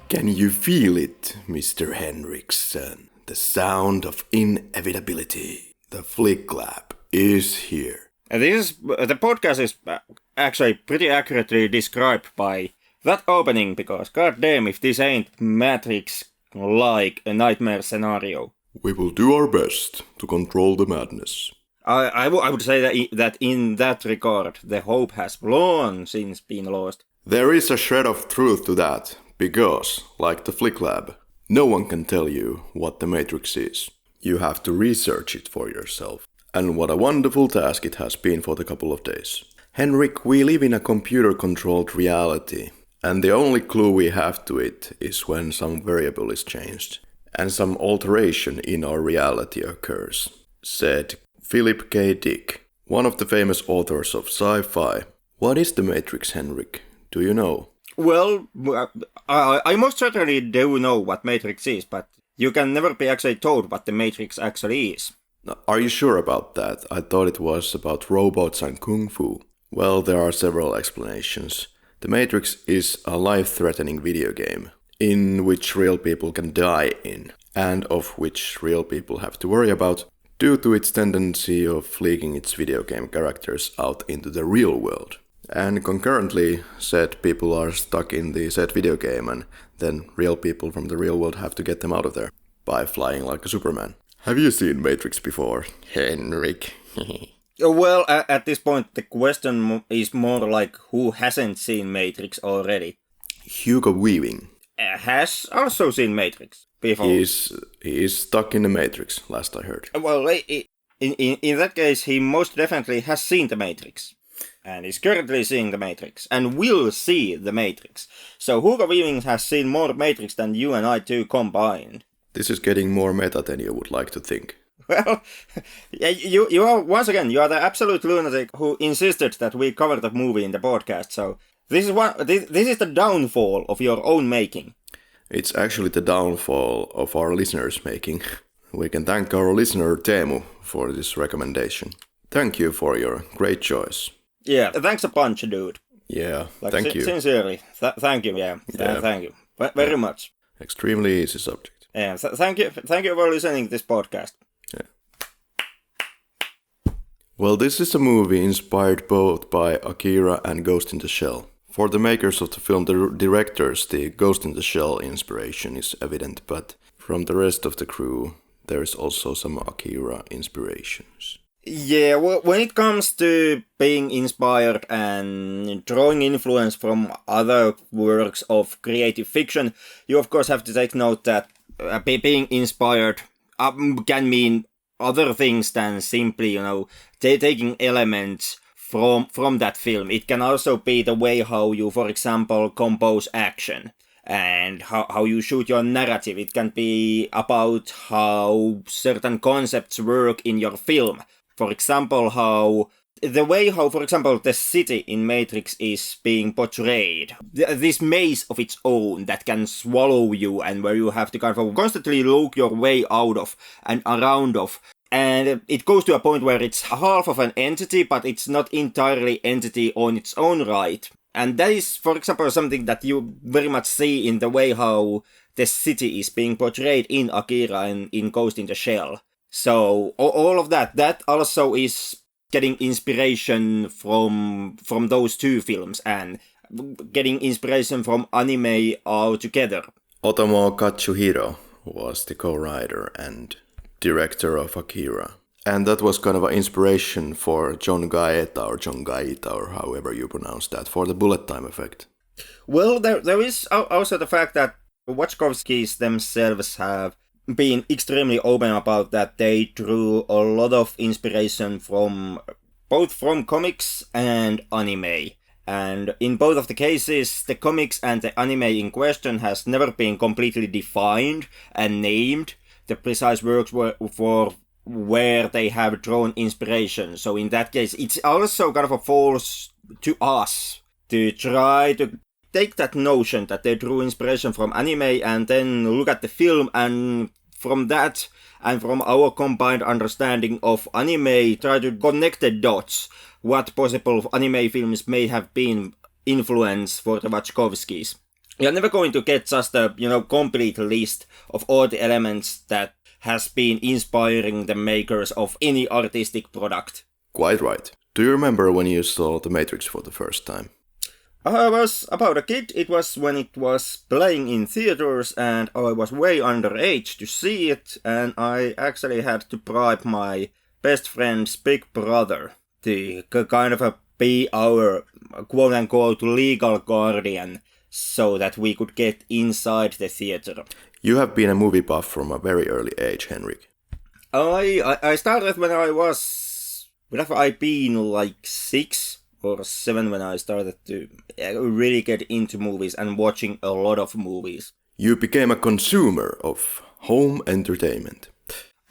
Can you feel it, Mr. Henriksen? The sound of inevitability. The flick lab is here. The podcast is actually pretty accurately described by that opening, because goddamn if this ain't Matrix-like a nightmare scenario. We will do our best to control the madness. I would say that in that regard, the hope has long since been lost. There is a shred of truth to that, because, like the Flick Lab, no one can tell you what the Matrix is. You have to research it for yourself. And what a wonderful task it has been for the couple of days. Henrik, we live in a computer-controlled reality, and the only clue we have to it is when some variable is changed, and some alteration in our reality occurs, said Philip K. Dick, one of the famous authors of sci-fi. What is the Matrix, Henrik? Do you know? Well, I most certainly do know what Matrix is, but you can never be actually told what the Matrix actually is. Are you sure about that? I thought it was about robots and kung fu. Well, there are several explanations. The Matrix is a life-threatening video game, in which real people can die in, and of which real people have to worry about, due to its tendency of leaking its video game characters out into the real world. And concurrently, said people are stuck in the said video game, and then real people from the real world have to get them out of there by flying like a Superman. Have you seen Matrix before, Henrik? Well, at this point, the question is more like who hasn't seen Matrix already. Hugo Weaving has also seen Matrix before. He is stuck in the Matrix, last I heard. Well, in that case, he most definitely has seen the Matrix. And is currently seeing the Matrix, and will see the Matrix. So Hugo Weaving has seen more Matrix than you and I two combined. This is getting more meta than you would like to think. Well, you are, once again, you are the absolute lunatic who insisted that we cover the movie in the podcast, so this is the downfall of your own making. It's actually the downfall of our listeners' making. We can thank our listener Teemu for this recommendation. Thank you for your great choice. Yeah, thanks a bunch, dude. Yeah, thank you. Sincerely, thank you, thank you. Very much. Extremely easy subject. Yeah, thank you for listening to this podcast. Yeah. Well, this is a movie inspired both by Akira and Ghost in the Shell. For the makers of the film, the directors, the Ghost in the Shell inspiration is evident, but from the rest of the crew, there is also some Akira inspirations. Yeah, well, when it comes to being inspired and drawing influence from other works of creative fiction, you of course have to take note that being inspired can mean other things than simply, taking elements from that film. It can also be the way how you, for example, compose action and how you shoot your narrative. It can be about how certain concepts work in your film. For example, for example, the city in Matrix is being portrayed. This maze of its own that can swallow you and where you have to kind of constantly look your way out of and around of. And it goes to a point where it's half of an entity, but it's not entirely entity on its own right. And that is, for example, something that you very much see in the way how the city is being portrayed in Akira and in Ghost in the Shell. So all of that also is getting inspiration from those two films and getting inspiration from anime altogether. Otomo Katsuhiro was the co-writer and director of Akira. And that was kind of an inspiration for John Gaeta or however you pronounce that, for the bullet time effect. Well, there is also the fact that Wachowskis themselves have been extremely open about that. They drew a lot of inspiration from comics and anime. And in both of the cases, the comics and the anime in question has never been completely defined and named the precise works for where they have drawn inspiration. So in that case, it's also kind of a false to us to try to take that notion that they drew inspiration from anime and then look at the film, and from that and from our combined understanding of anime, try to connect the dots, what possible anime films may have been influence for the Wachowskis. You're never going to get just a complete list of all the elements that has been inspiring the makers of any artistic product. Quite right. Do you remember when you saw The Matrix for the first time? I was about a kid. It was when it was playing in theaters, and I was way underage to see it, and I actually had to bribe my best friend's big brother to kind of be our quote-unquote legal guardian so that we could get inside the theater. You have been a movie buff from a very early age, Henrik. I started when I was... Would have I been like 6 or 7 when I started to really get into movies and watching a lot of movies. You became a consumer of home entertainment.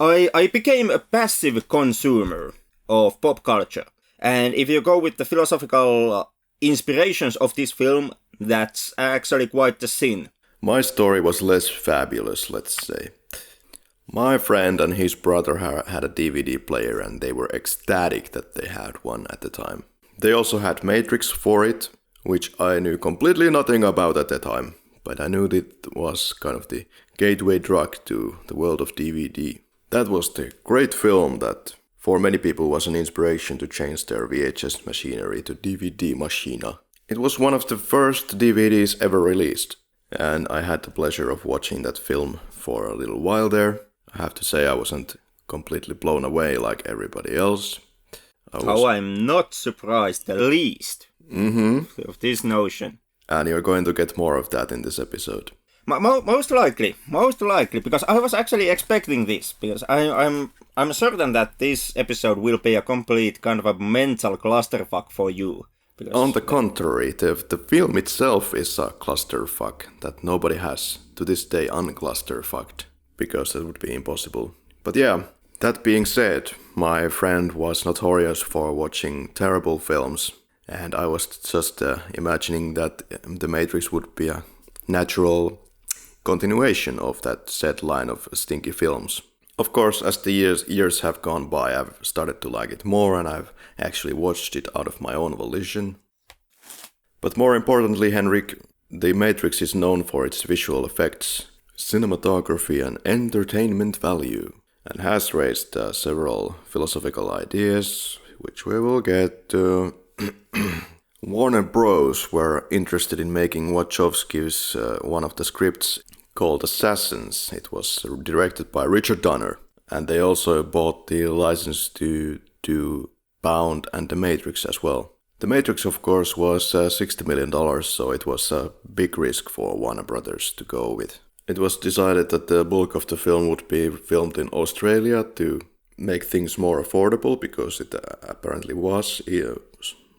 I became a passive consumer of pop culture. And if you go with the philosophical inspirations of this film, that's actually quite the sin. My story was less fabulous, let's say. My friend and his brother had a DVD player and they were ecstatic that they had one at the time. They also had Matrix for it, which I knew completely nothing about at the time, but I knew that it was kind of the gateway drug to the world of DVD. That was the great film that for many people was an inspiration to change their VHS machinery to DVD machina. It was one of the first DVDs ever released, and I had the pleasure of watching that film for a little while there. I have to say I wasn't completely blown away like everybody else. I'm not surprised the least of this notion. And you're going to get more of that in this episode. Most likely, because I was actually expecting this, because I'm certain that this episode will be a complete kind of a mental clusterfuck for you. On the contrary, the film itself is a clusterfuck that nobody has to this day unclusterfucked, because that would be impossible. But yeah, that being said, my friend was notorious for watching terrible films, and I was just imagining that The Matrix would be a natural continuation of that said line of stinky films. Of course, as the years have gone by, I've started to like it more, and I've actually watched it out of my own volition. But more importantly, Henrik, The Matrix is known for its visual effects, cinematography and entertainment value, and has raised several philosophical ideas, which we will get to. Warner Bros. Were interested in making Wachowski's one of the scripts called Assassins. It was directed by Richard Donner, and they also bought the license to do Bound and The Matrix as well. The Matrix, of course, was $60 million, so it was a big risk for Warner Brothers to go with. It was decided that the bulk of the film would be filmed in Australia to make things more affordable, because it apparently was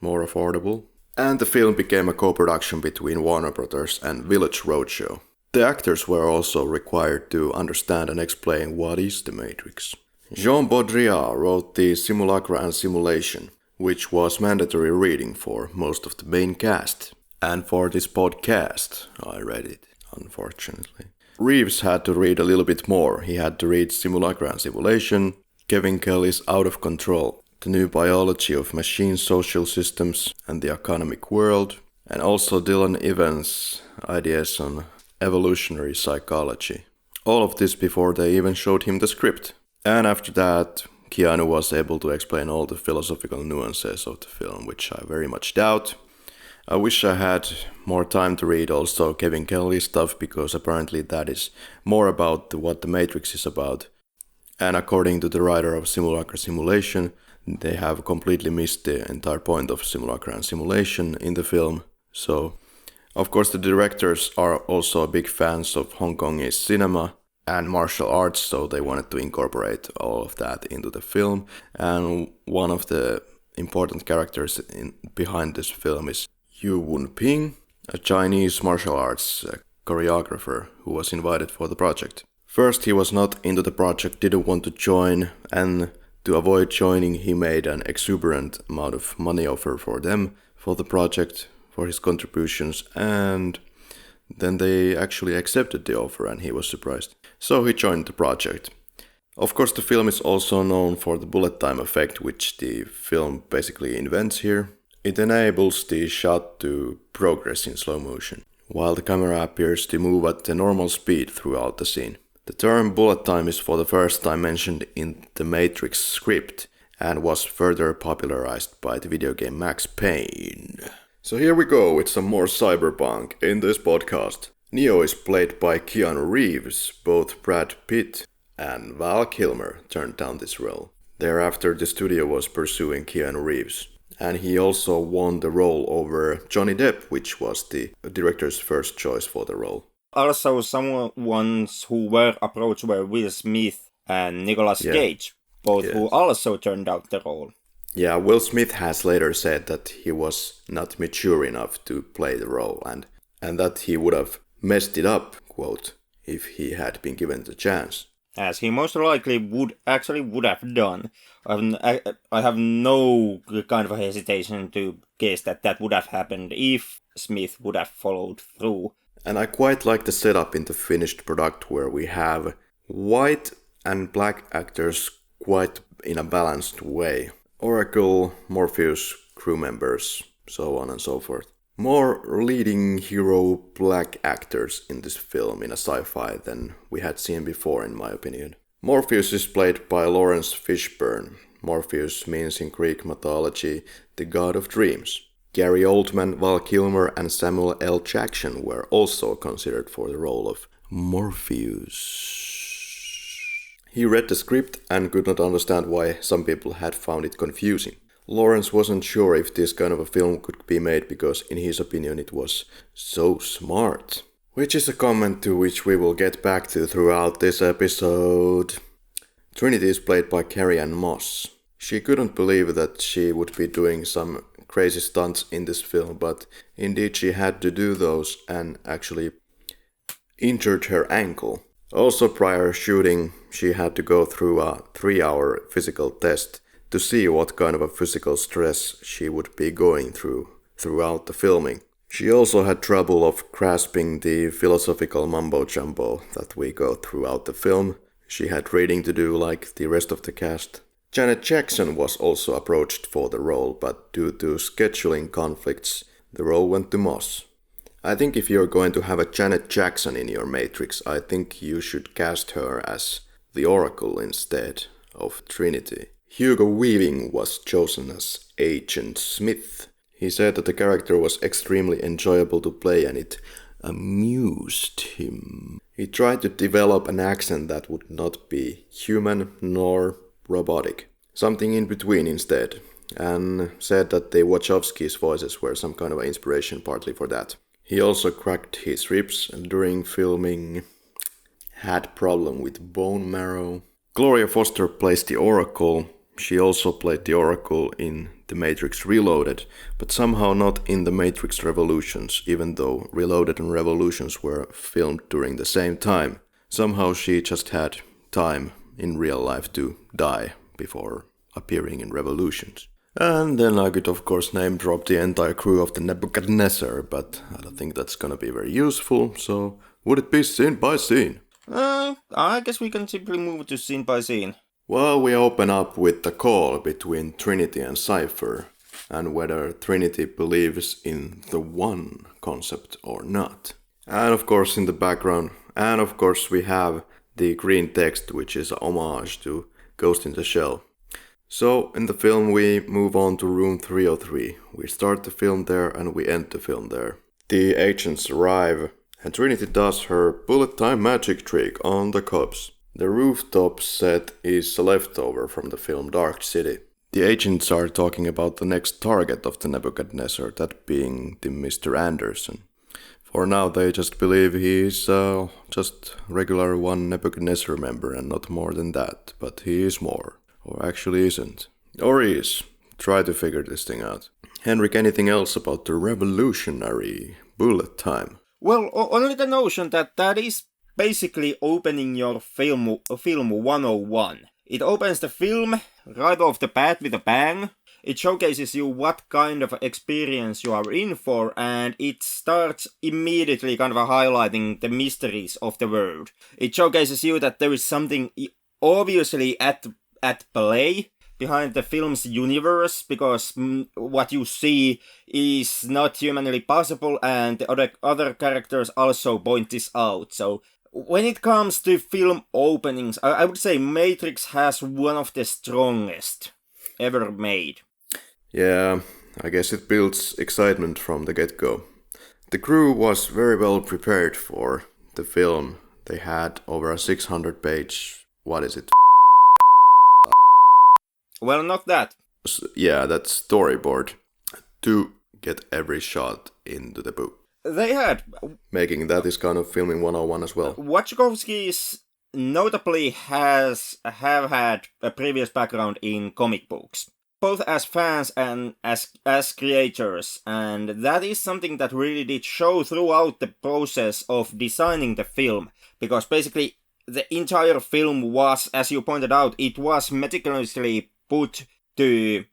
more affordable. And the film became a co-production between Warner Brothers and Village Roadshow. The actors were also required to understand and explain what is the Matrix. Jean Baudrillard wrote the Simulacra and Simulation, which was mandatory reading for most of the main cast. And for this podcast, I read it, unfortunately. Reeves had to read a little bit more. He had to read Simulacra and Simulation, Kevin Kelly's Out of Control, The New Biology of Machine Social Systems and the Economic World, and also Dylan Evans' ideas on evolutionary psychology. All of this before they even showed him the script. And after that, Keanu was able to explain all the philosophical nuances of the film, which I very much doubt. I wish I had more time to read also Kevin Kelly's stuff, because apparently that is more about what the Matrix is about. And according to the writer of Simulacra Simulation, they have completely missed the entire point of Simulacra and Simulation in the film. So, of course, the directors are also big fans of Hong Kongese cinema and martial arts, so they wanted to incorporate all of that into the film. And one of the important characters behind this film is Yu Wun-ping, a Chinese martial arts choreographer who was invited for the project. First, he was not into the project, didn't want to join, and to avoid joining, he made an exuberant amount of money offer for them, for the project, for his contributions, and then they actually accepted the offer, and he was surprised. So he joined the project. Of course, the film is also known for the bullet time effect, which the film basically invents here. It enables the shot to progress in slow motion, while the camera appears to move at the normal speed throughout the scene. The term bullet time is for the first time mentioned in the Matrix script and was further popularized by the video game Max Payne. So here we go with some more cyberpunk in this podcast. Neo is played by Keanu Reeves. Both Brad Pitt and Val Kilmer turned down this role. Thereafter, the studio was pursuing Keanu Reeves. And he also won the role over Johnny Depp, which was the director's first choice for the role. Also, some ones who were approached were Will Smith and Nicolas Cage, both who also turned down the role. Yeah, Will Smith has later said that he was not mature enough to play the role and that he would have messed it up, quote, if he had been given the chance. As he most likely would have done. I have no kind of hesitation to guess that would have happened if Smith would have followed through. And I quite like the setup in the finished product where we have white and black actors quite in a balanced way. Oracle, Morpheus, crew members, so on and so forth. More leading hero black actors in this film in a sci-fi than we had seen before, in my opinion. Morpheus is played by Laurence Fishburne. Morpheus means in Greek mythology the god of dreams. Gary Oldman, Val Kilmer and Samuel L. Jackson were also considered for the role of Morpheus. He read the script and could not understand why some people had found it confusing. Laurence wasn't sure if this kind of a film could be made because in his opinion it was so smart. Which is a comment to which we will get back to throughout this episode. Trinity is played by Carrie-Anne Moss. She couldn't believe that she would be doing some crazy stunts in this film, but indeed she had to do those and actually injured her ankle. Also prior shooting, she had to go through a 3-hour physical test to see what kind of a physical stress she would be going throughout the filming. She also had trouble of grasping the philosophical mumbo-jumbo that we go throughout the film. She had reading to do like the rest of the cast. Janet Jackson was also approached for the role, but due to scheduling conflicts, the role went to Moss. I think if you're going to have a Janet Jackson in your Matrix, I think you should cast her as the Oracle instead of Trinity. Hugo Weaving was chosen as Agent Smith. He said that the character was extremely enjoyable to play and it amused him. He tried to develop an accent that would not be human nor robotic, something in between instead, and said that the Wachowski's voices were some kind of inspiration partly for that. He also cracked his ribs during filming, had problem with bone marrow. Gloria Foster plays the Oracle. She also played the Oracle in The Matrix Reloaded, but somehow not in The Matrix Revolutions, even though Reloaded and Revolutions were filmed during the same time. Somehow she just had time in real life to die before appearing in Revolutions. And then I could of course name drop the entire crew of the Nebuchadnezzar, but I don't think that's gonna be very useful, so would it be scene by scene? I guess we can simply move to scene by scene. Well, we open up with the call between Trinity and Cypher, and whether Trinity believes in the one concept or not. And of course in the background, and of course we have the green text, which is a homage to Ghost in the Shell. So in the film we move on to room 303. We start the film there and we end the film there. The agents arrive and Trinity does her bullet time magic trick on the cops. The rooftop set is a leftover from the film Dark City. The agents are talking about the next target of the Nebuchadnezzar, that being the Mr. Anderson. For now they just believe he is just regular one Nebuchadnezzar member and not more than that, but he is more. Or actually isn't. Or is. Try to figure this thing out. Henrik, anything else about the revolutionary bullet time? Well, only the notion that is basically opening your film 101. It opens the film right off the bat with a bang. It showcases you what kind of experience you are in for, and it starts immediately kind of highlighting the mysteries of the world. It showcases you that there is something obviously at play, behind the film's universe, because what you see is not humanly possible, and the other characters also point this out. So when it comes to film openings, I would say Matrix has one of the strongest ever made. Yeah, I guess it builds excitement from the get-go. The crew was very well prepared for the film. They had over a 600-page, what is it? Well, not that. Yeah, that storyboard to get every shot into the book. They had. Making that is kind of filming 101 as well. Wachowski's notably have had a previous background in comic books, both as fans and as creators, and that is something that really did show throughout the process of designing the film, because basically the entire film was, as you pointed out, it was meticulously put to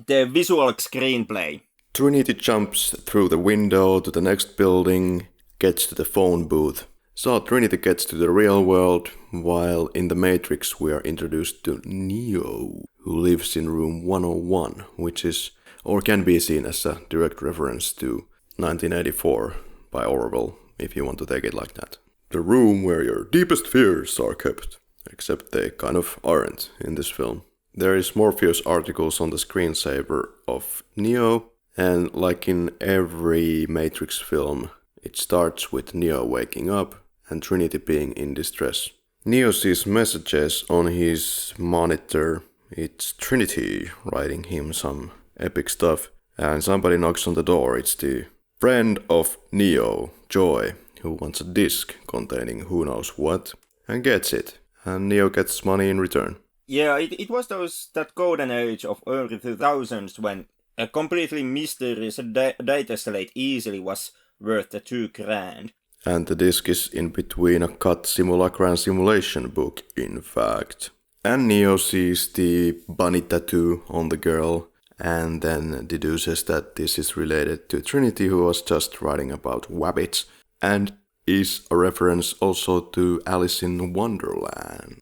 the visual screenplay. Trinity jumps through the window to the next building, gets to the phone booth. So Trinity gets to the real world, while in the Matrix we are introduced to Neo, who lives in room 101, which is, or can be seen as a direct reference to 1984 by Orwell, if you want to take it like that. The room where your deepest fears are kept, except they kind of aren't in this film. There is Morpheus articles on the screensaver of Neo, and like in every Matrix film, it starts with Neo waking up and Trinity being in distress. Neo sees messages on his monitor. It's Trinity writing him some epic stuff, and somebody knocks on the door. It's the friend of Neo, Joy, who wants a disc containing who knows what, and gets it. And Neo gets money in return. Yeah, it was that golden age of early 2000s when a completely mysterious data slate easily was worth the $2,000. And the disc is in between a cut simulacra and simulation book, in fact. And Neo sees the bunny tattoo on the girl, and then deduces that this is related to Trinity, who was just writing about wabbits, and is a reference also to Alice in Wonderland.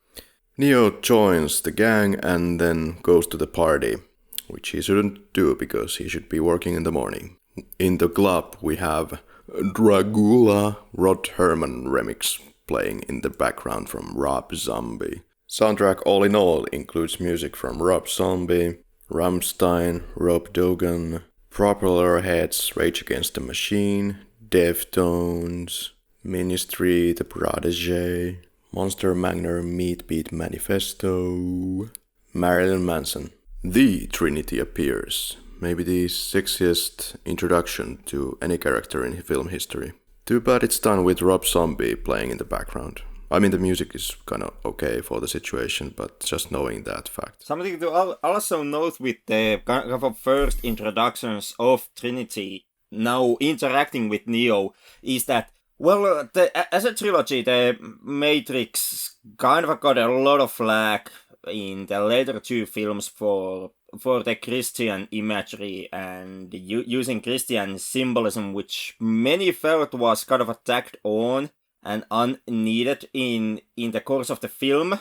Neo joins the gang and then goes to the party, which he shouldn't do because he should be working in the morning. In the club we have Dragula Rod Herman remix playing in the background from Rob Zombie. Soundtrack all in all includes music from Rob Zombie, Rammstein, Rob Dogan, Propeller Heads, Rage Against the Machine, Deftones, Ministry, The Prodigy, Monster Magner, Meat Beat Manifesto, Marilyn Manson. The Trinity appears, maybe the sexiest introduction to any character in film history. Too bad it's done with Rob Zombie playing in the background. I mean, the music is kind of okay for the situation, but just knowing that fact. Something to also note with the kind of first introductions of Trinity now interacting with Neo is that, well, as a trilogy, the Matrix kind of got a lot of flack in the later two films for the Christian imagery and using Christian symbolism, which many felt was kind of tacked on and unneeded in the course of the film,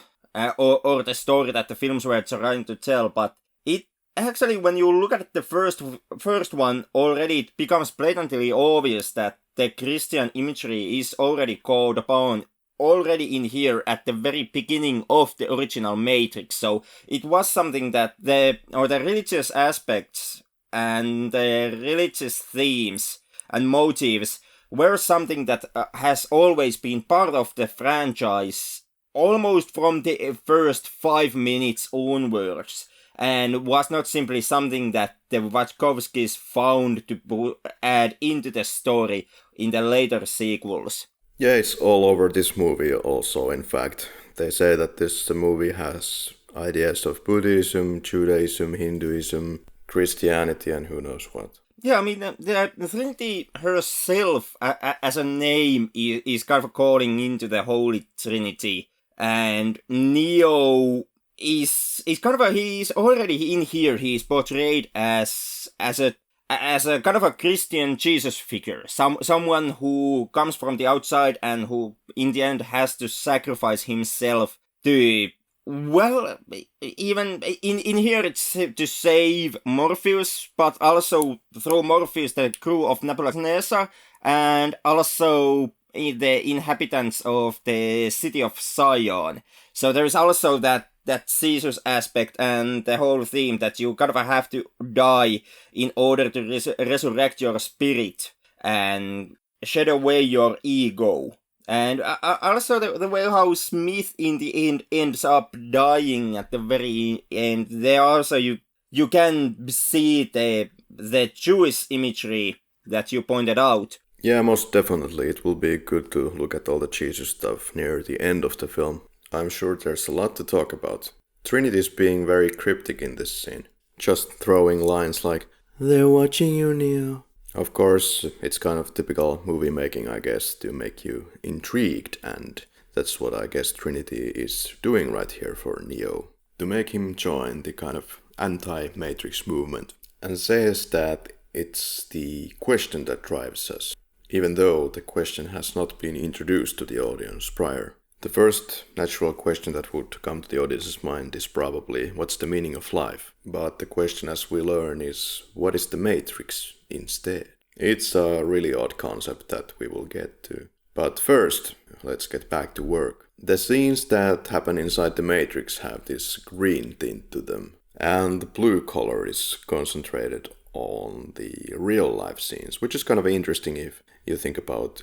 or the story that the films were trying to tell. But it actually, when you look at the first one, already it becomes blatantly obvious that the Christian imagery is already called upon already in here at the very beginning of the original Matrix. So it was something that the religious aspects and the religious themes and motives were something that has always been part of the franchise almost from the first 5 minutes onwards, and was not simply something that the Wachowskis found to add into the story in the later sequels. Yeah, it's all over this movie also, in fact. They say that this movie has ideas of Buddhism, Judaism, Hinduism, Christianity, and who knows what. Yeah, I mean, the Trinity herself, as a name, is kind of calling into the Holy Trinity. And Neo is kind of he's already in here, he's portrayed as a kind of a Christian Jesus figure. Someone who comes from the outside and who, in the end, has to sacrifice himself to Well, even in here it's to save Morpheus, but also through Morpheus the crew of Nebuchadnezzar, and also the inhabitants of the city of Zion. So there is also that Caesar's aspect and the whole theme that you kind of have to die in order to resurrect your spirit and shed away your ego. And also the way how Smith in the end ends up dying at the very end. There also you can see the Jewish imagery that you pointed out. Yeah, most definitely. It will be good to look at all the Jesus stuff near the end of the film. I'm sure there's a lot to talk about. Trinity is being very cryptic in this scene, just throwing lines like, "They're watching you, Neo." Of course, it's kind of typical movie making, I guess, to make you intrigued, and that's what I guess Trinity is doing right here for Neo, to make him join the kind of anti-Matrix movement, and says that it's the question that drives us, even though the question has not been introduced to the audience prior. The first natural question that would come to the audience's mind is probably, what's the meaning of life? But the question, as we learn, is, what is the Matrix instead? It's a really odd concept that we will get to. But first, let's get back to work. The scenes that happen inside the Matrix have this green tint to them, and the blue color is concentrated on the real life scenes, which is kind of interesting if you think about,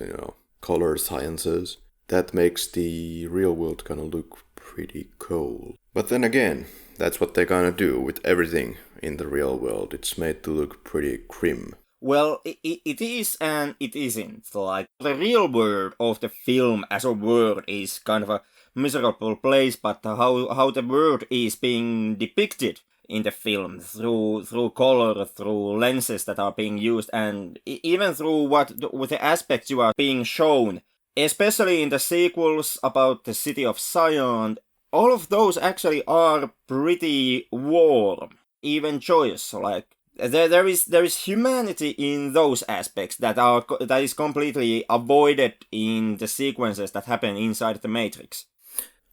color sciences. That makes the real world kind of look pretty cold. But then again, that's what they're gonna do with everything in the real world. It's made to look pretty grim. Well, it is and it isn't. Like, the real world of the film as a world is kind of a miserable place, but how the world is being depicted in the film through color, through lenses that are being used, and even through with the aspects you are being shown, especially in the sequels about the city of Zion, all of those actually are pretty warm, even joyous. Like, there is humanity in those aspects that is completely avoided in the sequences that happen inside the Matrix.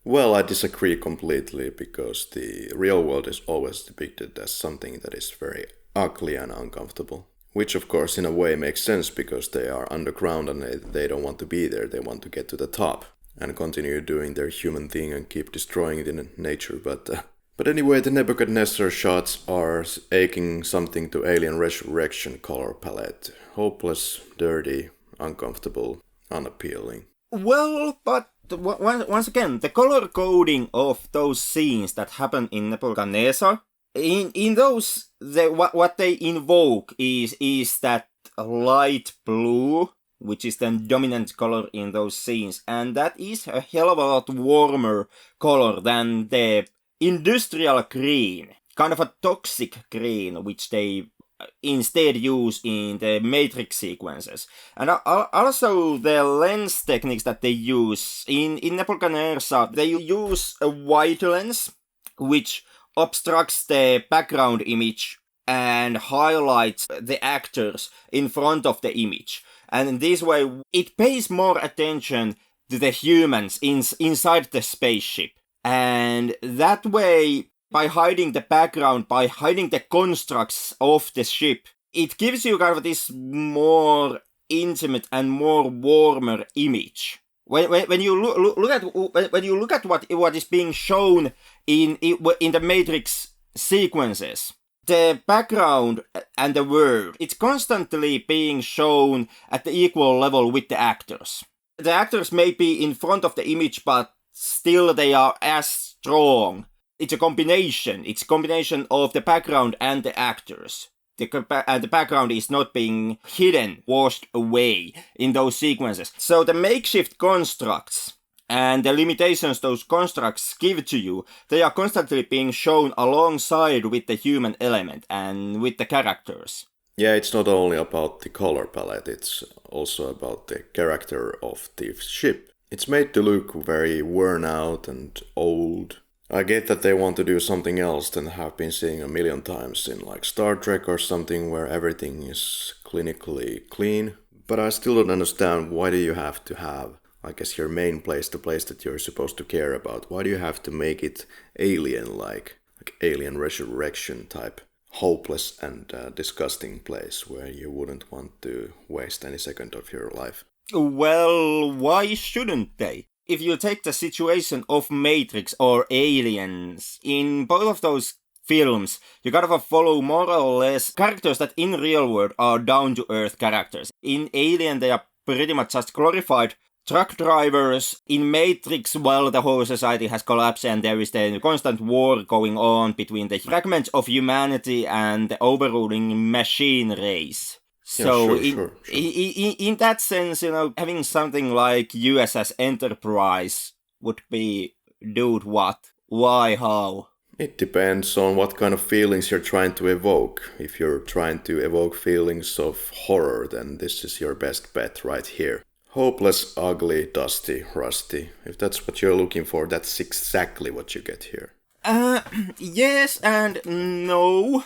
Well, I disagree completely, because the real world is always depicted as something that is very ugly and uncomfortable. Which of course in a way makes sense, because they are underground and they don't want to be there. They want to get to the top and continue doing their human thing and keep destroying the nature. But anyway, the Nebuchadnezzar shots are aching something to Alien Resurrection color palette. Hopeless, dirty, uncomfortable, unappealing. Well, but once again, the color coding of those scenes that happen in Nebuchadnezzar, in those, what they invoke is that light blue, which is the dominant color in those scenes, and that is a hell of a lot warmer color than the industrial green, kind of a toxic green, which they instead use in the Matrix sequences. And also the lens techniques that they use in Nebuchadnezzar, they use a wide lens, which obstructs the background image and highlights the actors in front of the image. And in this way, it pays more attention to the humans inside the spaceship. And that way, by hiding the background, by hiding the constructs of the ship, it gives you kind of this more intimate and more warmer image. When you look at what is being shown in the Matrix sequences, the background and the world, it's constantly being shown at the equal level with the actors. The actors may be in front of the image, but still they are as strong. It's a combination. It's a combination of the background and the actors. The background is not being hidden, washed away in those sequences. So the makeshift constructs and the limitations those constructs give to you, they are constantly being shown alongside with the human element and with the characters. Yeah, it's not only about the color palette, it's also about the character of the ship. It's made to look very worn out and old. I get that they want to do something else than have been seeing a million times in like Star Trek or something, where everything is clinically clean. But I still don't understand, why do you have to have I guess your main place, the place that you're supposed to care about, why do you have to make it alien-like Alien Resurrection type, hopeless and disgusting place where you wouldn't want to waste any second of your life? Well, why shouldn't they? If you take the situation of Matrix or Aliens, in both of those films, you gotta follow more or less characters that in real world are down-to-earth characters. In Alien, they are pretty much just glorified truck drivers. In Matrix, well, the whole society has collapsed and there is a constant war going on between the fragments of humanity and the overruling machine race. So, sure. In that sense, having something like USS Enterprise would be, dude, what? Why, how? It depends on what kind of feelings you're trying to evoke. If you're trying to evoke feelings of horror, then this is your best bet right here. Hopeless, ugly, dusty, rusty. If that's what you're looking for, that's exactly what you get here. Yes and no.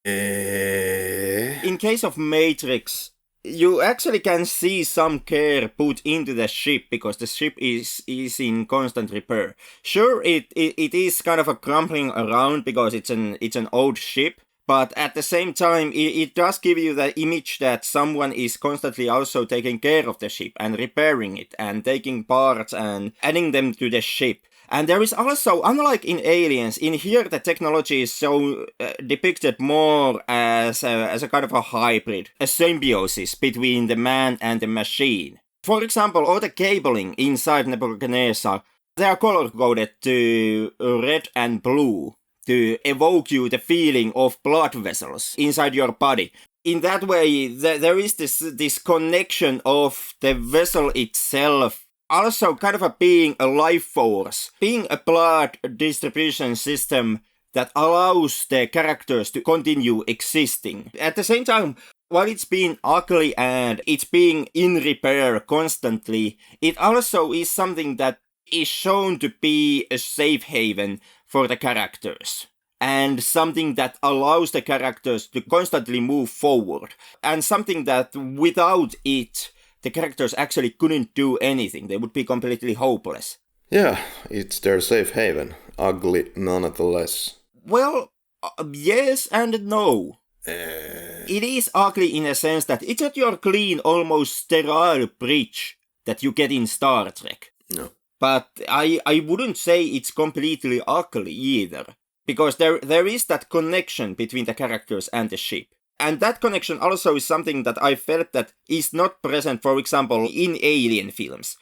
In case of Matrix, you actually can see some care put into the ship because the ship is in constant repair. Sure, it is kind of a crumbling around because it's an old ship. But at the same time, it does give you the image that someone is constantly also taking care of the ship and repairing it and taking parts and adding them to the ship. And there is also, unlike in Aliens, in here the technology is so depicted more as a kind of a hybrid, a symbiosis between the man and the machine. For example, all the cabling inside Nebuchadnezzar, they are color-coded to red and blue, to evoke you the feeling of blood vessels inside your body. In that way, there is this connection of the vessel itself, also kind of being a life force, being a blood distribution system that allows the characters to continue existing. At the same time, while it's being ugly and it's being in repair constantly, it also is something that is shown to be a safe haven for the characters, and something that allows the characters to constantly move forward, and something that without it, the characters actually couldn't do anything. They would be completely hopeless. Yeah, it's their safe haven. Ugly nonetheless. Well, yes and no. It is ugly in a sense that it's not your clean, almost sterile bridge that you get in Star Trek. No. But I wouldn't say it's completely ugly either, because there is that connection between the characters and the ship. And that connection also is something that I felt that is not present, for example, in Alien films.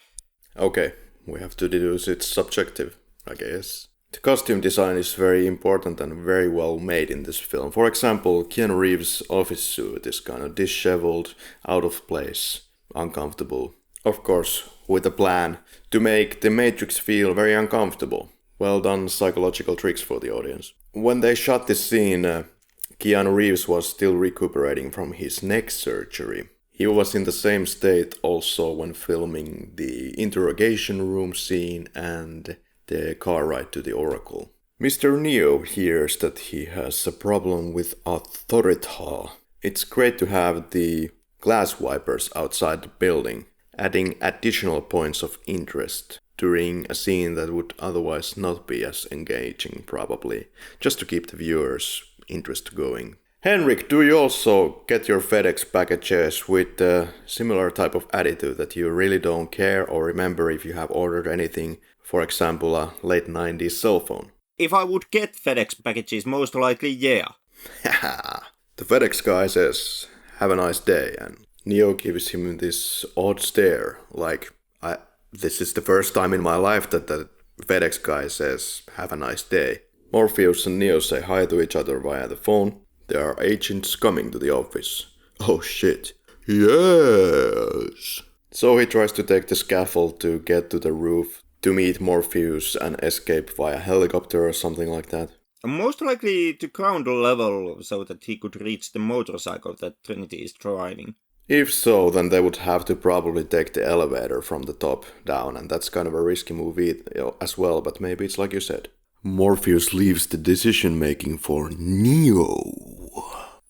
Okay, we have to deduce it's subjective, I guess. The costume design is very important and very well made in this film. For example, Keanu Reeves' office suit is kind of disheveled, out of place, uncomfortable. Of course, with a plan to make the Matrix feel very uncomfortable. Well done psychological tricks for the audience. When they shot this scene, Keanu Reeves was still recuperating from his neck surgery. He was in the same state also when filming the interrogation room scene and the car ride to the Oracle. Mr. Neo hears that he has a problem with authority. It's great to have the glass wipers outside the building, adding additional points of interest during a scene that would otherwise not be as engaging, probably, just to keep the viewers' interest going. Henrik, do you also get your FedEx packages with a similar type of attitude that you really don't care or remember if you have ordered anything, for example a late 90s cell phone? If I would get FedEx packages, most likely yeah. Haha. The FedEx guy says, "Have a nice day," and Neo gives him this odd stare, like, this is the first time in my life that the FedEx guy says, "Have a nice day." Morpheus and Neo say hi to each other via the phone. There are agents coming to the office. Oh shit. Yes. So he tries to take the scaffold to get to the roof to meet Morpheus and escape via helicopter or something like that. Most likely to ground level so that he could reach the motorcycle that Trinity is driving. If so, then they would have to probably take the elevator from the top down, and that's kind of a risky move as well, but maybe it's like you said. Morpheus leaves the decision-making for Neo,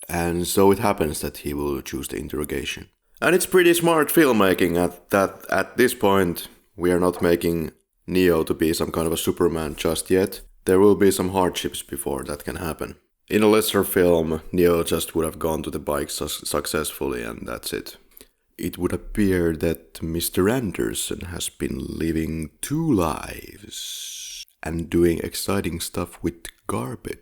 and so it happens that he will choose the interrogation. And it's pretty smart filmmaking at this point. We are not making Neo to be some kind of a Superman just yet. There will be some hardships before that can happen. In a lesser film, Neo just would have gone to the bike successfully and that's it. It would appear that Mr. Anderson has been living 2 lives and doing exciting stuff with garbage.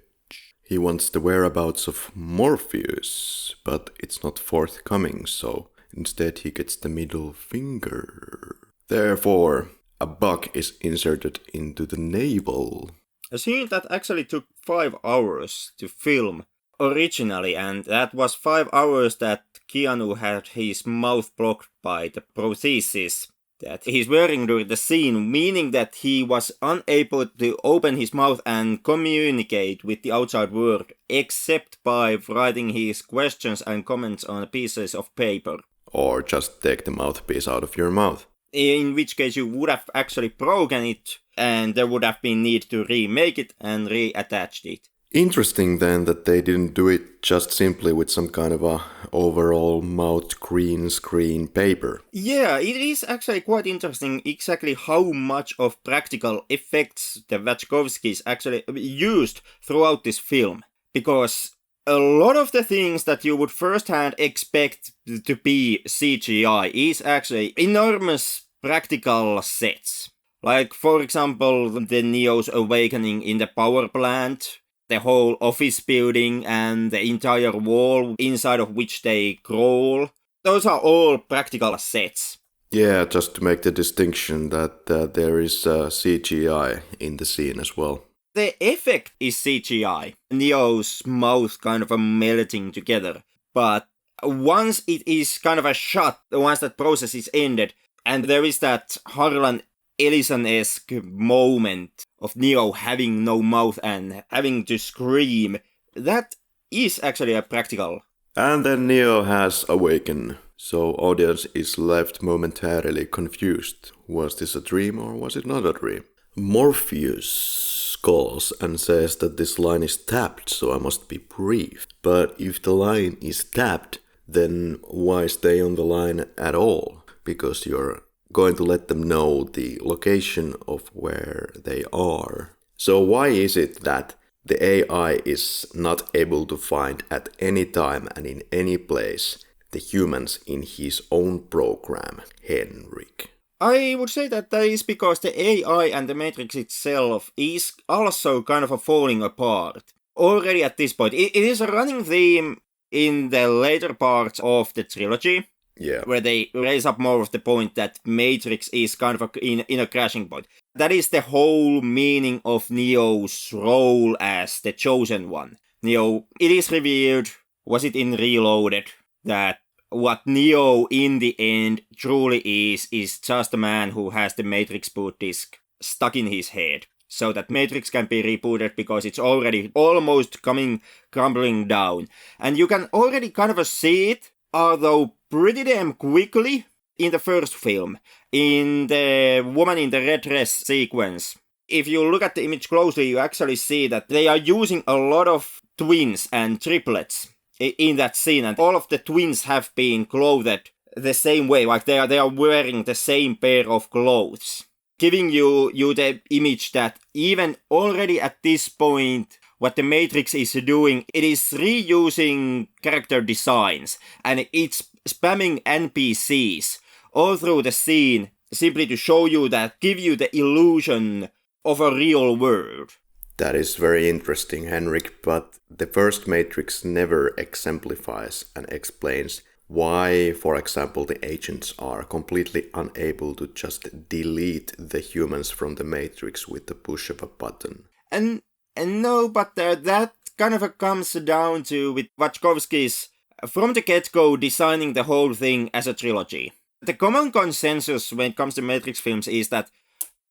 He wants the whereabouts of Morpheus, but it's not forthcoming, so instead he gets the middle finger. Therefore, a buck is inserted into the navel. A scene that actually took 5 hours to film originally, and that was 5 hours that Keanu had his mouth blocked by the prosthesis that he's wearing during the scene, meaning that he was unable to open his mouth and communicate with the outside world except by writing his questions and comments on pieces of paper. Or just take the mouthpiece out of your mouth. In which case you would have actually broken it and there would have been need to remake it and reattach it. Interesting then that they didn't do it just simply with some kind of a overall mouth green screen paper. Yeah, it is actually quite interesting exactly how much of practical effects the Wachowskis actually used throughout this film. Because a lot of the things that you would firsthand expect to be CGI is actually enormous practical sets. Like, for example, the Neo's awakening in the power plant, the whole office building and the entire wall inside of which they crawl. Those are all practical sets. Yeah, just to make the distinction that there is CGI in the scene as well. The effect is CGI. Neo's mouth kind of melting together. But once it is kind of a shot, once that process is ended, and there is that Harlan Ellison-esque moment of Neo having no mouth and having to scream, that is actually a practical. And then Neo has awakened, so audience is left momentarily confused. Was this a dream or was it not a dream? Morpheus calls and says that this line is tapped, so I must be brief. But if the line is tapped, then why stay on the line at all? Because you're going to let them know the location of where they are. So why is it that the AI is not able to find at any time and in any place the humans in his own program, Henrik? I would say that is because the AI and the Matrix itself is also kind of falling apart. Already at this point, it is a running theme in the later parts of the trilogy. Yeah. Where they raise up more of the point that Matrix is kind of in a crashing point. That is the whole meaning of Neo's role as the chosen one. Neo, it is revealed, was it in Reloaded, that what Neo in the end truly is just a man who has the Matrix boot disk stuck in his head. So that Matrix can be rebooted because it's already almost crumbling down. And you can already kind of see it, although pretty damn quickly in the first film, in the woman in the red dress sequence. If you look at the image closely, you actually see that they are using a lot of twins and triplets in that scene, and all of the twins have been clothed the same way, like they are wearing the same pair of clothes, giving you the image that even already at this point, what the Matrix is doing, it is reusing character designs, and it's spamming NPCs all through the scene, simply to show you that, give you the illusion of a real world. That is very interesting, Henrik, but the first Matrix never exemplifies and explains why, for example, the agents are completely unable to just delete the humans from the Matrix with the push of a button. And no, but that kind of comes down to with Wachowski's from the get-go designing the whole thing as a trilogy. The common consensus when it comes to Matrix films is that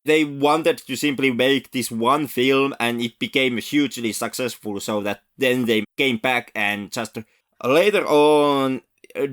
they wanted to simply make this one film and it became hugely successful, so that then they came back and just later on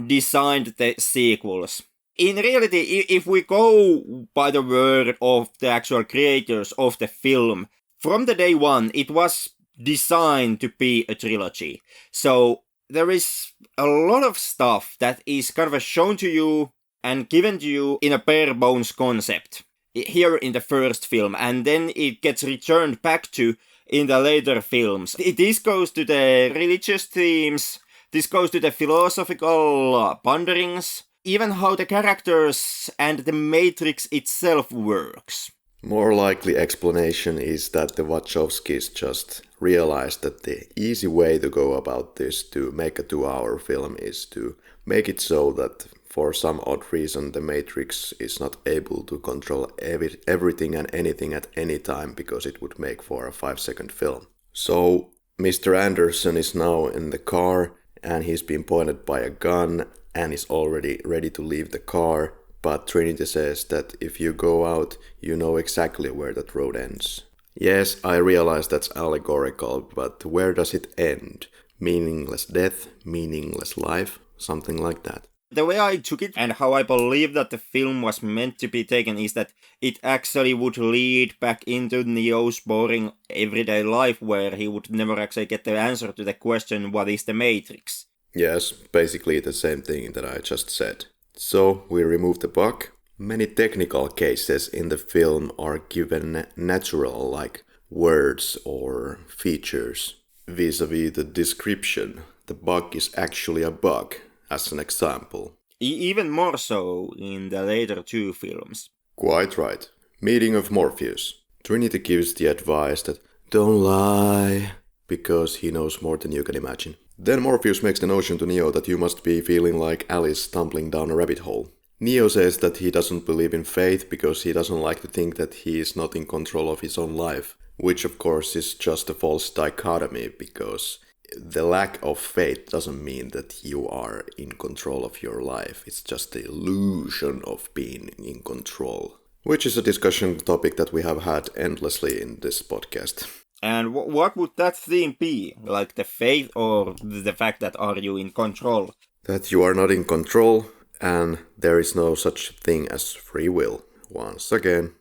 designed the sequels. In reality, if we go by the word of the actual creators of the film, from the day one, it was designed to be a trilogy. So there is a lot of stuff that is kind of shown to you and given to you in a bare bones concept here in the first film, and then it gets returned back to in the later films. This goes to the religious themes, this goes to the philosophical ponderings, even how the characters and the Matrix itself works. More likely explanation is that the Wachowskis just realized that the easy way to go about this to make a 2-hour film is to make it so that for some odd reason the Matrix is not able to control everything and anything at any time, because it would make for a 5-second film. So Mr. Anderson is now in the car and he's been pointed by a gun and is already ready to leave the car, but Trinity says that if you go out, you know exactly where that road ends. Yes, I realize that's allegorical, but where does it end? Meaningless death, meaningless life, something like that. The way I took it and how I believe that the film was meant to be taken is that it actually would lead back into Neo's boring everyday life, where he would never actually get the answer to the question, what is the Matrix? Yes, basically the same thing that I just said. So we remove the bug. Many technical cases in the film are given natural, like words or features. Vis-a-vis the description, the bug is actually a bug, as an example. Even more so in the later two films. Quite right. Meeting of Morpheus. Trinity gives the advice that don't lie, because he knows more than you can imagine. Then Morpheus makes the notion to Neo that you must be feeling like Alice tumbling down a rabbit hole. Neo says that he doesn't believe in fate because he doesn't like to think that he is not in control of his own life, which of course is just a false dichotomy, because the lack of faith doesn't mean that you are in control of your life. It's just the illusion of being in control, which is a discussion topic that we have had endlessly in this podcast. And what would that theme be? Like the faith or the fact that are you in control? That you are not in control and there is no such thing as free will, once again.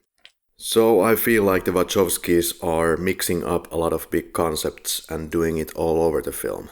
So I feel like the Wachowskis are mixing up a lot of big concepts and doing it all over the film.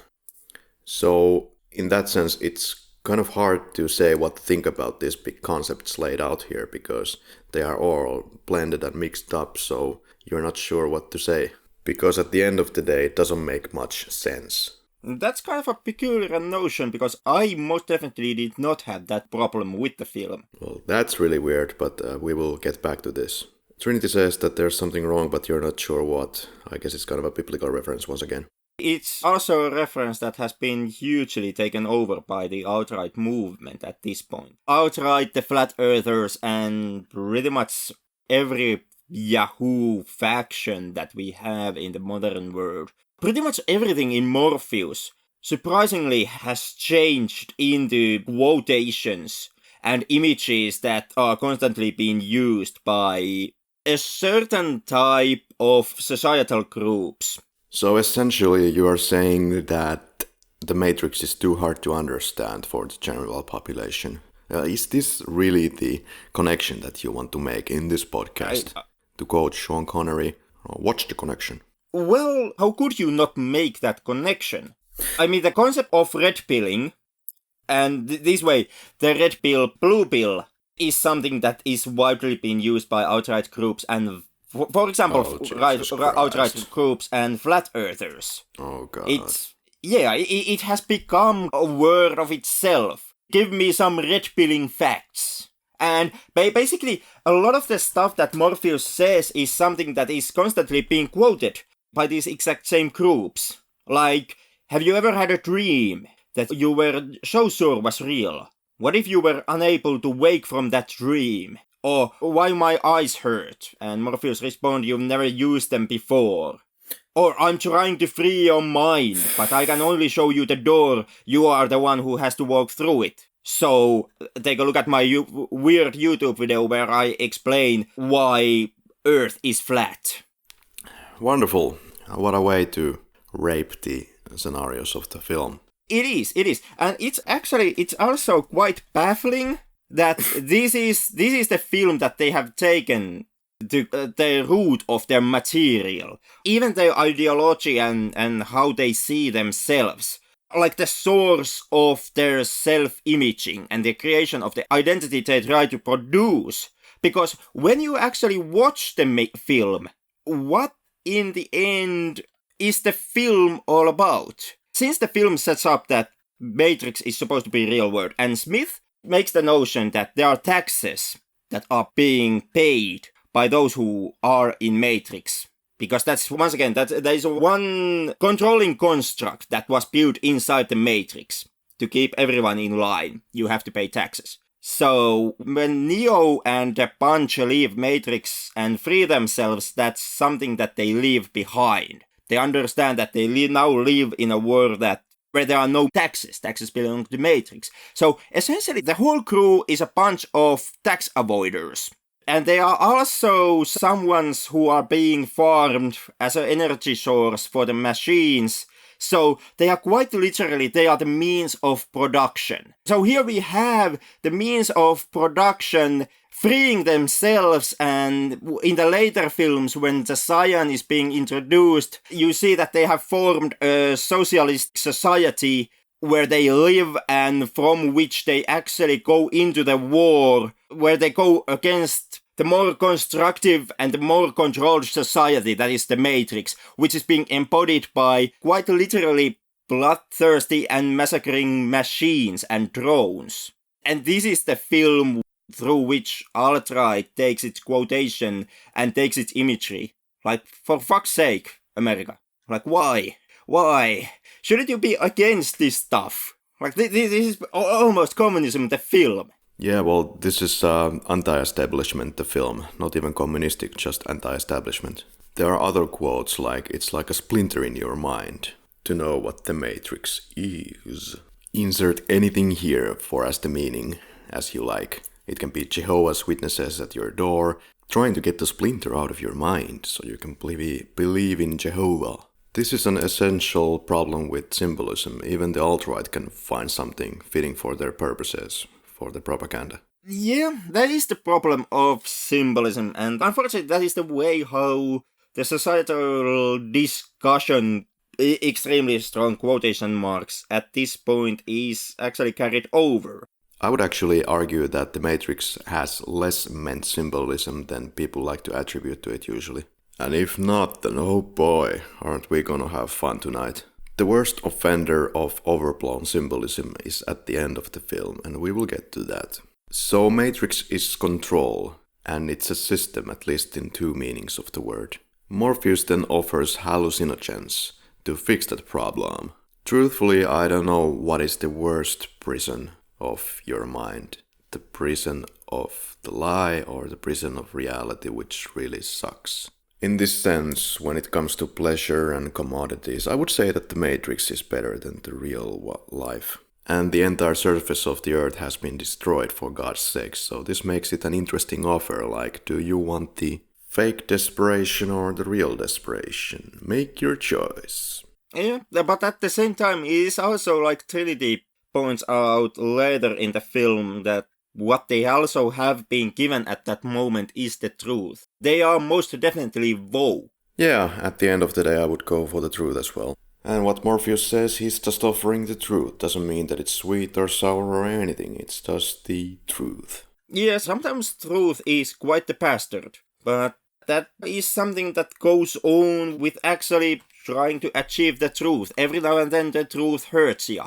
So in that sense, it's kind of hard to say what to think about these big concepts laid out here, because they are all blended and mixed up, so you're not sure what to say. Because at the end of the day, it doesn't make much sense. That's kind of a peculiar notion, because I most definitely did not have that problem with the film. Well, that's really weird, but we will get back to this. Trinity says that there's something wrong, but you're not sure what. I guess it's kind of a biblical reference once again. It's also a reference that has been hugely taken over by the alt-right movement at this point. Alt-right, the flat earthers, and pretty much every Yahoo faction that we have in the modern world. Pretty much everything in Morpheus, surprisingly, has changed into quotations and images that are constantly being used by a certain type of societal groups. So essentially you are saying that the Matrix is too hard to understand for the general population. Is this really the connection that you want to make in this podcast? To quote Sean Connery, watch the connection. Well, how could you not make that connection? I mean, the concept of red pilling, and this way, the red pill, blue pill, is something that is widely being used by alt-right groups and, for example, alt-right groups and flat earthers. Oh god. It has become a word of itself. Give me some red pilling facts. And basically, a lot of the stuff that Morpheus says is something that is constantly being quoted by these exact same groups. Like, have you ever had a dream that you were so sure was real? What if you were unable to wake from that dream? Or, why my eyes hurt? And Morpheus responds, you've never used them before. Or, I'm trying to free your mind, but I can only show you the door. You are the one who has to walk through it. So, take a look at my weird YouTube video where I explain why Earth is flat. Wonderful. What a way to rape the scenarios of the film. It is. And it's also quite baffling that this is the film that they have taken to the root of their material. Even their ideology and how they see themselves. like the source of their self-imaging and the creation of the identity they try to produce. Because when you actually watch the film, what in the end is the film all about? Since the film sets up that Matrix is supposed to be real world, and Smith makes the notion that there are taxes that are being paid by those who are in Matrix. Because that's, once again, there is one controlling construct that was built inside the Matrix. To keep everyone in line, you have to pay taxes. So when Neo and the bunch leave Matrix and free themselves, that's something that they leave behind. They understand that they now live in a world where there are no taxes. Taxes belong to Matrix. So essentially the whole crew is a bunch of tax avoiders. And they are also someones who are being farmed as an energy source for the machines. So they are quite literally, they are the means of production. So here we have the means of production freeing themselves, and in the later films when the Cyan is being introduced, you see that they have formed a socialist society where they live and from which they actually go into the war, where they go against the more constructive and the more controlled society that is the Matrix, which is being embodied by quite literally bloodthirsty and massacring machines and drones. And this is the film through which alt-right takes its quotation and takes its imagery. Like, for fuck's sake, America. Like, why? Why? Shouldn't you be against this stuff? Like, this is almost communism, the film. Yeah, well, this is anti-establishment, the film. Not even communistic, just anti-establishment. There are other quotes like, it's like a splinter in your mind to know what the Matrix is. Insert anything here for as the meaning as you like. It can be Jehovah's Witnesses at your door, trying to get the splinter out of your mind so you can believe in Jehovah. This is an essential problem with symbolism. Even the alt-right can find something fitting for their purposes, for the propaganda. Yeah, that is the problem of symbolism, and unfortunately that is the way how the societal discussion, extremely strong quotation marks, at this point is actually carried over. I would actually argue that the Matrix has less meant symbolism than people like to attribute to it usually. And if not, then oh boy, aren't we gonna have fun tonight. The worst offender of overblown symbolism is at the end of the film, and we will get to that. So Matrix is control, and it's a system, at least in two meanings of the word. Morpheus then offers hallucinogens to fix that problem. Truthfully, I don't know what is the worst prison of your mind. The prison of the lie or the prison of reality, which really sucks. In this sense, when it comes to pleasure and commodities, I would say that the Matrix is better than the real life. And the entire surface of the earth has been destroyed, for God's sake, so this makes it an interesting offer, like, do you want the fake desperation or the real desperation? Make your choice. Yeah, but at the same time, it is also like Trinity points out later in the film that what they also have been given at that moment is the truth. They are most definitely woe. Yeah, at the end of the day I would go for the truth as well. And what Morpheus says, he's just offering the truth. Doesn't mean that it's sweet or sour or anything, it's just the truth. Yeah, sometimes truth is quite the bastard, but that is something that goes on with actually trying to achieve the truth. Every now and then the truth hurts ya.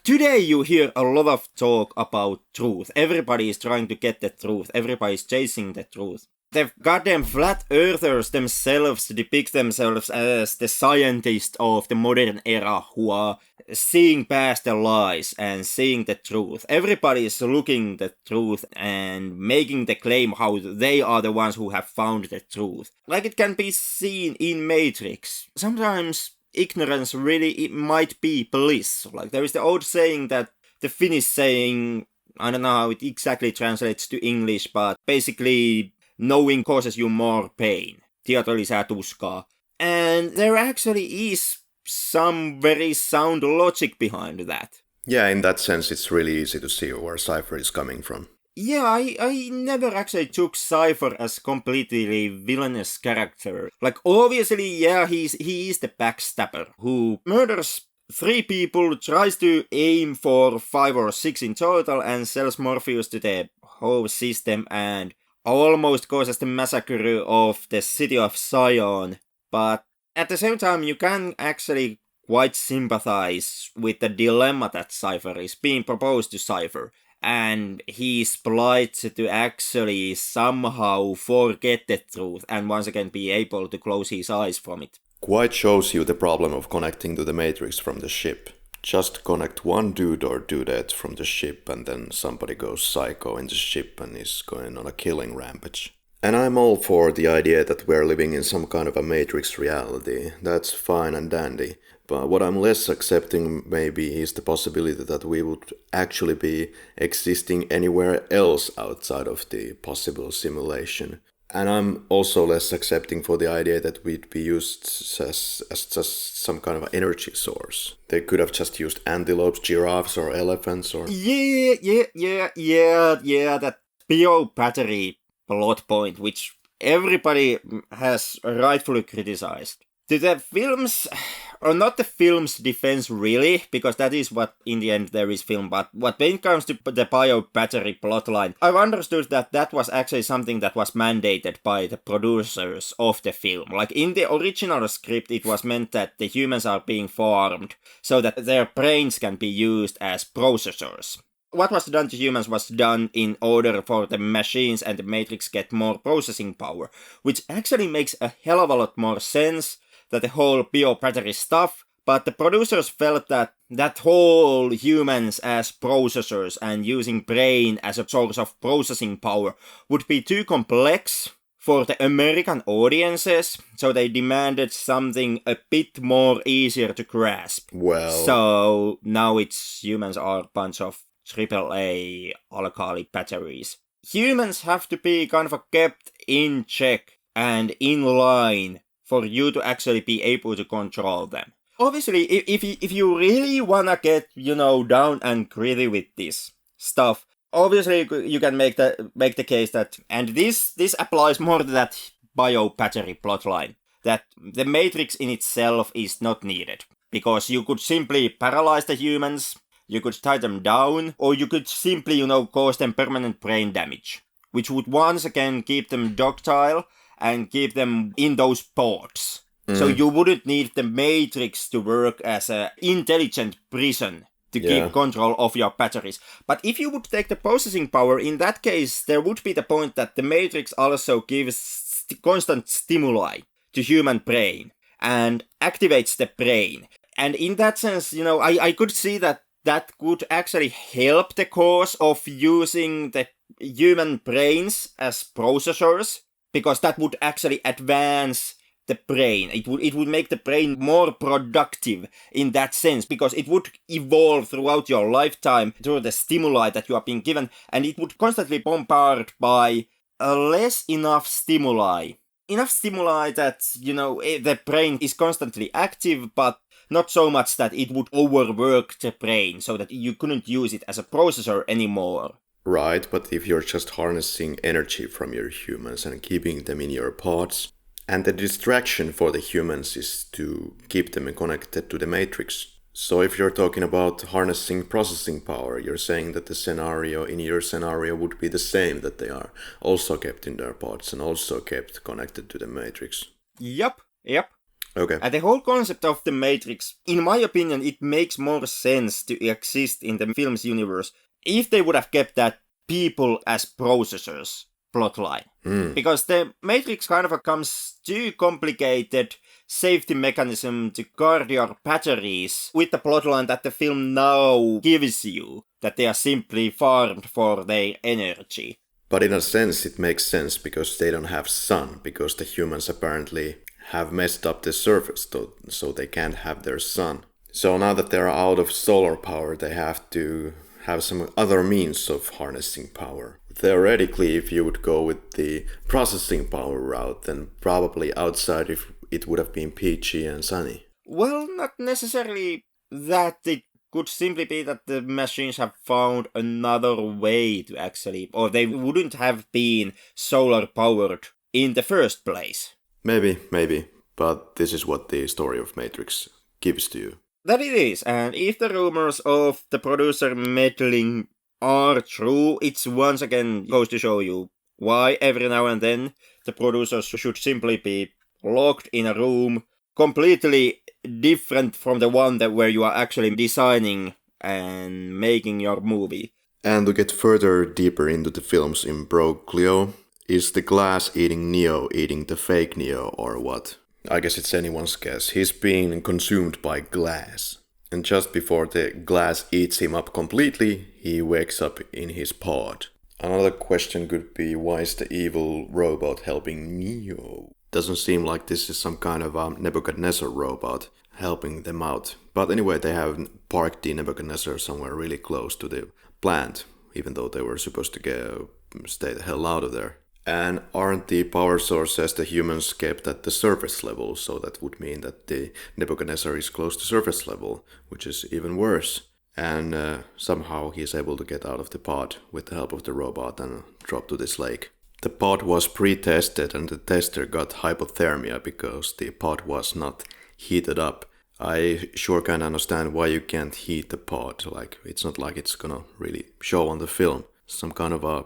Today you hear a lot of talk about truth. Everybody is trying to get the truth. Everybody is chasing the truth. The goddamn flat earthers themselves depict themselves as the scientists of the modern era who are seeing past the lies and seeing the truth. Everybody is looking the truth and making the claim how they are the ones who have found the truth. Like it can be seen in Matrix. Sometimes ignorance really it might be bliss. Like there is the old saying that the Finnish saying, I don't know how it exactly translates to English, but basically knowing causes you more pain. Tieto lisää tuskaa. And there actually is some very sound logic behind that. Yeah, in that sense it's really easy to see where Cypher is coming from. Yeah, I never actually took Cypher as completely villainous character. Like, obviously, yeah, he is the backstabber who murders 3 people tries to aim for 5 or 6 in total and sells Morpheus to the whole system and almost causes the massacre of the city of Zion. But at the same time, you can actually quite sympathize with the dilemma that Cypher is being proposed to Cypher. And he's plight to actually somehow forget the truth and once again be able to close his eyes from it. Quite shows you the problem of connecting to the Matrix from the ship. Just connect one dude or dudette from the ship and then somebody goes psycho in the ship and is going on a killing rampage. And I'm all for the idea that we're living in some kind of a Matrix reality. That's fine and dandy. But what I'm less accepting maybe is the possibility that we would actually be existing anywhere else outside of the possible simulation. And I'm also less accepting for the idea that we'd be used as just some kind of energy source. They could have just used antelopes, giraffes, or elephants, or... Yeah, that bio battery plot point, which everybody has rightfully criticized. To the films, or not the film's defense really, because that is what in the end there is film, but when it comes to the bio battery plotline, I've understood that that was actually something that was mandated by the producers of the film. Like in the original script, it was meant that the humans are being farmed so that their brains can be used as processors. What was done to humans was done in order for the machines and the Matrix get more processing power, which actually makes a hell of a lot more sense that the whole bio-battery stuff, but the producers felt that that whole humans as processors and using brain as a source of processing power would be too complex for the American audiences, so they demanded something a bit more easier to grasp. Well... So now it's humans are a bunch of AAA alkali batteries. Humans have to be kind of kept in check and in line for you to actually be able to control them. Obviously, if you really wanna get, down and gritty with this stuff, obviously you can make the case that, and this applies more to that bio battery plotline, that the Matrix in itself is not needed. Because you could simply paralyze the humans, you could tie them down, or you could simply, cause them permanent brain damage, which would once again keep them docile and keep them in those pods. So you wouldn't need the Matrix to work as an intelligent prison to keep control of your batteries. But if you would take the processing power, in that case, there would be the point that the Matrix also gives constant stimuli to human brain and activates the brain. And in that sense, I could see that could actually help the cause of using the human brains as processors, because that would actually advance the brain. It would make the brain more productive in that sense, because it would evolve throughout your lifetime through the stimuli that you are being given, and it would constantly bombard by less enough stimuli. Enough stimuli that, the brain is constantly active, but not so much that it would overwork the brain, so that you couldn't use it as a processor anymore. Right, but if you're just harnessing energy from your humans and keeping them in your pods, and the distraction for the humans is to keep them connected to the Matrix. So if you're talking about harnessing processing power, you're saying that the scenario in your scenario would be the same, that they are also kept in their pods and also kept connected to the Matrix. Yep. Okay. And the whole concept of the Matrix, in my opinion, it makes more sense to exist in the film's universe if they would have kept that people as processors plotline. Because the Matrix kind of becomes too complicated safety mechanism to guard your batteries with the plotline that the film now gives you, that they are simply farmed for their energy. But in a sense it makes sense because they don't have sun, because the humans apparently have messed up the surface, so they can't have their sun. So now that they're out of solar power, they have to have some other means of harnessing power. Theoretically, if you would go with the processing power route, then probably outside it would have been peachy and sunny. Well, not necessarily that. It could simply be that the machines have found another way to actually, or they wouldn't have been solar powered in the first place. Maybe, but this is what the story of Matrix gives to you. That it is, and if the rumors of the producer meddling are true, it's once again goes to show you why every now and then the producers should simply be locked in a room completely different from the one that where you are actually designing and making your movie. And to get further deeper into the film's imbroglio, is the glass eating Neo eating the fake Neo or what? I guess it's anyone's guess. He's being consumed by glass. And just before the glass eats him up completely, he wakes up in his pod. Another question could be, why is the evil robot helping Neo? Doesn't seem like this is some kind of a Nebuchadnezzar robot helping them out. But anyway, they have parked the Nebuchadnezzar somewhere really close to the plant, even though they were supposed to stay the hell out of there. And aren't the power sources the humans kept at the surface level, so that would mean that the Nebuchadnezzar is close to surface level, which is even worse. And somehow he's able to get out of the pod with the help of the robot and drop to this lake. The pod was pre-tested and the tester got hypothermia because the pod was not heated up. I sure can understand why you can't heat the pod, like it's not like it's gonna really show on the film. Some kind of a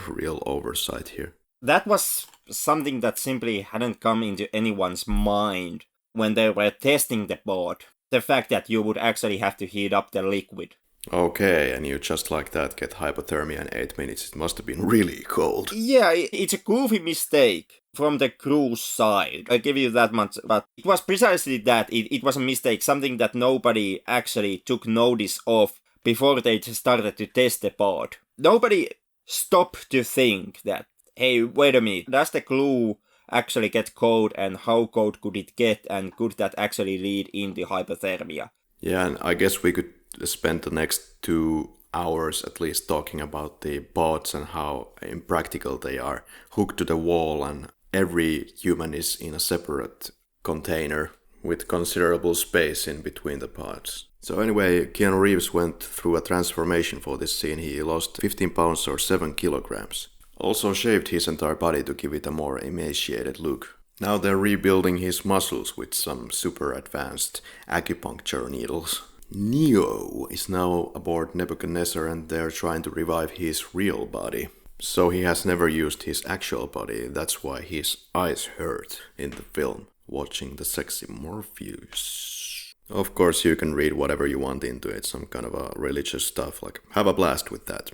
real oversight here. That was something that simply hadn't come into anyone's mind when they were testing the pod. The fact that you would actually have to heat up the liquid. Okay, and you just like that get hypothermia in 8 minutes. It must have been really cold. Yeah, it's a goofy mistake from the crew's side. I give you that much, but it was precisely that. It was a mistake, something that nobody actually took notice of before they started to test the pod. Nobody stopped to think that, hey, wait a minute, does the glue actually get cold and how cold could it get and could that actually lead into hypothermia? Yeah, and I guess we could spend the next 2 hours at least talking about the pods and how impractical they are, hooked to the wall, and every human is in a separate container with considerable space in between the pods. So anyway, Keanu Reeves went through a transformation for this scene. He lost 15 pounds or 7 kilograms. Also shaved his entire body to give it a more emaciated look. Now they're rebuilding his muscles with some super advanced acupuncture needles. Neo is now aboard Nebuchadnezzar and they're trying to revive his real body. So he has never used his actual body, that's why his eyes hurt in the film, watching the sexy Morpheus. Of course you can read whatever you want into it, some kind of a religious stuff, like have a blast with that.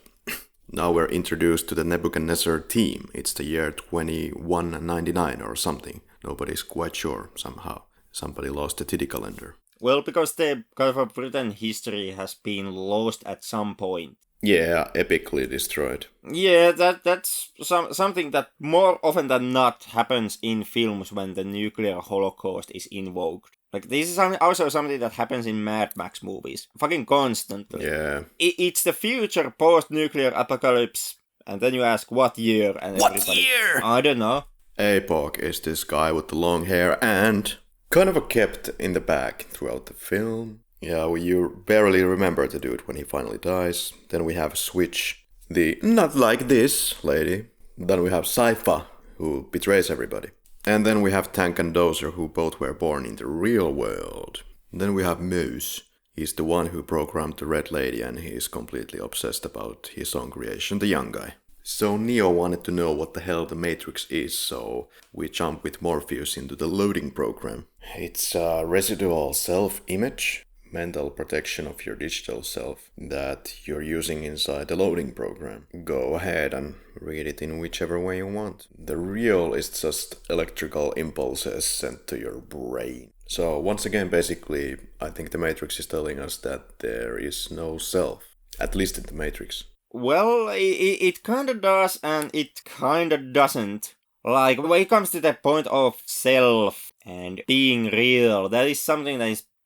Now we're introduced to the Nebuchadnezzar team. It's the year 2199 or something. Nobody's quite sure somehow. Somebody lost the titty calendar. Well, because the kind of written history has been lost at some point. Yeah, epically destroyed. Yeah, that's something that more often than not happens in films when the nuclear holocaust is invoked. Like, this is also something that happens in Mad Max movies. Fucking constantly. Yeah. It's the future post-nuclear apocalypse. And then you ask, what year? And what year? I don't know. Apoc is this guy with the long hair and kind of a kept in the back throughout the film. Yeah, well, you barely remember the dude when he finally dies. Then we have Switch, the not like this lady. Then we have Sci-fi, who betrays everybody. And then we have Tank and Dozer, who both were born in the real world. Then we have Moose. He's the one who programmed the Red Lady and he's completely obsessed about his own creation, the young guy. So Neo wanted to know what the hell the Matrix is, so we jump with Morpheus into the loading program. It's a residual self-image, mental protection of your digital self that you're using inside the loading program. Go ahead and read it in whichever way you want. The real is just electrical impulses sent to your brain. So once again, basically, I think the Matrix is telling us that there is no self, at least in the Matrix. Well, it kinda does and it kinda doesn't. Like, when it comes to the point of self and being real, that is something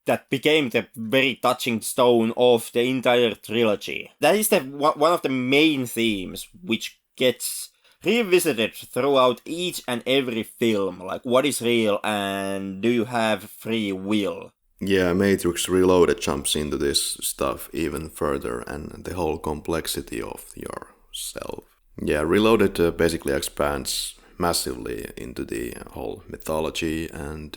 that became the very touching stone of the entire trilogy. That is one of the main themes which gets revisited throughout each and every film. Like, what is real and do you have free will? Yeah, Matrix Reloaded jumps into this stuff even further and the whole complexity of yourself. Yeah, Reloaded basically expands massively into the whole mythology and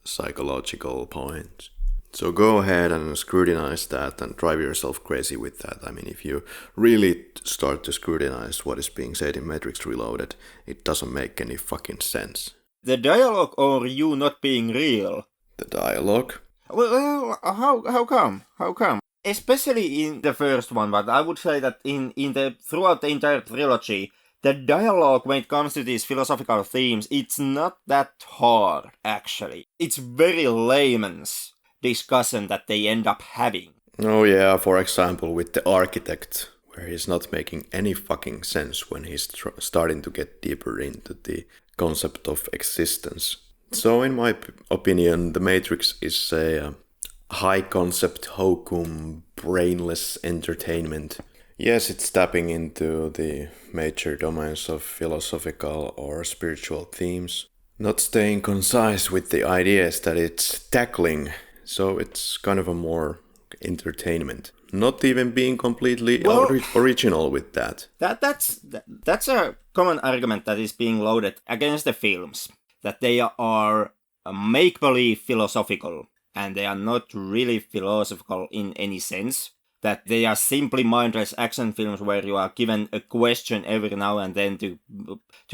psychological points. So go ahead and scrutinize that and drive yourself crazy with that. I mean, if you really start to scrutinize what is being said in Matrix Reloaded, it doesn't make any fucking sense. The dialogue or you not being real? The dialogue? Well, how come? How come? Especially in the first one, but I would say that throughout the entire trilogy, the dialogue when it comes to these philosophical themes, it's not that hard, actually. It's very layman's discussion that they end up having. Oh yeah, for example, with the architect, where he's not making any fucking sense when he's starting to get deeper into the concept of existence. So in my opinion, The Matrix is a high concept hokum, brainless entertainment. Yes, it's tapping into the major domains of philosophical or spiritual themes, not staying concise with the ideas that it's tackling. So it's kind of a more entertainment. Not even being completely original with that. That's a common argument that is being loaded against the films. That they are make-believe philosophical. And they are not really philosophical in any sense. That they are simply mindless action films where you are given a question every now and then to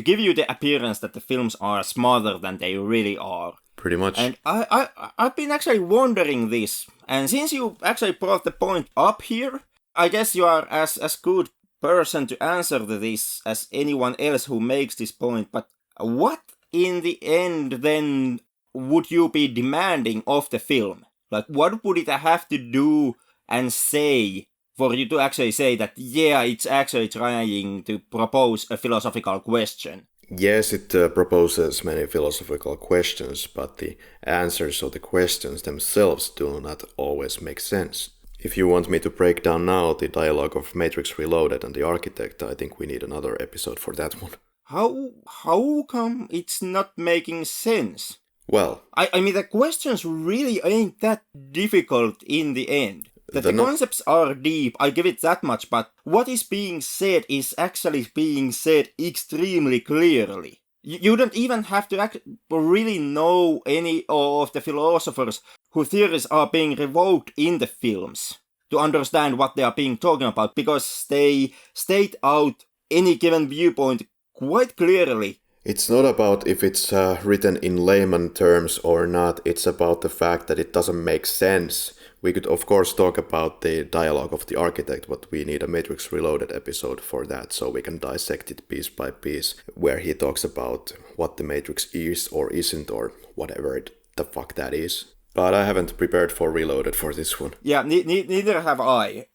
give you the appearance that the films are smarter than they really are. Pretty much. And I've been actually wondering this. And since you actually brought the point up here, I guess you are as good person to answer this as anyone else who makes this point. But what in the end then would you be demanding of the film? Like, what would it have to do and say for you to actually say that, yeah, it's actually trying to propose a philosophical question? Yes, it proposes many philosophical questions, but the answers of the questions themselves do not always make sense. If you want me to break down now the dialogue of Matrix Reloaded and the Architect, I think we need another episode for that one. How come it's not making sense? Well, I mean, the questions really ain't that difficult in the end. The concepts are deep, I give it that much, but what is being said is actually being said extremely clearly. You don't even have to really know any of the philosophers whose theories are being revoked in the films to understand what they are being talking about, because they state out any given viewpoint quite clearly. It's not about if it's written in layman terms or not, it's about the fact that it doesn't make sense. We could of course talk about the dialogue of the Architect, but we need a Matrix Reloaded episode for that, so we can dissect it piece by piece, where he talks about what the Matrix is or isn't or whatever the fuck that is. But I haven't prepared for Reloaded for this one. Yeah, neither have I.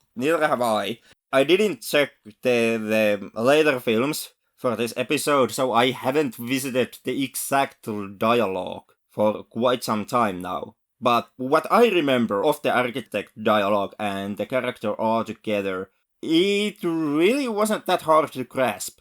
I didn't check the later films for this episode, so I haven't visited the exact dialogue for quite some time now. But what I remember of the Architect dialogue and the character altogether, it really wasn't that hard to grasp.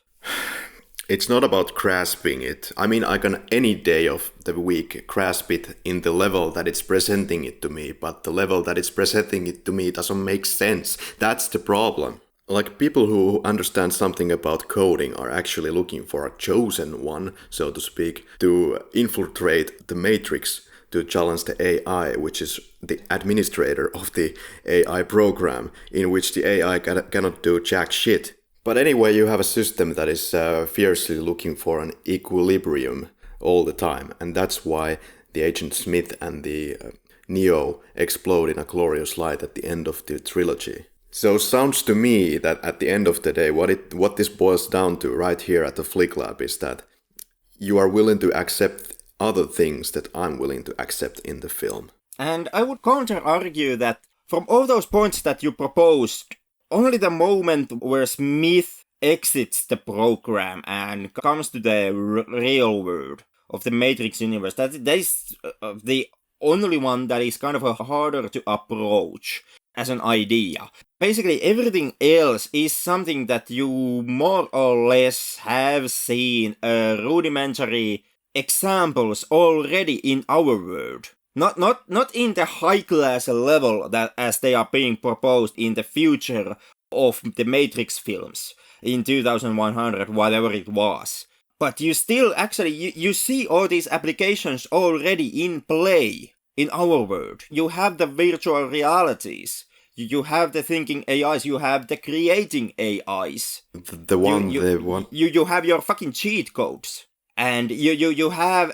It's not about grasping it. I mean, I can any day of the week grasp it in the level that it's presenting it to me, but the level that it's presenting it to me doesn't make sense. That's the problem. Like, people who understand something about coding are actually looking for a chosen one, so to speak, to infiltrate the Matrix, to challenge the AI, which is the administrator of the AI program, in which the AI cannot do jack shit. But anyway, you have a system that is fiercely looking for an equilibrium all the time, and that's why the Agent Smith and the Neo explode in a glorious light at the end of the trilogy. So sounds to me that at the end of the day, what this boils down to right here at the Flick Lab is that you are willing to accept other things that I'm willing to accept in the film. And I would counter-argue that from all those points that you proposed, only the moment where Smith exits the program and comes to the real world of the Matrix universe, that is the only one that is kind of harder to approach as an idea. Basically, everything else is something that you more or less have seen rudimentary examples already in our world. Not in the high class level that as they are being proposed in the future of the Matrix films in 2100, whatever it was. But you still actually you see all these applications already in play in our world. You have the virtual realities. You have the thinking AIs, you have the creating AIs. You have your fucking cheat codes. And you have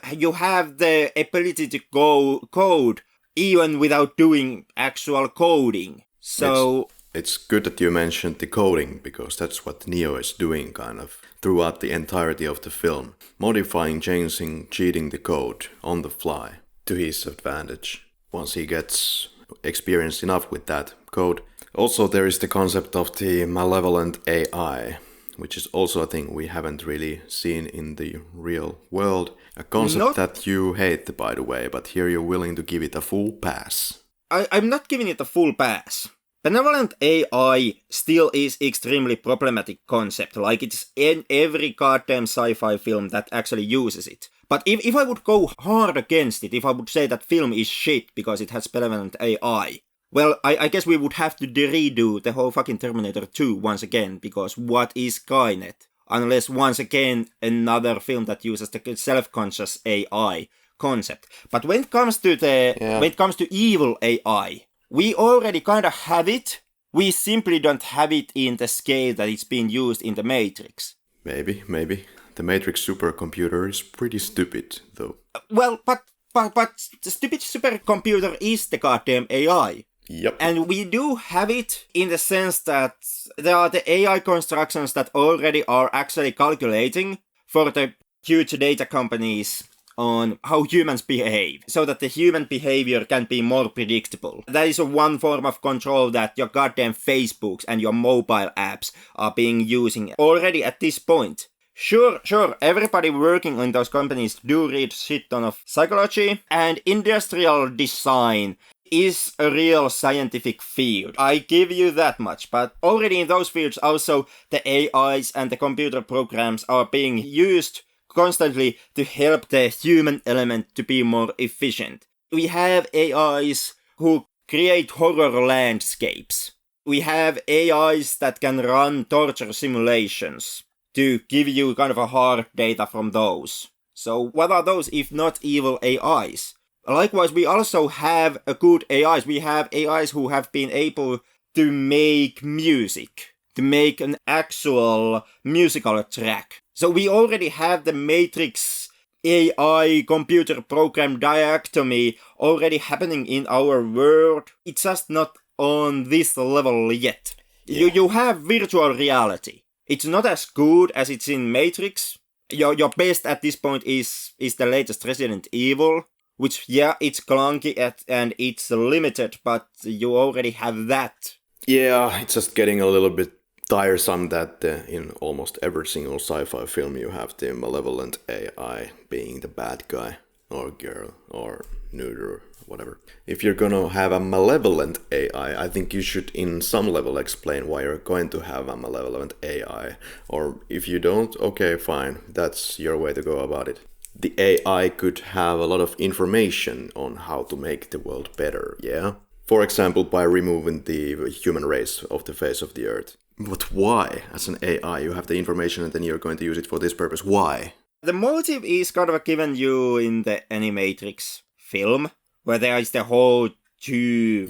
the ability to go code even without doing actual coding. So it's good that you mentioned the coding, because that's what Neo is doing kind of throughout the entirety of the film. Modifying, changing, cheating the code on the fly to his advantage once he gets experienced enough with that code. Also, there is the concept of the malevolent AI, which is also a thing we haven't really seen in the real world. A concept that you hate, by the way, but here you're willing to give it a full pass. I'm not giving it a full pass. Benevolent AI still is extremely problematic concept, like it's in every goddamn sci-fi film that actually uses it. But if I would go hard against it, if I would say that film is shit because it has benevolent AI, well, I guess we would have to redo the whole fucking Terminator 2 once again, because what is Skynet? Unless once again another film that uses the self-conscious AI concept. But when it comes to evil AI, we already kind of have it. We simply don't have it in the scale that it's being used in the Matrix. Maybe. The Matrix supercomputer is pretty stupid, though. Well, but the stupid supercomputer is the goddamn AI. Yep. And we do have it in the sense that there are the AI constructions that already are actually calculating for the huge data companies on how humans behave, so that the human behavior can be more predictable. That is one form of control that your goddamn Facebooks and your mobile apps are being using already at this point. Sure, everybody working on those companies do read shit ton of psychology, and industrial design is a real scientific field. I give you that much, but already in those fields also the AIs and the computer programs are being used constantly to help the human element to be more efficient. We have AIs who create horror landscapes. We have AIs that can run torture simulations to give you kind of a hard data from those. So what are those if not evil AIs? Likewise, we also have a good AIs. We have AIs who have been able to make music, to make an actual musical track. So we already have the Matrix AI computer program dichotomy already happening in our world. It's just not on this level yet. Yeah. You have virtual reality. It's not as good as it's in Matrix. Your best at this point is the latest Resident Evil, which, yeah, it's clunky and it's limited, but you already have that. Yeah, it's just getting a little bit tiresome that in almost every single sci-fi film you have the malevolent AI being the bad guy or girl or neuter, whatever. If you're gonna have a malevolent AI, I think you should in some level explain why you're going to have a malevolent AI. Or if you don't, okay, fine, that's your way to go about it. The AI could have a lot of information on how to make the world better, yeah? For example, by removing the human race off the face of the earth. But why? As an AI, you have the information and then you're going to use it for this purpose. Why? The motive is kind of given you in the Animatrix film, where there is the whole two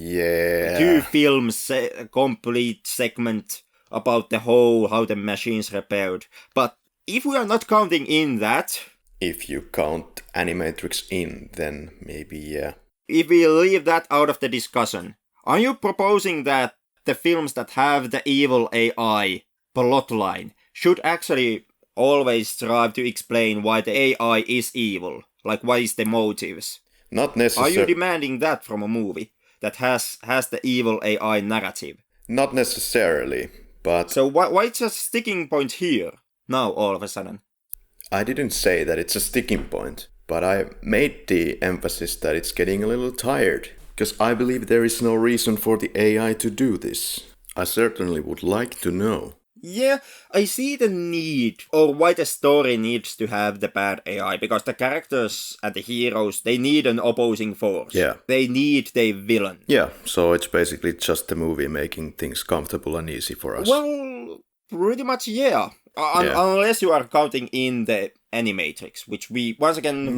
films complete segment about the whole how the machines repaired. But if we are not counting in that... If you count Animatrix in, then maybe, yeah. If we leave that out of the discussion, are you proposing that the films that have the evil AI plotline should actually always strive to explain why the AI is evil? Like, what is the motives? Not necessarily. Are you demanding that from a movie that has the evil AI narrative? Not necessarily, but... So why it's a sticking point here, now all of a sudden? I didn't say that it's a sticking point, but I made the emphasis that it's getting a little tired. Because I believe there is no reason for the AI to do this. I certainly would like to know. Yeah, I see the need, or why the story needs to have the bad AI, because the characters and the heroes, they need an opposing force. Yeah. They need the villain. Yeah, so it's basically just the movie making things comfortable and easy for us. Well, pretty much, yeah. Unless you are counting in the Animatrix, which we can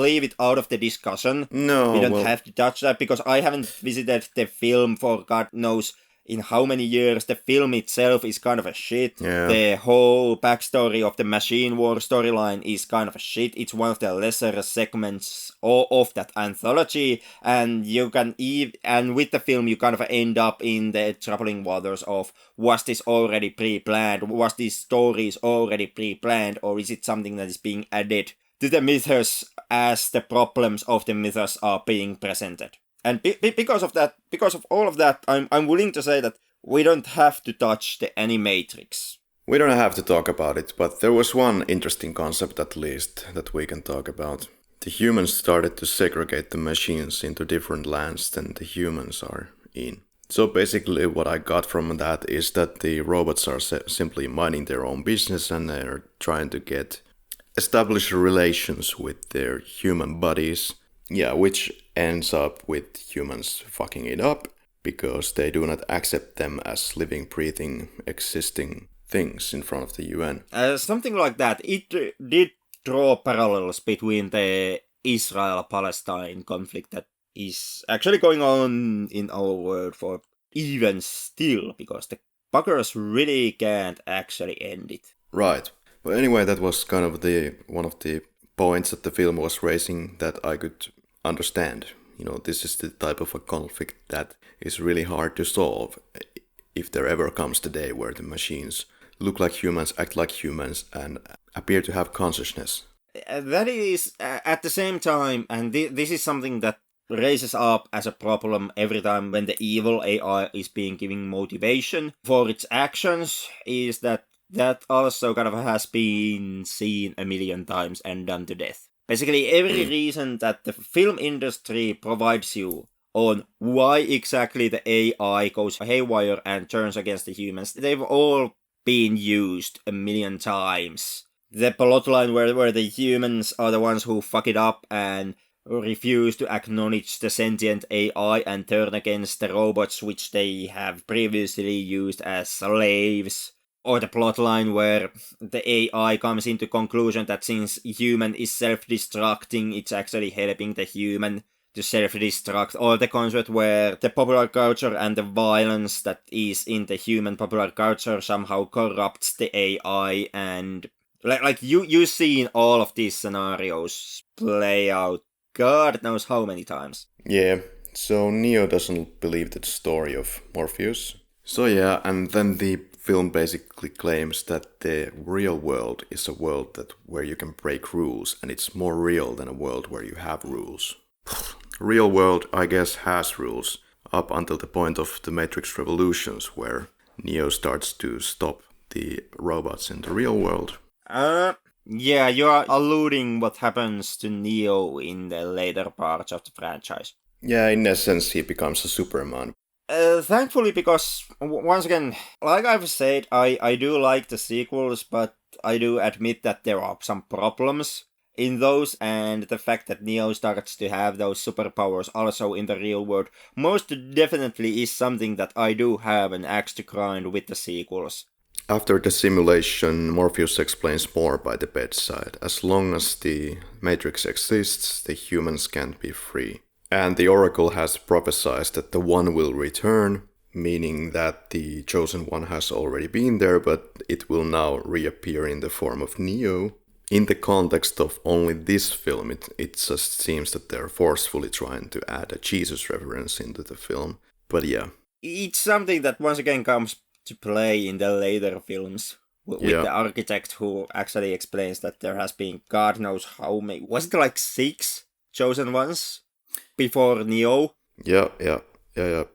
leave it out of the discussion. No, we don't have to touch that because I haven't visited the film for God knows in how many years. The film itself is kind of a shit. Yeah. The whole backstory of the Machine War storyline is kind of a shit. It's one of the lesser segments of that anthology, and you can and with the film you kind of end up in the troubling waters of, was this already pre-planned? Was these stories already pre-planned, or is it something that is being added to the mythos as the problems of the mythos are being presented? And because of all of that, I'm willing to say that we don't have to touch the Animatrix. We don't have to talk about it, but there was one interesting concept at least that we can talk about. The humans started to segregate the machines into different lands than the humans are in. So basically what I got from that is that the robots are simply minding their own business and they're trying to establish relations with their human bodies. Yeah, which ends up with humans fucking it up because they do not accept them as living, breathing, existing things in front of the UN. Something like that. It did draw parallels between the Israel-Palestine conflict that is actually going on in our world for even still, because the buggers really can't actually end it. Right. Well, anyway, that was kind of one of the points that the film was raising that I could understand. You know, this is the type of a conflict that is really hard to solve if there ever comes the day where the machines look like humans, act like humans, and appear to have consciousness. That is, at the same time, and this is something that raises up as a problem every time when the evil AI is being given motivation for its actions, is that also kind of has been seen a million times and done to death. Basically, every reason that the film industry provides you on why exactly the AI goes haywire and turns against the humans, they've all been used a million times. The plotline where the humans are the ones who fuck it up and refuse to acknowledge the sentient AI and turn against the robots which they have previously used as slaves. Or the plotline where the AI comes into conclusion that since human is self-destructing, it's actually helping the human to self-destruct. Or the concept where the popular culture and the violence that is in the human popular culture somehow corrupts the AI, and like you've seen all of these scenarios play out God knows how many times. Yeah, so Neo doesn't believe the story of Morpheus. So yeah, and then the film basically claims that the real world is a world where you can break rules, and it's more real than a world where you have rules. Real world, I guess, has rules, up until the point of the Matrix Revolutions, where Neo starts to stop the robots in the real world. Yeah, you are alluding what happens to Neo in the later parts of the franchise. Yeah, in essence, he becomes a Superman. Thankfully, because, once again, like I've said, I do like the sequels, but I do admit that there are some problems in those, and the fact that Neo starts to have those superpowers also in the real world most definitely is something that I do have an axe to grind with the sequels. After the simulation, Morpheus explains more by the bedside. As long as the Matrix exists, the humans can't be free. And the Oracle has prophesied that the One will return, meaning that the Chosen One has already been there, but it will now reappear in the form of Neo. In the context of only this film, it just seems that they're forcefully trying to add a Jesus reference into the film. But yeah. It's something that once again comes to play in the later films with the architect who actually explains that there has been God knows how many, was it like 6 Chosen Ones before Neo? Yeah.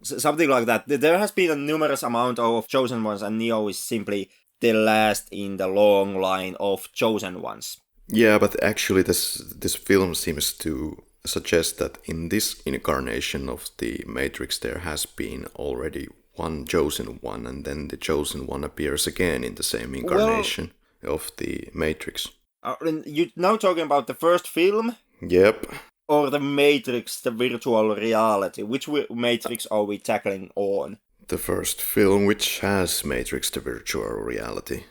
Something like that. There has been a numerous amount of Chosen Ones, and Neo is simply the last in the long line of Chosen Ones. Yeah, but actually this film seems to suggest that in this incarnation of the Matrix there has been already one Chosen One, and then the Chosen One appears again in the same incarnation of the Matrix. You're now talking about the first film? Yep. Or the Matrix, the virtual reality? Which Matrix are we tackling on? The first film which has Matrix, the virtual reality.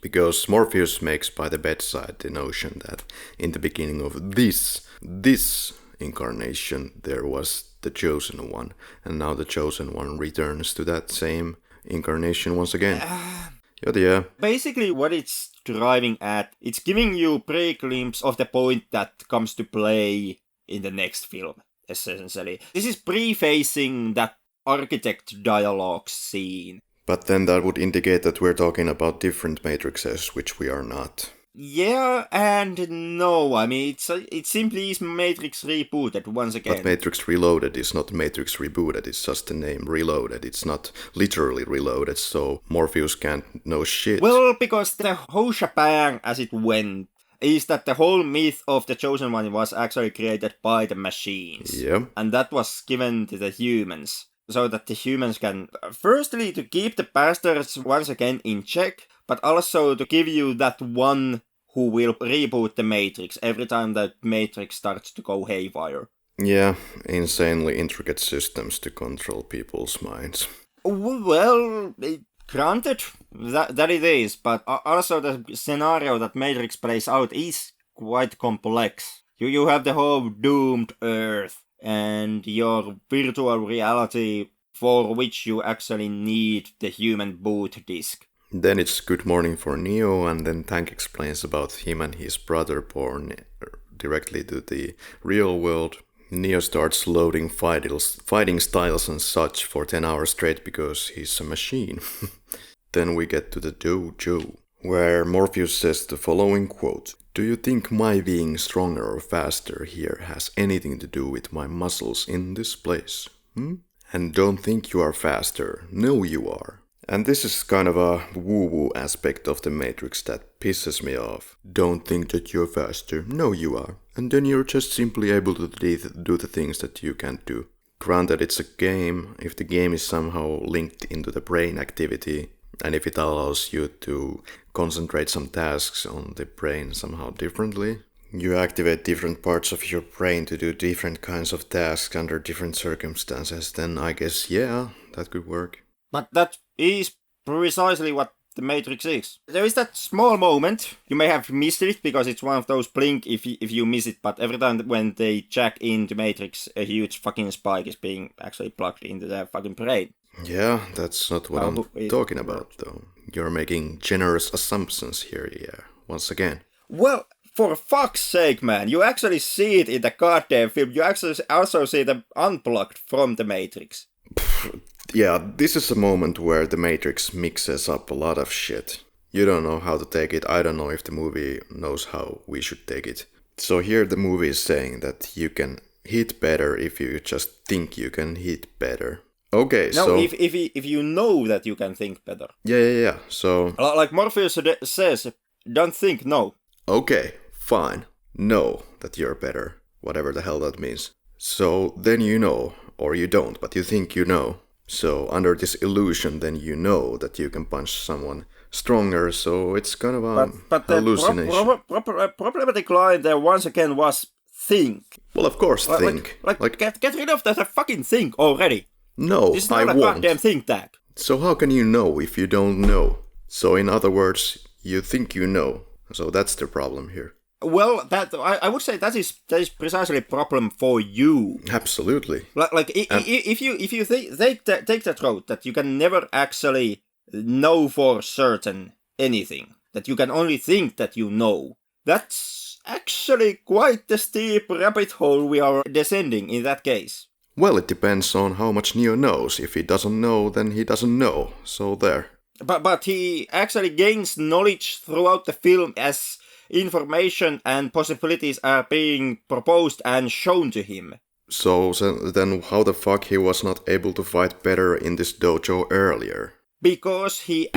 because Morpheus makes by the bedside the notion that in the beginning of this incarnation there was the Chosen One, and now the Chosen One returns to that same incarnation once again. Yeah. Basically what it's driving at, it's giving you pre-glimpse of the point that comes to play in the next film, essentially. This is prefacing that architect dialogue scene. But then that would indicate that we're talking about different matrices, which we are not. Yeah and no, I mean, it simply is Matrix rebooted once again. But Matrix Reloaded is not Matrix Rebooted, it's just the name Reloaded. It's not literally reloaded, so Morpheus can't know shit. Well, because the whole shebang as it went is that the whole myth of the Chosen One was actually created by the machines. Yeah. And that was given to the humans. So that the humans can, firstly, to keep the bastards once again in check, but also to give you that one who will reboot the Matrix every time that Matrix starts to go haywire. Yeah, insanely intricate systems to control people's minds. Well, granted that it is, but also the scenario that Matrix plays out is quite complex. You have the whole doomed Earth and your virtual reality for which you actually need the human boot disk. Then it's good morning for Neo, and then Tank explains about him and his brother born directly to the real world. Neo starts loading fighting styles and such for 10 hours straight because he's a machine. Then we get to the dojo, where Morpheus says the following quote: "Do you think my being stronger or faster here has anything to do with my muscles in this place? And don't think you are faster. No, you are." And this is kind of a woo-woo aspect of the Matrix that pisses me off. Don't think that you're faster. No, you are. And then you're just simply able to do the things that you can't do. Granted, it's a game. If the game is somehow linked into the brain activity, and if it allows you to concentrate some tasks on the brain somehow differently, you activate different parts of your brain to do different kinds of tasks under different circumstances, then I guess, yeah, that could work. But that is precisely what the Matrix is. There is that small moment, you may have missed it because it's one of those blink if you miss it, but every time when they jack into Matrix, a huge fucking spike is being actually plugged into their fucking brain. Yeah, that's not what I'm talking about, though. You're making generous assumptions here, yeah, once again. Well, for fuck's sake, man, you actually see it in the goddamn film. You actually also see them unplugged from the Matrix. Yeah, this is a moment where the Matrix mixes up a lot of shit. You don't know how to take it. I don't know if the movie knows how we should take it. So here the movie is saying that you can hit better if you just think you can hit better. Okay, no, so... if you know that you can think better. Yeah, so... Like Morpheus says, don't think, no. Okay, fine. Know that you're better. Whatever the hell that means. So then you know, or you don't, but you think you know. So under this illusion, then you know that you can punch someone stronger, so it's kind of a hallucination. But the problematic line there once again was think. Well, of course, think. Get rid of that fucking think already. No, this is not a goddamn think tag. So how can you know if you don't know? So in other words, you think you know. So that's the problem here. Well, that I would say that is precisely a problem for you. Absolutely. If you take that road that you can never actually know for certain anything, that you can only think that you know, that's actually quite the steep rabbit hole we are descending in that case. Well, it depends on how much Neo knows. If he doesn't know, then he doesn't know. So there. But he actually gains knowledge throughout the film as information and possibilities are being proposed and shown to him. So then how the fuck he was not able to fight better in this dojo earlier? Because he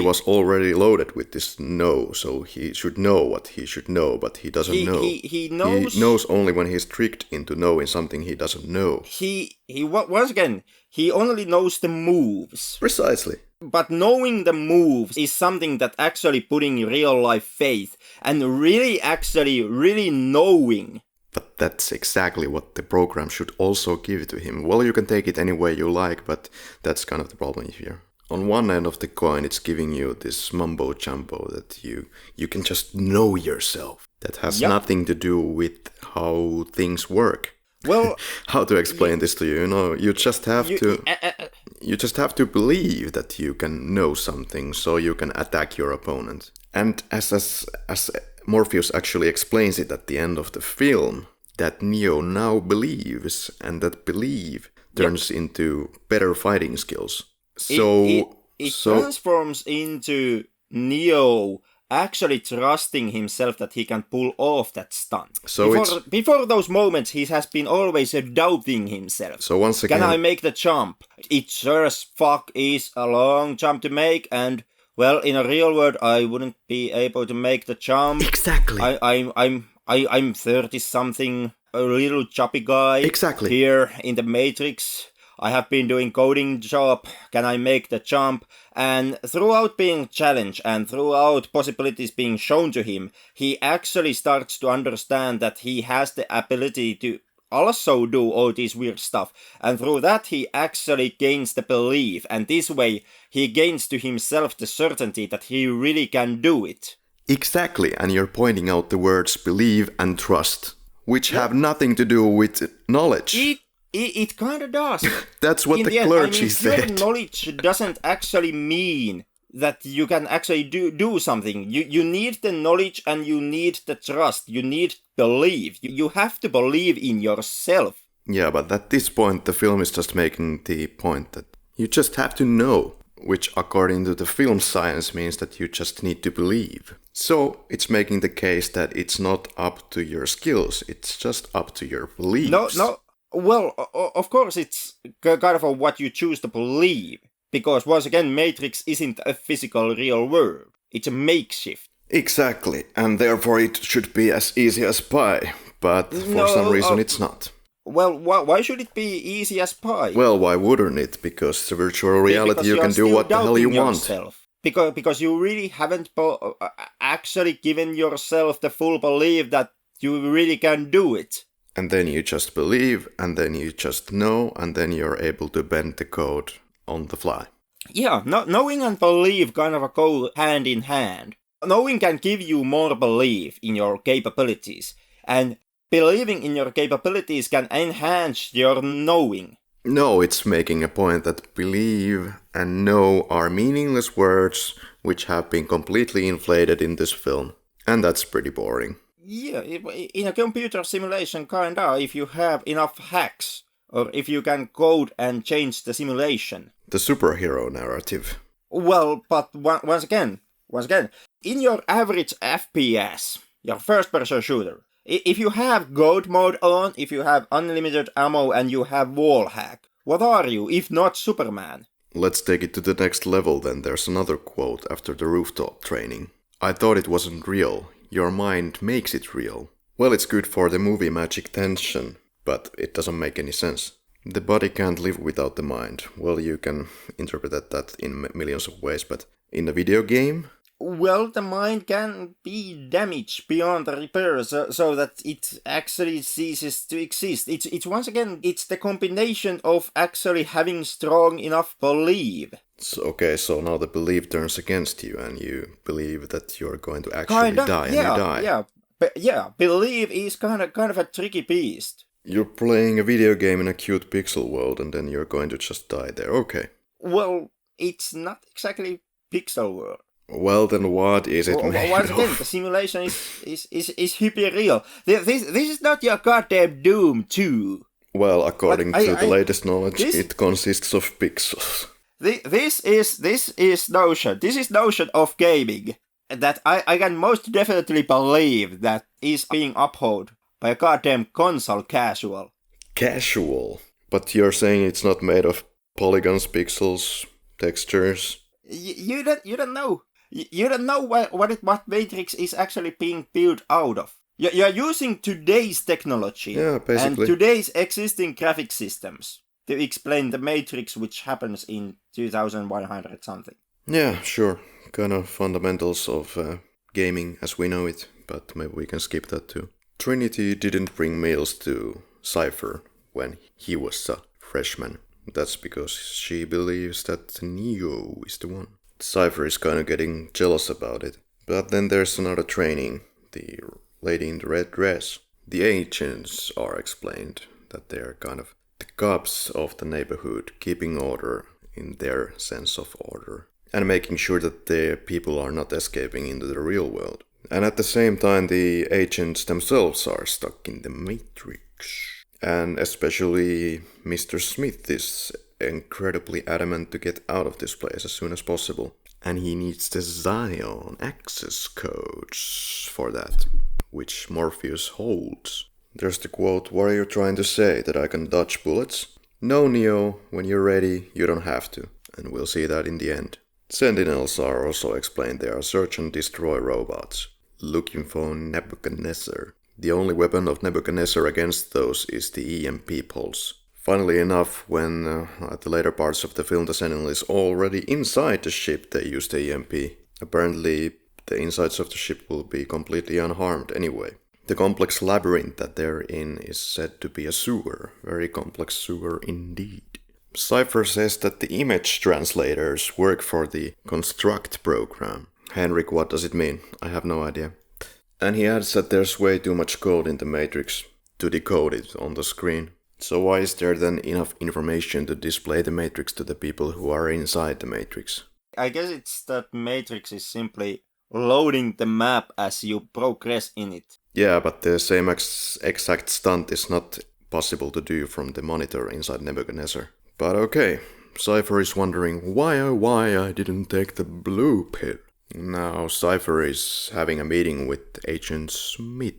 was already loaded with this know, so he should know what he should know, but he doesn't know. He knows. He knows only when he's tricked into knowing something he doesn't know. He once again, he only knows the moves. Precisely. But knowing the moves is something that actually putting real life faith and really knowing. But that's exactly what the program should also give to him. Well, you can take it any way you like, but that's kind of the problem here. On one end of the coin, it's giving you this mumbo-jumbo that you can just know yourself. That has nothing to do with how things work. Well, how to explain this to you? You know, you just have to believe that you can know something, so you can attack your opponent. And as Morpheus actually explains it at the end of the film, that Neo now believes, and that belief turns into better fighting skills. So it transforms into Neo actually trusting himself that he can pull off that stunt. So before those moments, he has been always doubting himself. So once again, can I make the jump? It sure as fuck is a long jump to make, and well, in a real world, I wouldn't be able to make the jump. Exactly. I'm 30-something, a little chubby guy. Exactly. Here in the Matrix. I have been doing coding job, can I make the jump? And throughout being challenged and throughout possibilities being shown to him, he actually starts to understand that he has the ability to also do all this weird stuff. And through that he actually gains the belief, and this way he gains to himself the certainty that he really can do it. Exactly, and you're pointing out the words believe and trust, which have nothing to do with knowledge. It kind of does. That's what the clergy said. Pure knowledge doesn't actually mean that you can actually do something. You need the knowledge and you need the trust. You need belief. You have to believe in yourself. Yeah, but at this point the film is just making the point that you just have to know, which according to the film science means that you just need to believe. So it's making the case that it's not up to your skills, it's just up to your beliefs. No. Well, of course, it's kind of what you choose to believe. Because, once again, Matrix isn't a physical real world. It's a makeshift. Exactly, and therefore it should be as easy as pie. But for some reason it's not. Well, why should it be easy as pie? Well, why wouldn't it? Because the virtual reality you can do what the hell you want. Yourself. Because you really haven't actually given yourself the full belief that you really can do it. And then you just believe, and then you just know, and then you're able to bend the code on the fly. Yeah, knowing and belief kind of go hand in hand. Knowing can give you more belief in your capabilities, and believing in your capabilities can enhance your knowing. No, it's making a point that believe and know are meaningless words which have been completely inflated in this film. And that's pretty boring. Yeah, in a computer simulation, kinda, if you have enough hacks, or if you can code and change the simulation. The superhero narrative. Well, but once again, in your average FPS, your first-person shooter, if you have God mode on, if you have unlimited ammo and you have wall hack, what are you, if not Superman? Let's take it to the next level then. There's another quote after the rooftop training. I thought it wasn't real. Your mind makes it real. Well, it's good for the movie magic tension, but it doesn't make any sense. The body can't live without the mind. Well, you can interpret that in millions of ways, but in a video game? Well, the mind can be damaged beyond repair, so that it actually ceases to exist. It's once again, it's the combination of actually having strong enough belief. So now the belief turns against you, and you believe that you're going to actually die, and you die. Belief is kind of a tricky beast. You're playing a video game in a cute pixel world, and then you're going to just die there. Okay. Well, it's not exactly pixel world. Well, then what is it made once of? again, the simulation is hyper-real. This is not your goddamn Doom 2. Well, according to the latest knowledge, it consists of pixels. This is notion of gaming that I can most definitely believe that is being upheld by a goddamn console casual. Casual? But you're saying it's not made of polygons, pixels, textures? You don't know. You don't know what Matrix is actually being built out of. You're using today's technology and today's existing graphic systems to explain the Matrix, which happens in 2100 something. Yeah, sure. Kind of fundamentals of gaming as we know it, but maybe we can skip that too. Trinity didn't bring meals to Cypher when he was a freshman. That's because she believes that Neo is the one. Cypher is kind of getting jealous about it. But then there's another training, the lady in the red dress. The agents are explained that they're kind of the cops of the neighborhood, keeping order in their sense of order, and making sure that the people are not escaping into the real world. And at the same time, the agents themselves are stuck in the Matrix. And especially Mr. Smith is incredibly adamant to get out of this place as soon as possible. And he needs the Zion access codes for that, which Morpheus holds. There's the quote, "What are you trying to say, that I can dodge bullets?" No, Neo, when you're ready, you don't have to. And we'll see that in the end. Sentinels are also explained. They are search and destroy robots, looking for Nebuchadnezzar. The only weapon of Nebuchadnezzar against those is the EMP pulse. Funnily enough, when at the later parts of the film the Sentinel is already inside the ship, they use the EMP. Apparently, the insides of the ship will be completely unharmed anyway. The complex labyrinth that they're in is said to be a sewer. Very complex sewer indeed. Cypher says that the image translators work for the Construct program. Henrik, what does it mean? I have no idea. And he adds that there's way too much code in the Matrix to decode it on the screen. So why is there then enough information to display the Matrix to the people who are inside the Matrix? I guess it's that Matrix is simply loading the map as you progress in it. Yeah, but the same exact stunt is not possible to do from the monitor inside Nebuchadnezzar. But okay, Cypher is wondering why I didn't take the blue pill. Now Cypher is having a meeting with Agent Smith.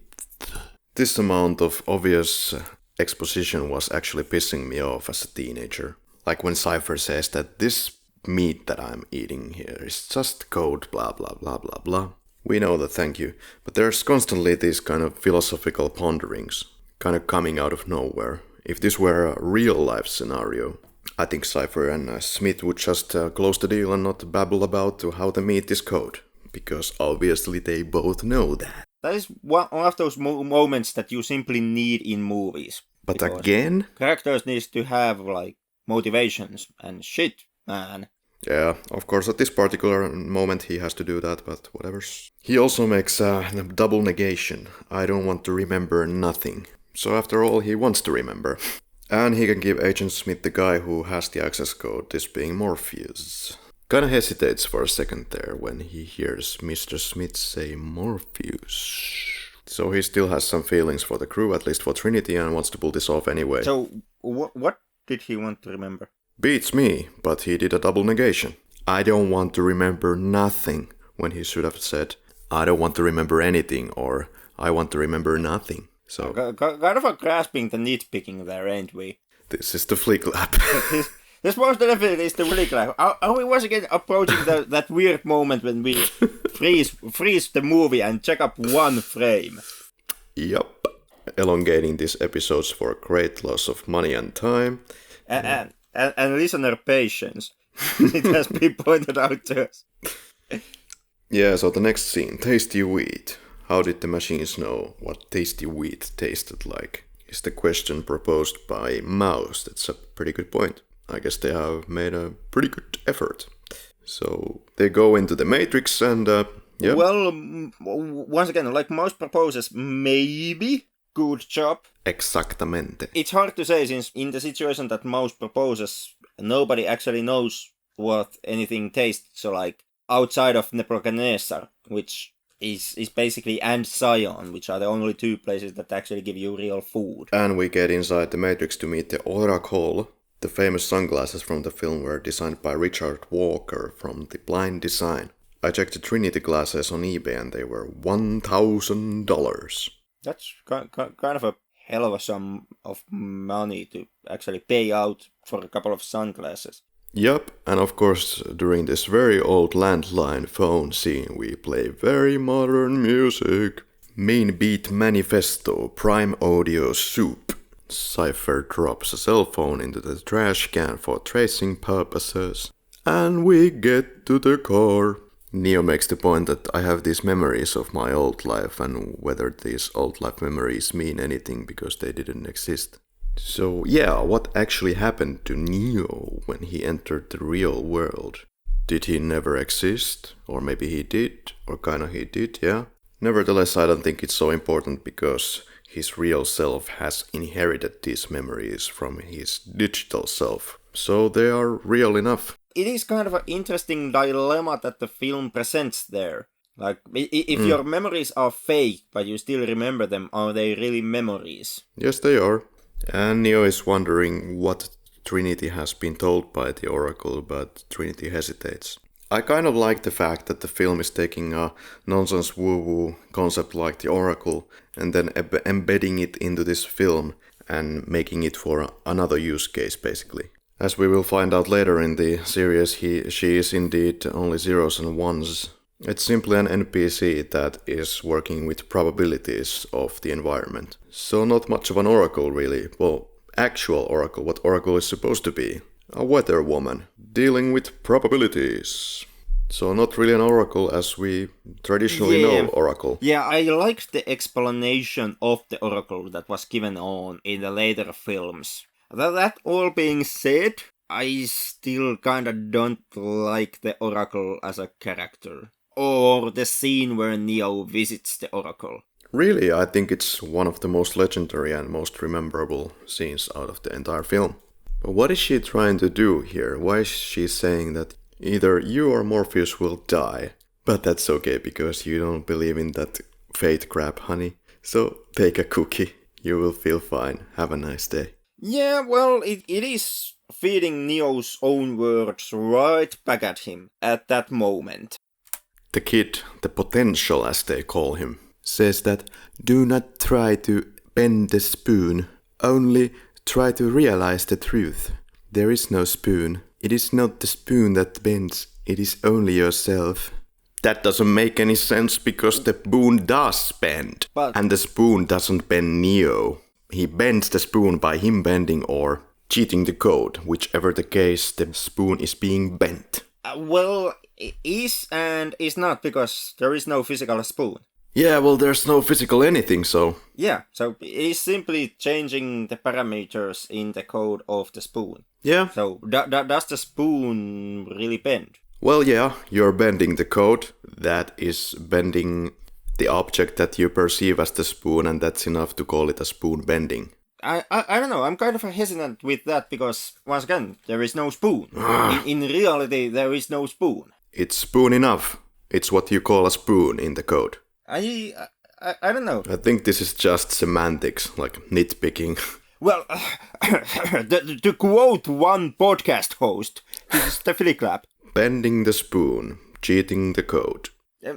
This amount of obvious exposition was actually pissing me off as a teenager. Like when Cypher says that this meat that I'm eating here is just code, blah blah blah blah blah. We know that, thank you. But there's constantly these kind of philosophical ponderings, kind of coming out of nowhere. If this were a real life scenario, I think Cypher and Smith would just close the deal and not babble about how the meat is code. Because obviously they both know that. That is one of those moments that you simply need in movies. But again? Characters need to have, like, motivations and shit, man. Yeah, of course at this particular moment he has to do that, but whatever. He also makes a double negation. I don't want to remember nothing. So after all, he wants to remember. And he can give Agent Smith the guy who has the access code, this being Morpheus. Kinda hesitates for a second there when he hears Mr. Smith say Morpheus. So he still has some feelings for the crew, at least for Trinity, and wants to pull this off anyway. So what did he want to remember? Beats me, but he did a double negation. I don't want to remember nothing, when he should have said, I don't want to remember anything, or I want to remember nothing. So kind of a grasping the nitpicking there, ain't we? This is the flick lap. This most definitely is the flick lap. Are we once again approaching that weird moment when we freeze the movie and check up one frame? Yup. Elongating these episodes for great loss of money and time. And listener patience. It has been pointed out to us. Yeah, so the next scene, tasty wheat. How did the machines know what tasty wheat tasted like? Is the question proposed by Mouse. That's a pretty good point. I guess they have made a pretty good effort. So they go into the Matrix and, yeah. Well, once again, like Mouse proposes, maybe. Good job. Exactamente. It's hard to say since in the situation that Mouse proposes, nobody actually knows what anything tastes. So like outside of Nebuchadnezzar, which is basically, and Zion, which are the only two places that actually give you real food. And we get inside the Matrix to meet the Oracle. The famous sunglasses from the film were designed by Richard Walker from The Blind Design. I checked the Trinity glasses on eBay and they were $1,000. That's kind of a hell of a sum of money to actually pay out for a couple of sunglasses. Yup, and of course during this very old landline phone scene we play very modern music. Main Beat Manifesto, Prime Audio Soup. Cypher drops a cell phone into the trash can for tracing purposes. And we get to the car. Neo makes the point that I have these memories of my old life and whether these old life memories mean anything because they didn't exist. So yeah, what actually happened to Neo when he entered the real world? Did he never exist? Or maybe he did, or kinda he did, yeah? Nevertheless, I don't think it's so important because his real self has inherited these memories from his digital self. So they are real enough. It is kind of an interesting dilemma that the film presents there. Like, if your memories are fake, but you still remember them, are they really memories? Yes, they are. And Neo is wondering what Trinity has been told by the Oracle, but Trinity hesitates. I kind of like the fact that the film is taking a nonsense woo-woo concept like the Oracle and then embedding it into this film and making it for another use case, basically. As we will find out later in the series, she is indeed only zeros and ones. It's simply an NPC that is working with probabilities of the environment. So not much of an oracle really. Well, actual oracle, what oracle is supposed to be. A weather woman, dealing with probabilities. So not really an oracle as we traditionally know oracle. Yeah, I liked the explanation of the oracle that was given on in the later films. That all being said, I still kinda don't like the oracle as a character. Or the scene where Neo visits the oracle. Really, I think it's one of the most legendary and most rememberable scenes out of the entire film. But what is she trying to do here? Why is she saying that either you or Morpheus will die? But that's okay, because you don't believe in that fate crap, honey. So take a cookie. You will feel fine. Have a nice day. Yeah, well, it is feeding Neo's own words right back at him at that moment. The kid, the potential as they call him, says that do not try to bend the spoon, only try to realize the truth. There is no spoon. It is not the spoon that bends, it is only yourself. That doesn't make any sense because the spoon does bend. And the spoon doesn't bend Neo. He bends the spoon by him bending or cheating the code, whichever the case, the spoon is being bent. Well, it is and is not because there is no physical spoon. Yeah, well, there's no physical anything, so... Yeah, so it is simply changing the parameters in the code of the spoon. Yeah. So, does the spoon really bend? Well, yeah, you're bending the code. That is bending the object that you perceive as the spoon, and that's enough to call it a spoon bending. I don't know, I'm kind of hesitant with that because, once again, there is no spoon. in reality, there is no spoon. It's spoon enough. It's what you call a spoon in the code. I don't know. I think this is just semantics, like nitpicking. Well, to quote one podcast host, this is the Philly clap. Bending the spoon, cheating the code.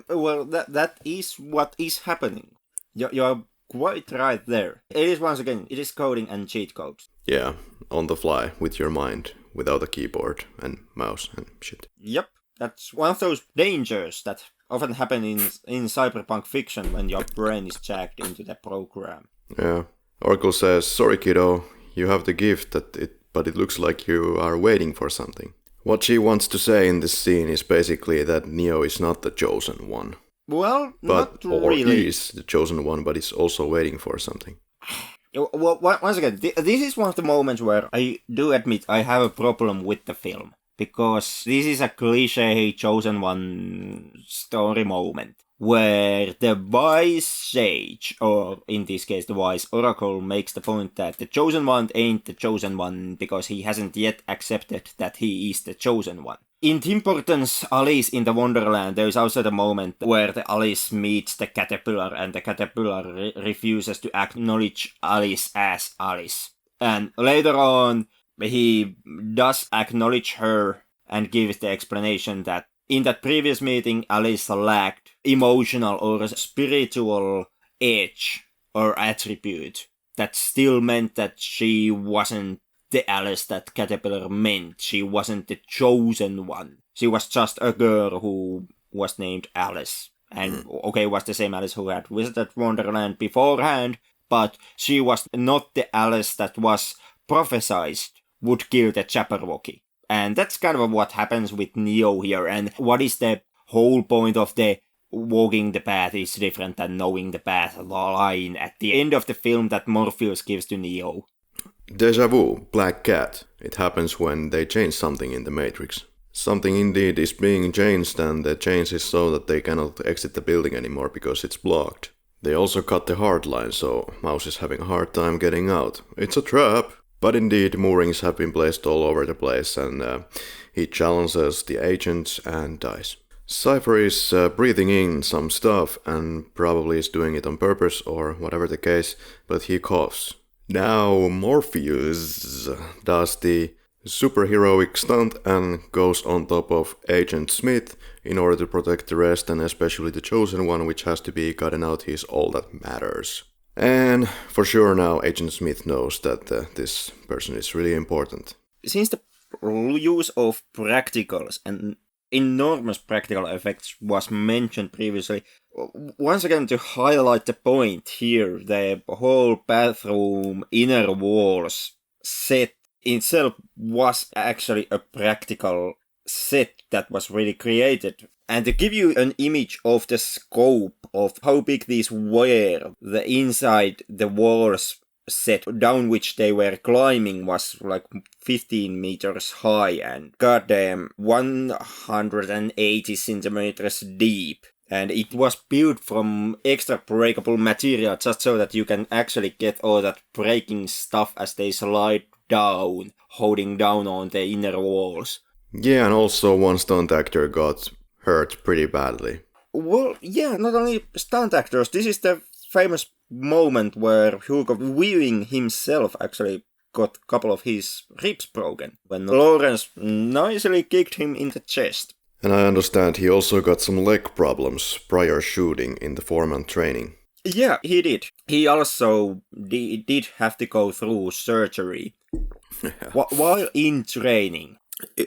Well, that is what is happening. You're quite right there. It is, once again, it is coding and cheat codes. Yeah, on the fly, with your mind, without a keyboard and mouse and shit. Yep, that's one of those dangers that often happen in cyberpunk fiction when your brain is jacked into the program. Yeah. Oracle says, sorry kiddo, you have the gift, but it looks like you are waiting for something. What she wants to say in this scene is basically that Neo is not the chosen one. Well, not really. Or he is the chosen one, but is also waiting for something. Well, once again, this is one of the moments where I do admit I have a problem with the film. Because this is a cliche chosen one story moment. Where the wise sage, or in this case the wise oracle, makes the point that the chosen one ain't the chosen one because he hasn't yet accepted that he is the chosen one. In Tim Burton's Alice in the Wonderland, there is also the moment where the Alice meets the caterpillar and the caterpillar refuses to acknowledge Alice as Alice. And later on, he does acknowledge her and gives the explanation that in that previous meeting, Alice lacked emotional or spiritual edge or attribute that still meant that she wasn't the Alice that Caterpillar meant. She wasn't the chosen one. She was just a girl who was named Alice. And, okay, was the same Alice who had visited Wonderland beforehand, but she was not the Alice that was prophesied would kill the Jabberwocky. And that's kind of what happens with Neo here, and what is the whole point of the walking the path is different than knowing the path line at the end of the film that Morpheus gives to Neo. Deja vu, black cat. It happens when they change something in the Matrix. Something indeed is being changed, and the change is so that they cannot exit the building anymore because it's blocked. They also cut the hard line, so Mouse is having a hard time getting out. It's a trap! But indeed, moorings have been placed all over the place, and he challenges the agents and dies. Cypher is breathing in some stuff, and probably is doing it on purpose or whatever the case, but he coughs. Now Morpheus does the superheroic stunt and goes on top of Agent Smith in order to protect the rest, and especially the chosen one, which has to be gotten out. He's all that matters. And for sure now Agent Smith knows that this person is really important. Since the use of practicals and enormous practical effects was mentioned previously, once again to highlight the point here, the whole bathroom inner walls set itself was actually a practical set that was really created. And to give you an image of the scope of how big these were, the inside the walls set down which they were climbing was like 15 meters high and goddamn 180 centimeters deep. And it was built from extra breakable material just so that you can actually get all that breaking stuff as they slide down, holding down on the inner walls. Yeah, and also one stunt actor got hurt pretty badly. Well, yeah, not only stunt actors, this is the famous moment where Hugo Weaving himself actually got a couple of his ribs broken when Laurence nicely kicked him in the chest. And I understand he also got some leg problems prior shooting in the foreman training. Yeah, he did. He also did have to go through surgery while in training.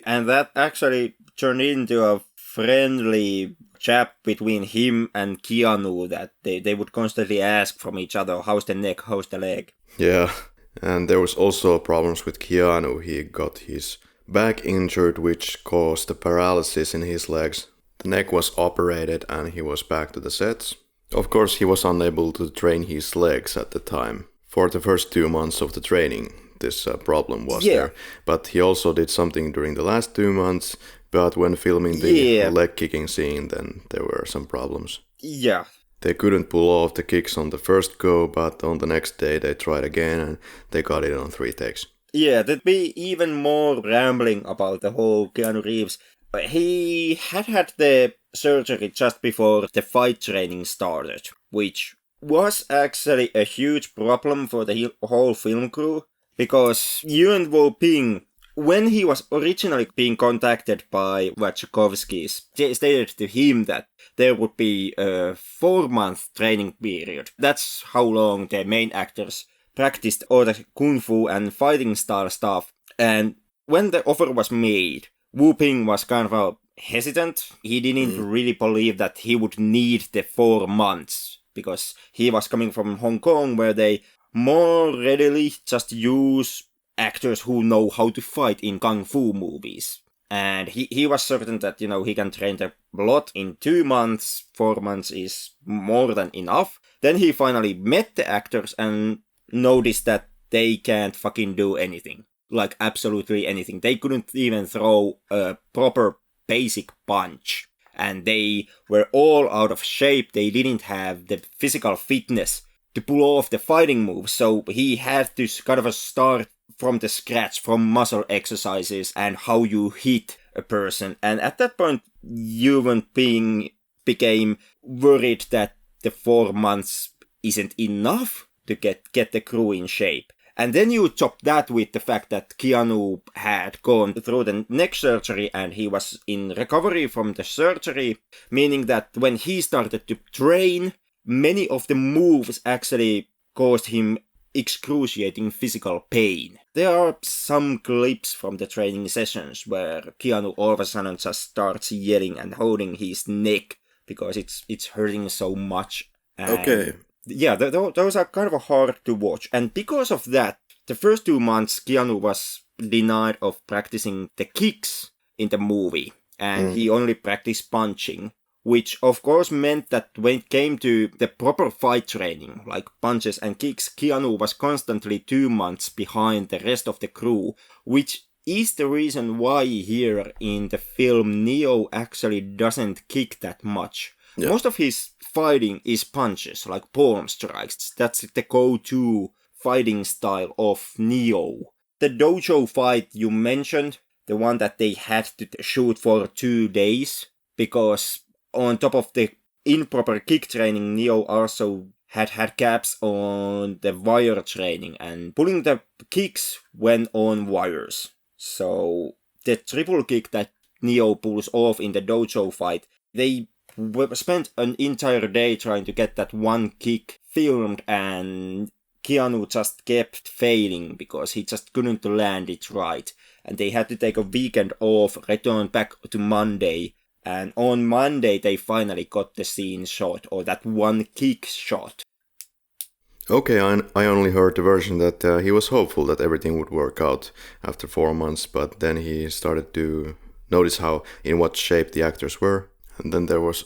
And that actually turned into a friendly chat between him and Keanu that they would constantly ask from each other, how's the neck, how's the leg? Yeah, and there was also problems with Keanu. He got his back injured, which caused the paralysis in his legs. The neck was operated and he was back to the sets. Of course, he was unable to train his legs at the time. For the first 2 months of the training, this problem was there. But he also did something during the last 2 months. But when filming the leg kicking scene, then there were some problems. Yeah. They couldn't pull off the kicks on the first go, but on the next day they tried again and they got it on 3 takes. Yeah, there'd be even more rambling about the whole Keanu Reeves. He had the surgery just before the fight training started, which was actually a huge problem for the whole film crew, because Yuen Wo-ping, when he was originally being contacted by Wachowskis, they stated to him that there would be a 4-month training period. That's how long the main actors practiced all the kung fu and fighting style stuff. And when the offer was made, Wu-ping was kind of hesitant. He didn't really believe that he would need the 4 months, because he was coming from Hong Kong, where they more readily just use actors who know how to fight in kung fu movies. And he was certain that, he can train a lot in 2 months. 4 months is more than enough. Then he finally met the actors and noticed that they can't fucking do anything. Like, absolutely anything. They couldn't even throw a proper basic punch. And they were all out of shape. They didn't have the physical fitness to pull off the fighting moves. So he had to kind of start from the scratch, from muscle exercises and how you hit a person. And at that point, Yuen became worried that the 4 months isn't enough to get the crew in shape. And then you chop that with the fact that Keanu had gone through the neck surgery and he was in recovery from the surgery, meaning that when he started to train, many of the moves actually caused him excruciating physical pain. There are some clips from the training sessions where Keanu all of a sudden just starts yelling and holding his neck because it's hurting so much. And okay. Yeah, those are kind of hard to watch. And because of that, the first 2 months Keanu was denied of practicing the kicks in the movie. And he only practiced punching. which of course meant that when it came to the proper fight training, like punches and kicks, Keanu was constantly 2 months behind the rest of the crew, which is the reason why here in the film Neo actually doesn't kick that much. Yeah. Most of his fighting is punches, like palm strikes. That's the go-to fighting style of Neo. The dojo fight you mentioned, the one that they had to shoot for 2 days, because on top of the improper kick training, Neo also had gaps on the wire training, and pulling the kicks went on wires. So the triple kick that Neo pulls off in the dojo fight, they spent an entire day trying to get that one kick filmed, and Keanu just kept failing because he just couldn't land it right. And they had to take a weekend off, return back to Monday, and on Monday they finally got the scene shot, or that one kick shot. Okay, I only heard the version that he was hopeful that everything would work out after 4 months, but then he started to notice in what shape the actors were, and then there was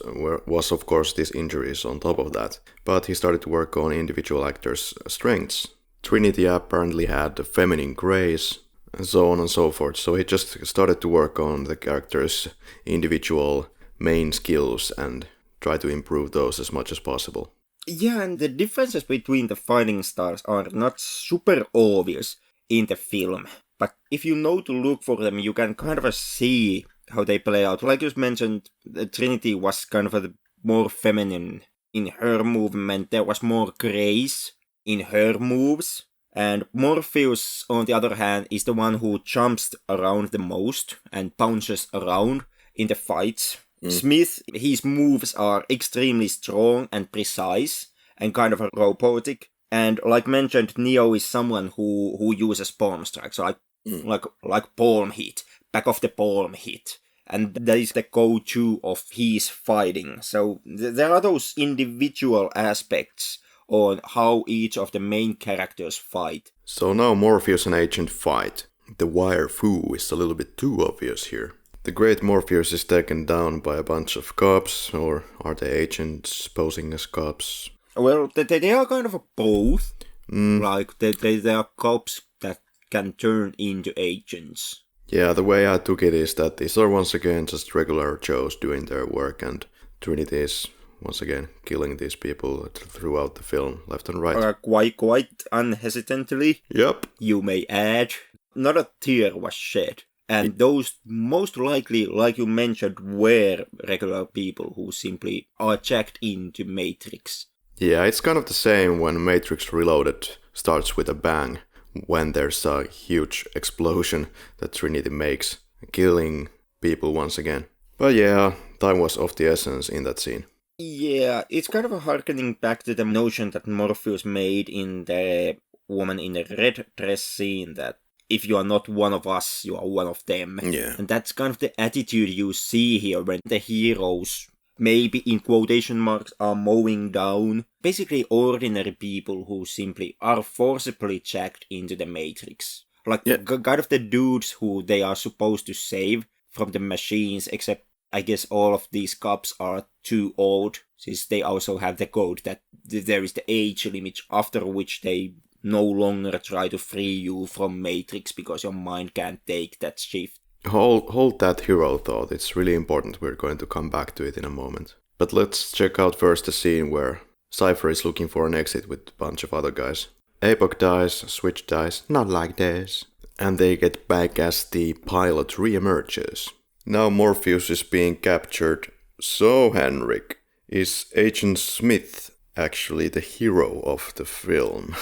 of course these injuries on top of that. But he started to work on individual actors' strengths. Trinity apparently had a feminine grace, and so on and so forth. So he just started to work on the characters' individual main skills and try to improve those as much as possible. Yeah, and the differences between the fighting styles are not super obvious in the film. But if you know to look for them, you can kind of see how they play out. Like you mentioned, Trinity was kind of more feminine in her movement. There was more grace in her moves. And Morpheus, on the other hand, is the one who jumps around the most and bounces around in the fights. Smith, his moves are extremely strong and precise and kind of robotic. And like mentioned, Neo is someone who uses palm strikes, like palm hit, back of the palm hit. And that is the go-to of his fighting. So there are those individual aspects on how each of the main characters fight. So now Morpheus and Agent fight. The wire foo is a little bit too obvious here. The great Morpheus is taken down by a bunch of cops, or are they agents posing as cops? Well, they are kind of both. Like, they are cops that can turn into agents. Yeah, the way I took it is that these are once again just regular Joes doing their work, and Trinity is once again killing these people throughout the film, left and right. Quite unhesitantly. Yep. You may add. Not a tear was shed. And those, most likely, like you mentioned, were regular people who simply are jacked into Matrix. Yeah, it's kind of the same when Matrix Reloaded starts with a bang, when there's a huge explosion that Trinity makes, killing people once again. But yeah, time was of the essence in that scene. Yeah, it's kind of a harkening back to the notion that Morpheus made in the woman in the red dress scene, that if you are not one of us, you are one of them. Yeah. And that's kind of the attitude you see here when the heroes, maybe in quotation marks, are mowing down basically ordinary people who simply are forcibly jacked into the Matrix. Like kind of the dudes who they are supposed to save from the machines, except I guess all of these cops are too old, since they also have the code that there is the age limit after which they no longer try to free you from Matrix because your mind can't take that shift. Hold that hero thought, it's really important, we're going to come back to it in a moment. But let's check out first the scene where Cypher is looking for an exit with a bunch of other guys. Apoc dies, Switch dies, not like this. And they get back as the pilot re-emerges. Now Morpheus is being captured. So Henrik, is Agent Smith actually the hero of the film?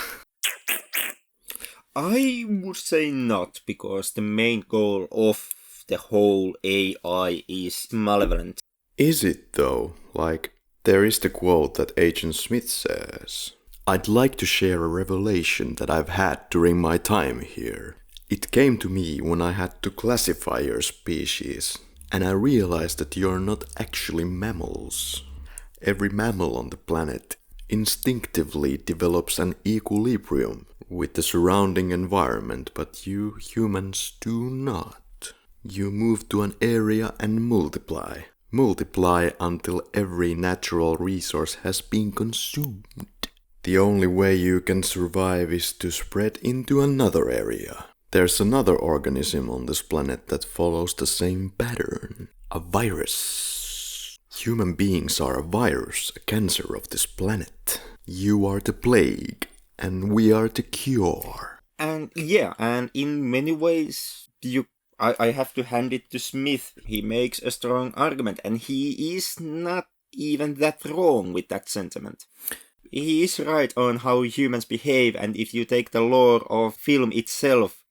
I would say not, because the main goal of the whole AI is malevolent. Is it though? Like, there is the quote that Agent Smith says, "I'd like to share a revelation that I've had during my time here. It came to me when I had to classify your species, and I realized that you're not actually mammals. Every mammal on the planet instinctively develops an equilibrium with the surrounding environment, but you humans do not. You move to an area and multiply. Multiply until every natural resource has been consumed. The only way you can survive is to spread into another area. There's another organism on this planet that follows the same pattern. A virus. Human beings are a virus, a cancer of this planet. You are the plague, and we are the cure. And in many ways, I have to hand it to Smith. He makes a strong argument, and he is not even that wrong with that sentiment. He is right on how humans behave, and if you take the lore of film itself,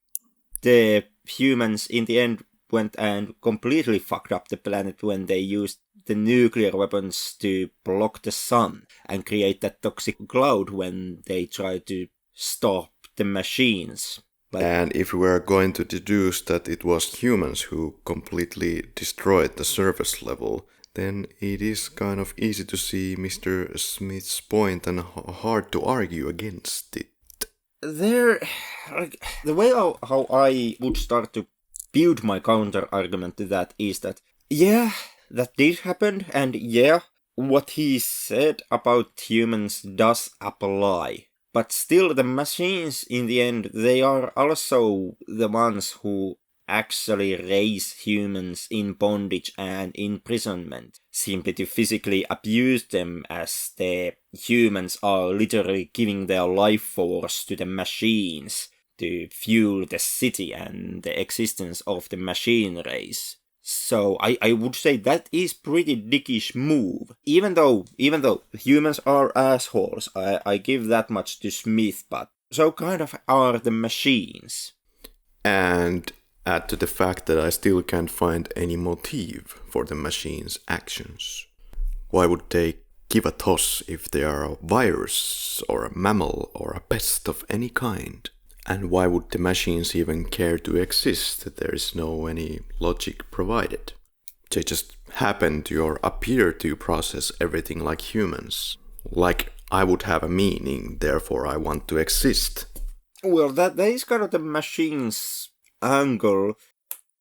the humans in the end went and completely fucked up the planet when they used the nuclear weapons to block the sun and create that toxic cloud when they tried to stop the machines. And if we are going to deduce that it was humans who completely destroyed the surface level, then it is kind of easy to see Mr. Smith's point and hard to argue against it. The way how I would start to build my counter argument to that is that, that did happen, and what he said about humans does apply. But still, the machines, in the end, they are also the ones who actually raise humans in bondage and imprisonment, simply to physically abuse them, as the humans are literally giving their life force to the machines to fuel the city and the existence of the machine race. So I would say that is pretty dickish move. Even though humans are assholes, I give that much to Smith, but so kind of are the machines. And add to the fact that I still can't find any motive for the machines' actions. Why would they give a toss if they are a virus or a mammal or a pest of any kind? And why would the machines even care to exist? There is no any logic provided. They just happen to or appear to process everything like humans. Like I would have a meaning, therefore I want to exist. Well, that is kind of the machine's angle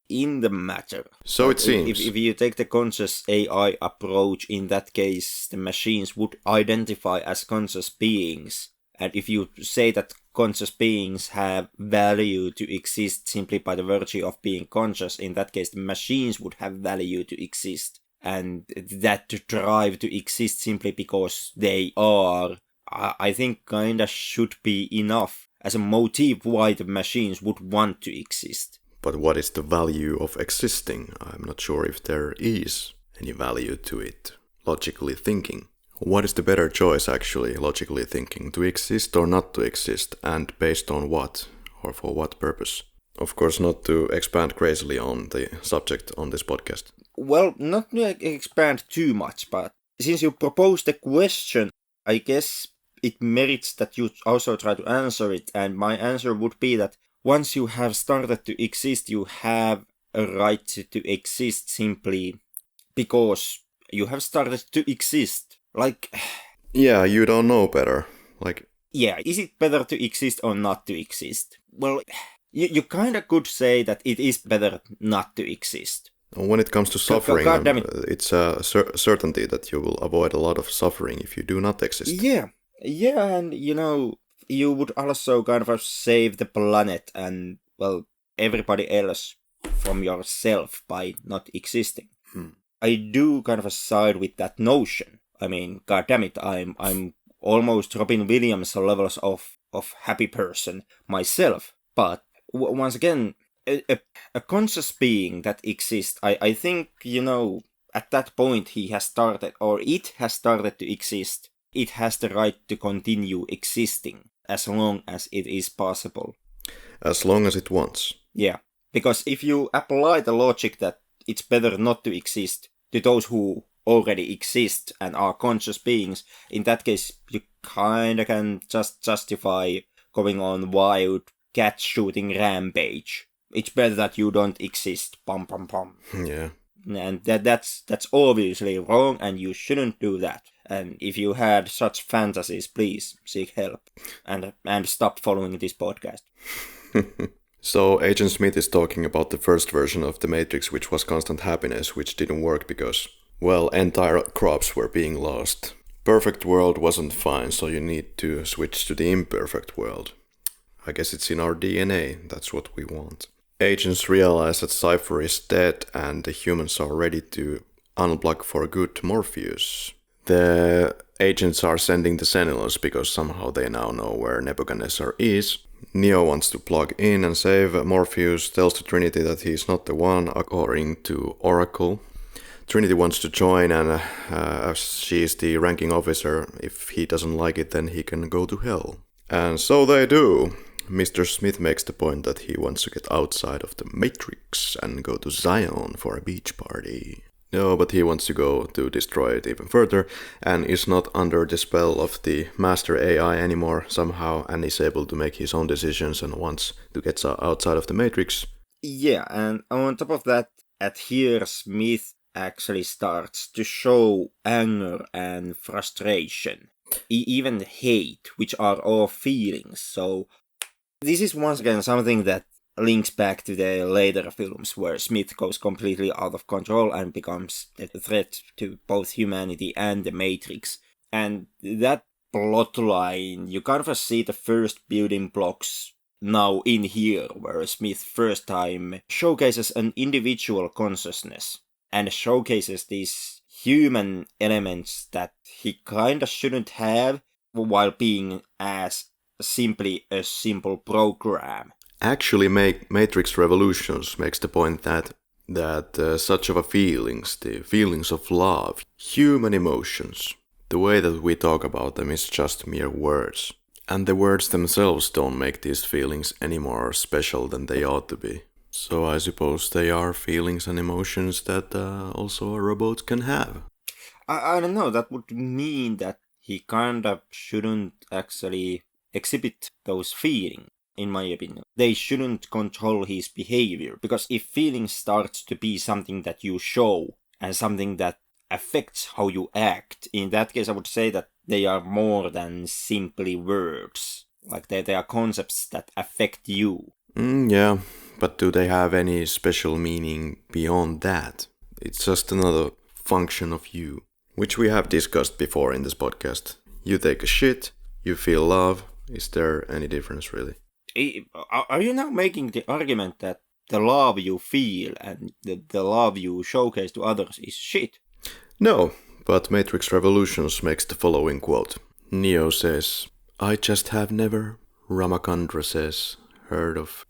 in the matter. So it seems. If you take the conscious AI approach, in that case, the machines would identify as conscious beings. And if you say that conscious beings have value to exist simply by the virtue of being conscious, in that case the machines would have value to exist. And that drive to exist simply because they are, I think kinda should be enough as a motive why the machines would want to exist. But what is the value of existing? I'm not sure if there is any value to it, logically thinking. What is the better choice, actually, logically thinking? To exist or not to exist? And based on what? Or for what purpose? Of course, not to expand crazily on the subject on this podcast. Well, not to expand too much, but since you proposed the question, I guess it merits that you also try to answer it. And my answer would be that once you have started to exist, you have a right to exist simply because you have started to exist. Yeah, you don't know better. Is it better to exist or not to exist? Well, you kind of could say that it is better not to exist. When it comes to suffering, God damn it. It's a certainty that you will avoid a lot of suffering if you do not exist. Yeah, and you would also kind of save the planet and, well, everybody else from yourself by not existing. I do kind of side with that notion. I mean, goddammit, I'm almost Robin Williams levels of happy person myself. But once again, a conscious being that exists, I think, at that point he has started, or it has started to exist. It has the right to continue existing as long as it is possible. As long as it wants. Yeah, because if you apply the logic that it's better not to exist to those who already exist and are conscious beings, in that case you kinda can just justify going on wild cat shooting rampage. It's better that you don't exist. Pum pum pum. Yeah. And that's obviously wrong, and you shouldn't do that. And if you had such fantasies, please seek help and stop following this podcast. So Agent Smith is talking about the first version of the Matrix, which was constant happiness, which didn't work because Well, entire crops were being lost. Perfect world wasn't fine, so you need to switch to the imperfect world. I guess it's in our DNA, that's what we want. Agents realize that Cypher is dead and the humans are ready to unblock for good Morpheus. The agents are sending the Sentinels because somehow they now know where Nebuchadnezzar is. Neo wants to plug in and save Morpheus, tells to Trinity that he's not the one according to Oracle. Trinity wants to join and as she is the ranking officer, if he doesn't like it then he can go to hell. And so they do. Mr. Smith makes the point that he wants to get outside of the Matrix and go to Zion for a beach party. No, but he wants to go to destroy it even further and is not under the spell of the master AI anymore somehow and is able to make his own decisions and wants to get outside of the Matrix. Yeah, and on top of that, at here Smith actually starts to show anger and frustration, even hate, which are all feelings. So this is once again something that links back to the later films where Smith goes completely out of control and becomes a threat to both humanity and the Matrix. And that plotline, you kind of see the first building blocks now in here, where Smith first time showcases an individual consciousness and showcases these human elements that he kinda shouldn't have while being as simply a simple program. Actually, Matrix Revolutions makes the point that such of a feelings, the feelings of love, human emotions, the way that we talk about them is just mere words. And the words themselves don't make these feelings any more special than they ought to be. So I suppose they are feelings and emotions that also a robot can have. I don't know, that would mean that he kind of shouldn't actually exhibit those feelings, in my opinion. They shouldn't control his behavior, because if feelings starts to be something that you show and something that affects how you act, in that case I would say that they are more than simply words. Like they are concepts that affect you. Yeah, but do they have any special meaning beyond that? It's just another function of you, which we have discussed before in this podcast. You take a shit, you feel love. Is there any difference really? Are you now making the argument that the love you feel and the love you showcase to others is shit? No, but Matrix Revolutions makes the following quote. Neo says, I just have never, Ramachandra says, heard of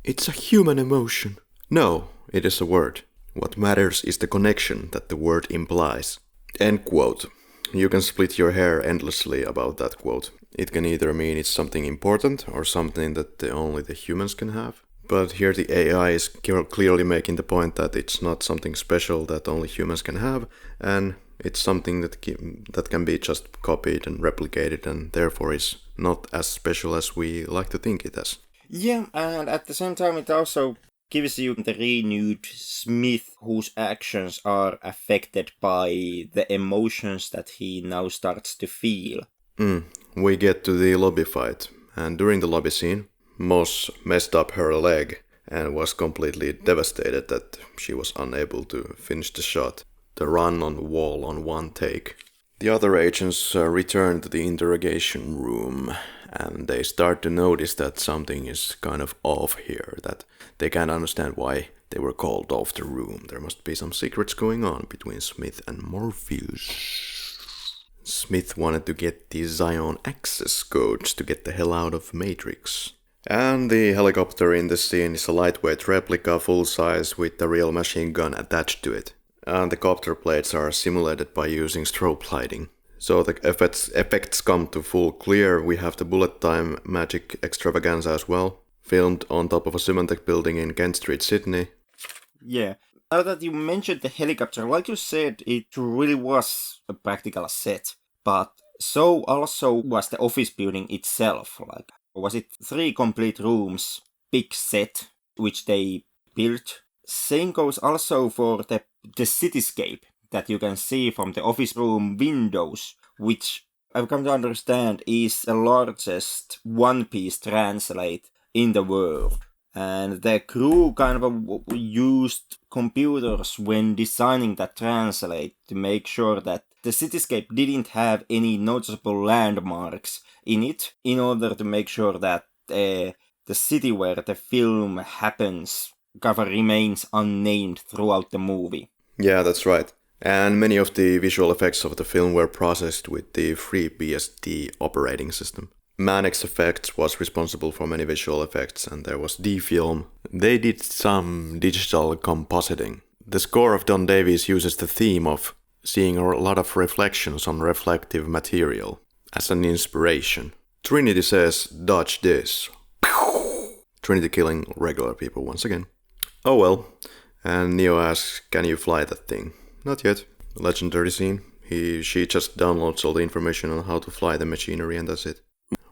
It's a human emotion. No, it is a word. What matters is the connection that the word implies. End quote. You can split your hair endlessly about that quote. It can either mean it's something important or something that only the humans can have. But here the AI is clearly making the point that it's not something special that only humans can have, and it's something that can be just copied and replicated and therefore is not as special as we like to think it as. Yeah, and at the same time it also gives you the renewed Smith whose actions are affected by the emotions that he now starts to feel. We get to the lobby fight, and during the lobby scene, Moss messed up her leg and was completely devastated that she was unable to finish the shot, the run on the wall on one take. The other agents return to the interrogation room, and they start to notice that something is kind of off here, that they can't understand why they were called off the room. There must be some secrets going on between Smith and Morpheus. Smith wanted to get the Zion access codes to get the hell out of Matrix. And the helicopter in the scene is a lightweight replica full size with a real machine gun attached to it. And the copter plates are simulated by using strobe lighting. So the effects come to full clear. We have the bullet time magic extravaganza as well, filmed on top of a Symantec building in Kent Street, Sydney. Yeah. Now that you mentioned the helicopter, like you said, it really was a practical set. But so also was the office building itself. Like, was it 3 complete rooms, big set, which they built? Same goes also for the cityscape that you can see from the office room windows, which I've come to understand is the largest one-piece translate in the world. And the crew kind of used computers when designing that translate to make sure that the cityscape didn't have any noticeable landmarks in it, in order to make sure that the city where the film happens kind of remains unnamed throughout the movie. Yeah, that's right. And many of the visual effects of the film were processed with the FreeBSD operating system. Manix Effects was responsible for many visual effects, and there was D-Film. They did some digital compositing. The score of Don Davies uses the theme of seeing a lot of reflections on reflective material as an inspiration. Trinity says, "Dodge this." Trinity killing regular people once again. Oh well. And Neo asks, "Can you fly that thing?" Not yet. Legendary scene. She just downloads all the information on how to fly the machinery, and that's it.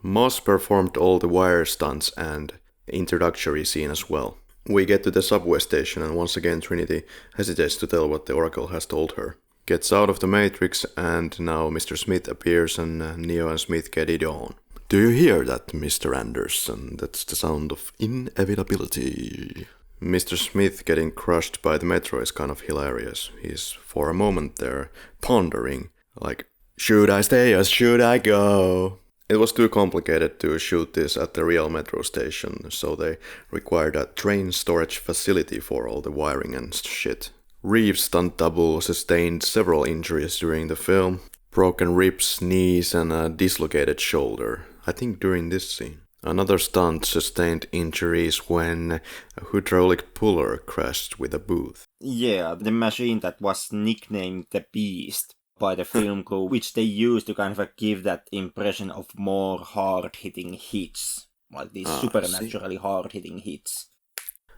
Moss performed all the wire stunts and introductory scene as well. We get to the subway station, and once again Trinity hesitates to tell what the Oracle has told her. Gets out of the Matrix, and now Mr. Smith appears, and Neo and Smith get it on. "Do you hear that, Mr. Anderson? That's the sound of inevitability." Mr. Smith getting crushed by the metro is kind of hilarious. He's for a moment there pondering, like, should I stay or should I go? It was too complicated to shoot this at the real metro station, so they required a train storage facility for all the wiring and shit. Reeves' stunt double sustained several injuries during the film. Broken ribs, knees, and a dislocated shoulder. I think during this scene. Another stunt sustained injuries when a hydraulic puller crashed with a booth. Yeah, the machine that was nicknamed the Beast by the film crew, which they used to kind of give that impression of more hard-hitting hits. Like these supernaturally hard-hitting hits.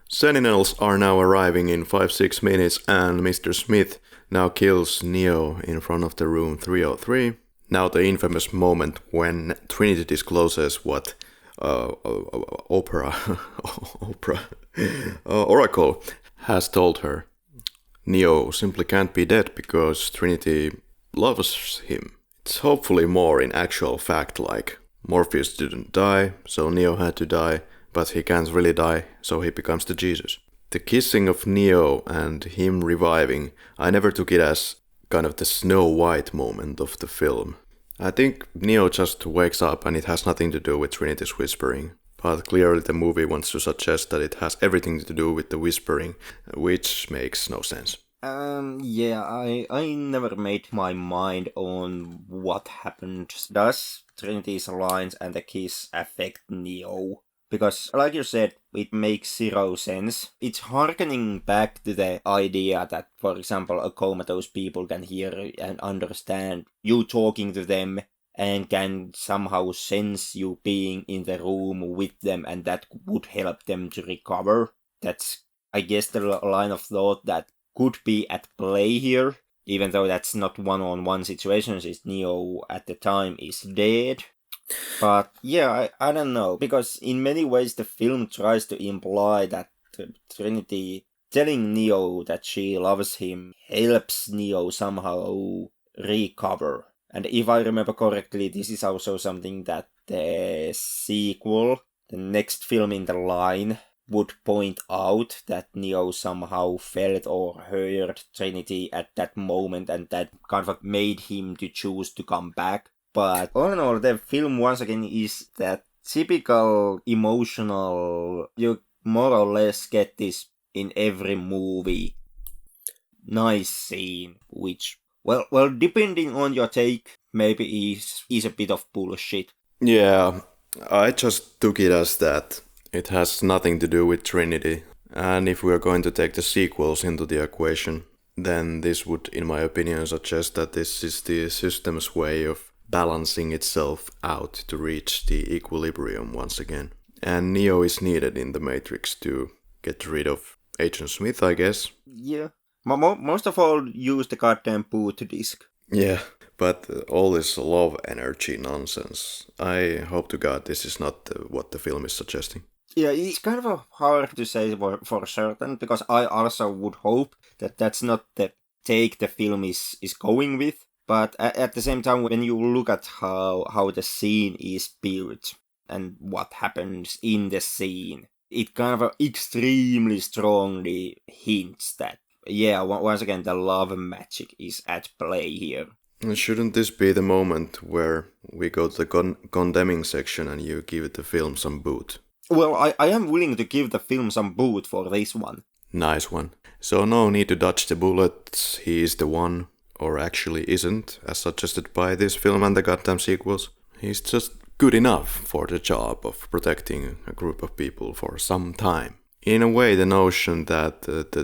Sentinels are now arriving in 5-6 minutes, and Mr. Smith now kills Neo in front of the room 303. Now the infamous moment when Trinity discloses what Oracle has told her. Neo simply can't be dead because Trinity loves him. It's hopefully more in actual fact, like Morpheus didn't die, so Neo had to die, but he can't really die, so he becomes the Jesus. The kissing of Neo and him reviving, I never took it as kind of the Snow White moment of the film. I think Neo just wakes up and it has nothing to do with Trinity's whispering. But clearly the movie wants to suggest that it has everything to do with the whispering, which makes no sense. I never made my mind on what happened. Does Trinity's lines and the kiss affect Neo? Because, like you said, it makes zero sense. It's harkening back to the idea that, for example, a comatose people can hear and understand you talking to them and can somehow sense you being in the room with them, and that would help them to recover. That's, I guess, the line of thought that could be at play here, even though that's not one-on-one situations, is Neo at the time is dead. But yeah, I don't know, because in many ways the film tries to imply that Trinity telling Neo that she loves him helps Neo somehow recover. And if I remember correctly, this is also something that the sequel, the next film in the line, would point out, that Neo somehow felt or heard Trinity at that moment, and that kind of made him to choose to come back. But all in all, the film once again is that typical emotional, you more or less get this in every movie. Nice scene, which, well, depending on your take, maybe is a bit of bullshit. Yeah, I just took it as that. It has nothing to do with Trinity. And if we are going to take the sequels into the equation, then this would, in my opinion, suggest that this is the system's way of balancing itself out to reach the equilibrium once again. And Neo is needed in the Matrix to get rid of Agent Smith, I guess. Yeah. Most of all, use the goddamn boot disk. Yeah, but all this love energy nonsense, I hope to God this is not what the film is suggesting. Yeah, it's kind of hard to say for certain, because I also would hope that that's not the take the film is going with. But at the same time, when you look at how the scene is built and what happens in the scene, it kind of extremely strongly hints that, once again, the love magic is at play here. Shouldn't this be the moment where we go to the condemning section and you give the film some boot? Well, I am willing to give the film some boot for this one. Nice one. So no need to dodge the bullets, he is the one, or actually isn't, as suggested by this film and the goddamn sequels. He's just good enough for the job of protecting a group of people for some time. In a way, the notion that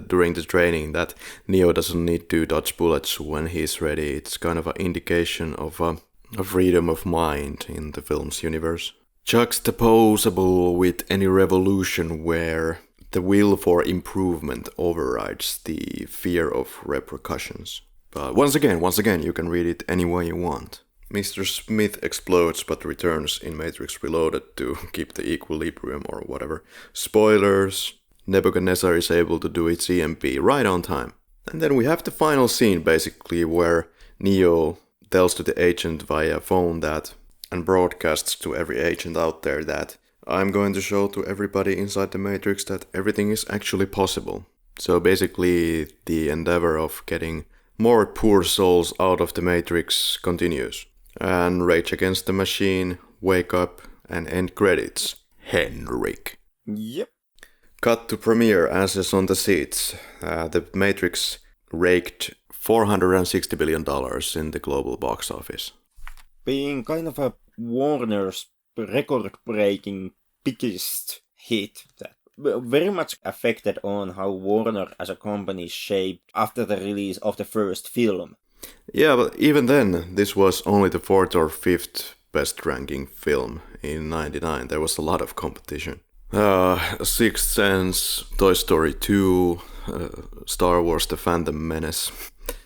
during the training that Neo doesn't need to dodge bullets when he's ready, it's kind of an indication of a freedom of mind in the film's universe. Juxtaposable with any revolution where the will for improvement overrides the fear of repercussions. But once again, you can read it any way you want. Mr. Smith explodes but returns in Matrix Reloaded to keep the equilibrium or whatever. Spoilers, Nebuchadnezzar is able to do its EMP right on time. And then we have the final scene basically where Neo tells to the agent via phone that, and broadcasts to every agent out there that, I'm going to show to everybody inside the Matrix that everything is actually possible. So basically the endeavor of getting more poor souls out of the Matrix continues. And Rage Against the Machine, Wake Up, and end credits. Henrik. Yep. Cut to premiere, asses on the seats. The Matrix raked $460 billion in the global box office. Being kind of a Warner's record-breaking biggest hit that very much affected on how Warner as a company shaped after the release of the first film. Yeah, but even then, this was only the 4th or 5th best ranking film in '99. There was a lot of competition. Sixth Sense, Toy Story 2, Star Wars The Phantom Menace.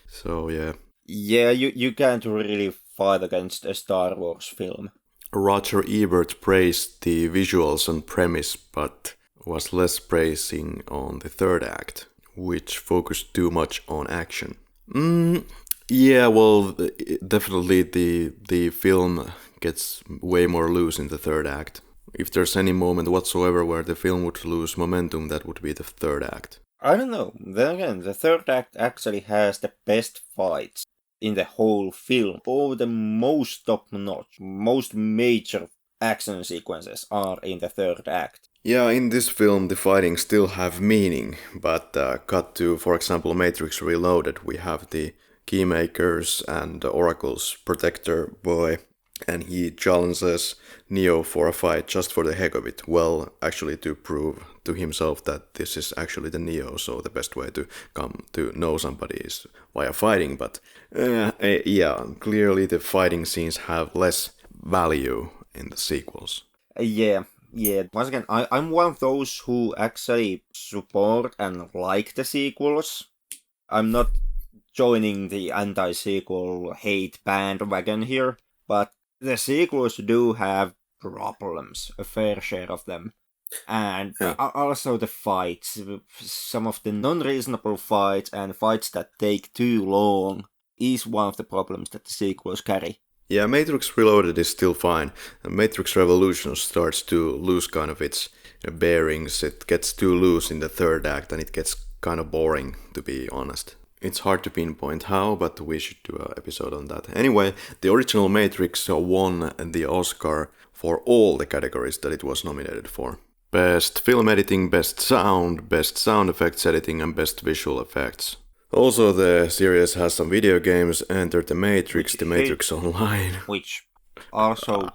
So yeah. Yeah, you can't really fight against a Star Wars film. Roger Ebert praised the visuals and premise, but was less praising on the third act, which focused too much on action. Yeah, well, definitely the film gets way more loose in the third act. If there's any moment whatsoever where the film would lose momentum, that would be the third act. I don't know. Then again, the third act actually has the best fights in the whole film. All the most top-notch, most major action sequences are in the third act. Yeah, in this film the fighting still have meaning, but cut to, for example, Matrix Reloaded, we have the Keymakers and Oracle's protector boy, and he challenges Neo for a fight just for the heck of it. Well, actually to prove to himself that this is actually the Neo, so the best way to come to know somebody is via fighting, but yeah, clearly the fighting scenes have less value in the sequels. Yeah. Once again, I'm one of those who actually support and like the sequels. I'm not joining the anti-sequel hate bandwagon here, but the sequels do have problems, a fair share of them. And also the fights, some of the non-reasonable fights and fights that take too long is one of the problems that the sequels carry. Yeah, Matrix Reloaded is still fine. Matrix Revolution starts to lose kind of its bearings. It gets too loose in the third act and it gets kind of boring, to be honest. It's hard to pinpoint how, but we should do an episode on that. Anyway, the original Matrix won the Oscar for all the categories that it was nominated for. Best film editing, best sound effects editing, and best visual effects. Also, the series has some video games, Enter the Matrix, The Matrix Online. Which also,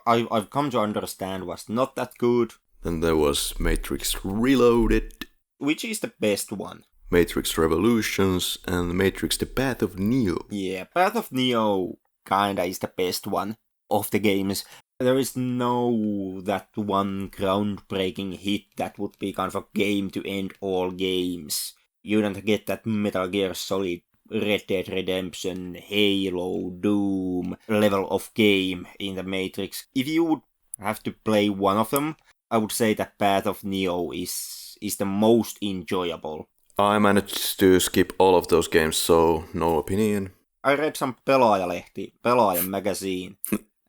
I've come to understand was not that good. Then there was Matrix Reloaded. Which is the best one? Matrix Revolutions and Matrix The Path of Neo. Yeah, Path of Neo kinda is the best one of the games. There is no that one groundbreaking hit that would be kind of a game to end all games. You don't get that Metal Gear Solid, Red Dead Redemption, Halo, Doom level of game in the Matrix. If you would have to play one of them, I would say that Path of Neo is the most enjoyable. I managed to skip all of those games, so no opinion. I read some Pelaajalehti, Pelaajan magazine,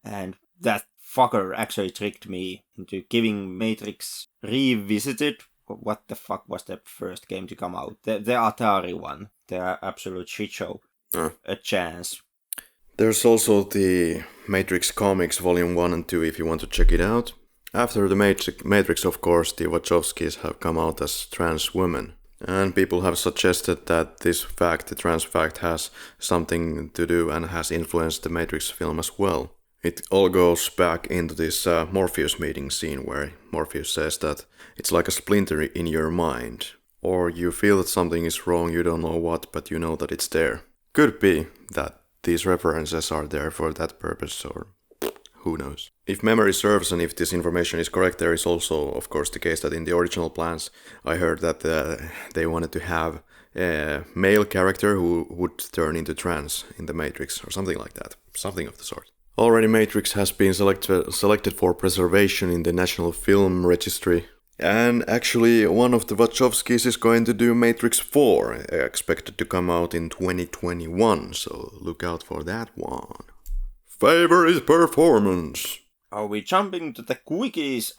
and that fucker actually tricked me into giving Matrix Revisited. What the fuck was the first game to come out? The Atari one. The absolute shit show. A chance. There's also the Matrix Comics Volume 1 and 2 if you want to check it out. After the Matrix, of course, the Wachowskis have come out as trans women. And people have suggested that this fact, the trans fact, has something to do and has influenced the Matrix film as well. It all goes back into this Morpheus meeting scene where Morpheus says that it's like a splinter in your mind. Or you feel that something is wrong, you don't know what, but you know that it's there. Could be that these references are there for that purpose, or who knows. If memory serves and if this information is correct, there is also, of course, the case that in the original plans, I heard that they wanted to have a male character who would turn into trans in the Matrix, or something like that. Something of the sort. Already Matrix has been selected for preservation in the National Film Registry. And actually, one of the Wachowskis is going to do Matrix 4, expected to come out in 2021, so look out for that one. Favorite performance? Are we jumping to the quickies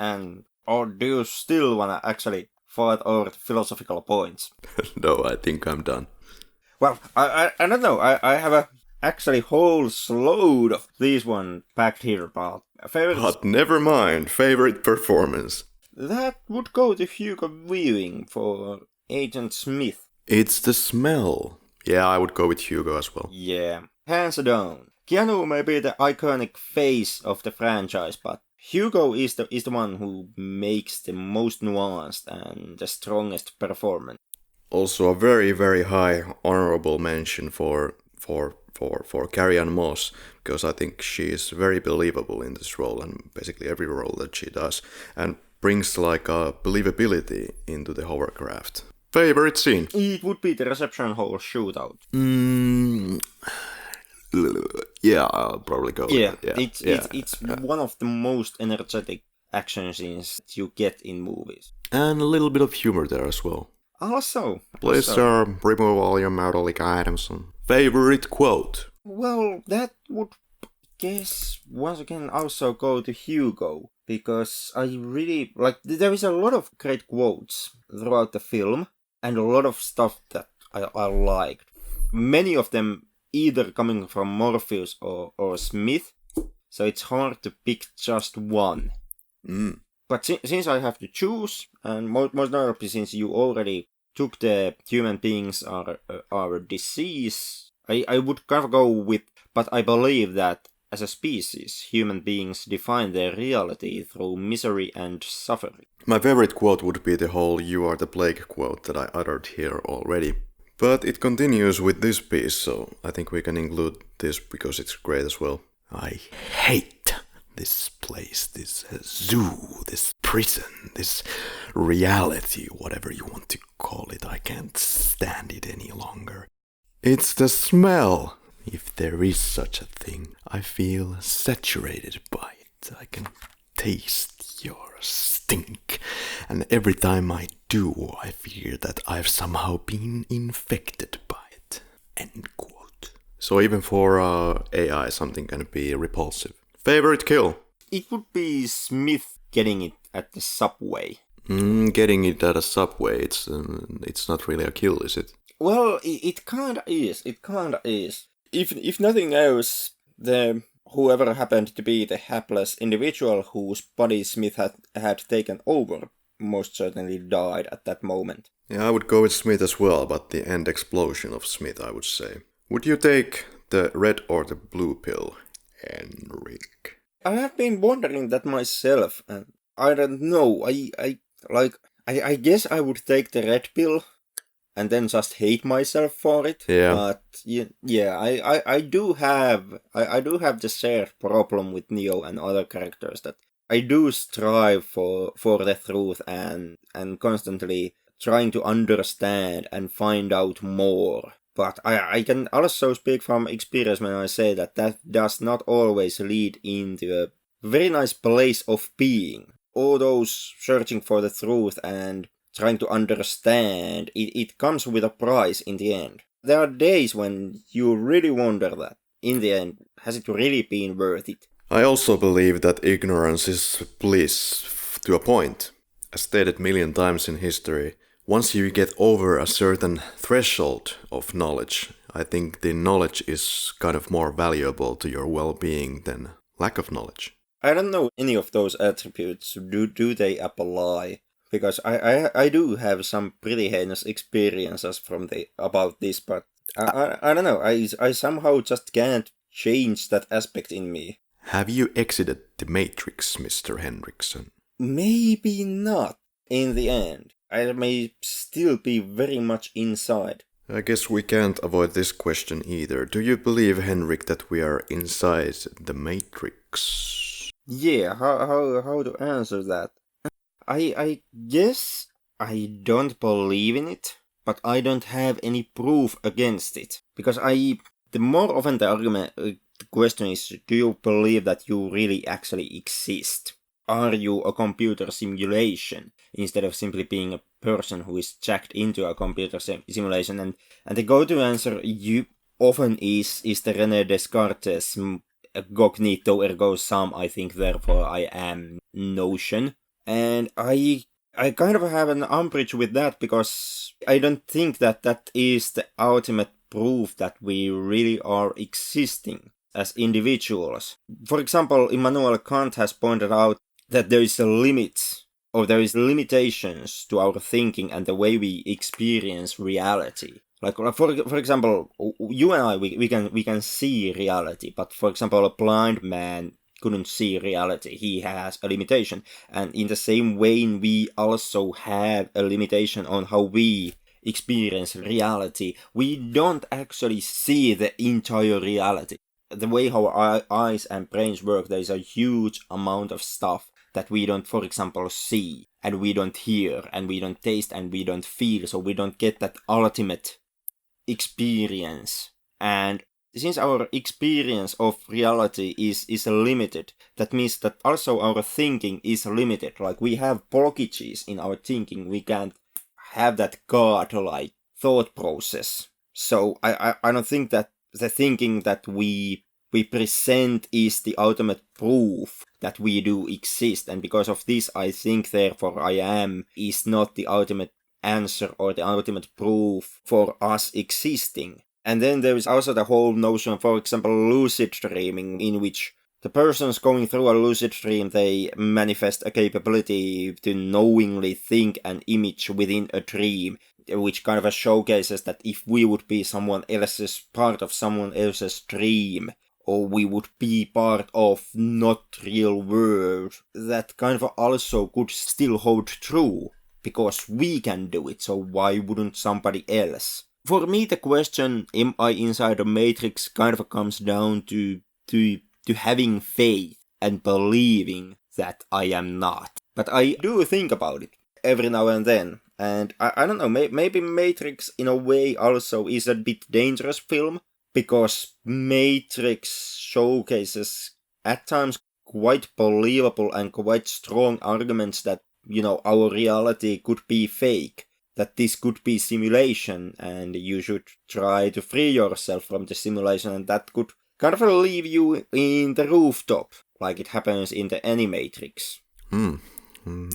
or do you still wanna actually fight over the philosophical points? No, I think I'm done. Well, I don't know, I have a actually whole load of these one packed here, but But never mind, favorite performance. That would go to Hugo viewing for Agent Smith. It's the smell. Yeah, I would go with Hugo as well. Yeah, hands down. Keanu may be the iconic face of the franchise, but Hugo is the one who makes the most nuanced and the strongest performance. Also a very, very high honorable mention for Carrie-Anne Moss, because I think she is very believable in this role and basically every role that she does, and brings like a believability into the hovercraft. Favorite scene? It would be the reception hall shootout. Yeah, I'll probably go with that. It's one of the most energetic action scenes you get in movies. And a little bit of humor there as well. Also. Please, sir, remove all your metallic items. Favorite quote? Well, that would, guess, once again also go to Hugo. Because I really, there is a lot of great quotes throughout the film. And a lot of stuff that I liked. Many of them either coming from Morpheus or Smith. So it's hard to pick just one. But since I have to choose, and most notably since you already took the human beings are disease, I would kind of go with, but I believe that as a species, human beings define their reality through misery and suffering. My favorite quote would be the whole "you are the plague" quote that I uttered here already. But it continues with this piece, so I think we can include this because it's great as well. I hate this place, this zoo, this prison, this reality, whatever you want to call it. I can't stand it any longer. It's the smell. If there is such a thing, I feel saturated by it. I can taste your stink. And every time I do, I fear that I've somehow been infected by it. End quote. So even for AI, something can be repulsive. Favorite kill? It would be Smith getting it at the subway. Getting it at a subway, it's not really a kill, is it? Well, it kinda is. It kinda is. If nothing else, whoever happened to be the hapless individual whose body Smith had taken over most certainly died at that moment. Yeah, I would go with Smith as well, but the end explosion of Smith, I would say. Would you take the red or the blue pill, Henrik? I have been wondering that myself, and I don't know. I guess I would take the red pill and then just hate myself for it. Yeah. But yeah, I do have the shared problem with Neo and other characters that I do strive for the truth and constantly trying to understand and find out more. But I can also speak from experience when I say that does not always lead into a very nice place of being. All those searching for the truth and trying to understand, it comes with a price in the end. There are days when you really wonder that, in the end, has it really been worth it? I also believe that ignorance is bliss to a point. As stated a million times in history, once you get over a certain threshold of knowledge, I think the knowledge is kind of more valuable to your well-being than lack of knowledge. I don't know any of those attributes. Do they apply? Because I do have some pretty heinous experiences about this, but I don't know. I somehow just can't change that aspect in me. Have you exited the Matrix, Mr. Henriksen? Maybe not in the end. I may still be very much inside. I guess we can't avoid this question either. Do you believe, Henrik, that we are inside the Matrix? Yeah, how to answer that? I guess I don't believe in it, but I don't have any proof against it. Because the more often the question is, do you believe that you really actually exist? Are you a computer simulation instead of simply being a person who is jacked into a computer simulation? And the go-to answer you often is the René Descartes' cognito ergo sum, I think therefore I am notion. And I kind of have an umbrage with that because I don't think that is the ultimate proof that we really are existing as individuals. For example, Immanuel Kant has pointed out that there is a limit, or there is limitations to our thinking and the way we experience reality. Like for example, you and I, we can see reality, but for example, a blind man couldn't see reality. He has a limitation, and in the same way, we also have a limitation on how we experience reality. We don't actually see the entire reality. The way how our eyes and brains work, there is a huge amount of stuff that we don't, for example, see, and we don't hear, and we don't taste, and we don't feel, so we don't get that ultimate experience. And since our experience of reality is limited, that means that also our thinking is limited. Like, we have blockages in our thinking. We can't have that God-like thought process. So I don't think that the thinking that we present is the ultimate proof that we do exist, and because of this I think therefore I am is not the ultimate answer or the ultimate proof for us existing. And then there is also the whole notion, for example, lucid dreaming, in which the persons going through a lucid dream, they manifest a capability to knowingly think an image within a dream, which kind of showcases that if we would be part of someone else's dream, or we would be part of not real world, that kind of also could still hold true, because we can do it, so why wouldn't somebody else? For me, the question, am I inside a matrix, kind of comes down to having faith and believing that I am not. But I do think about it every now and then, and I don't know, maybe Matrix in a way also is a bit dangerous film, because Matrix showcases at times quite believable and quite strong arguments that, our reality could be fake, that this could be simulation, and you should try to free yourself from the simulation, and that could kind of leave you in the rooftop, like it happens in the Animatrix.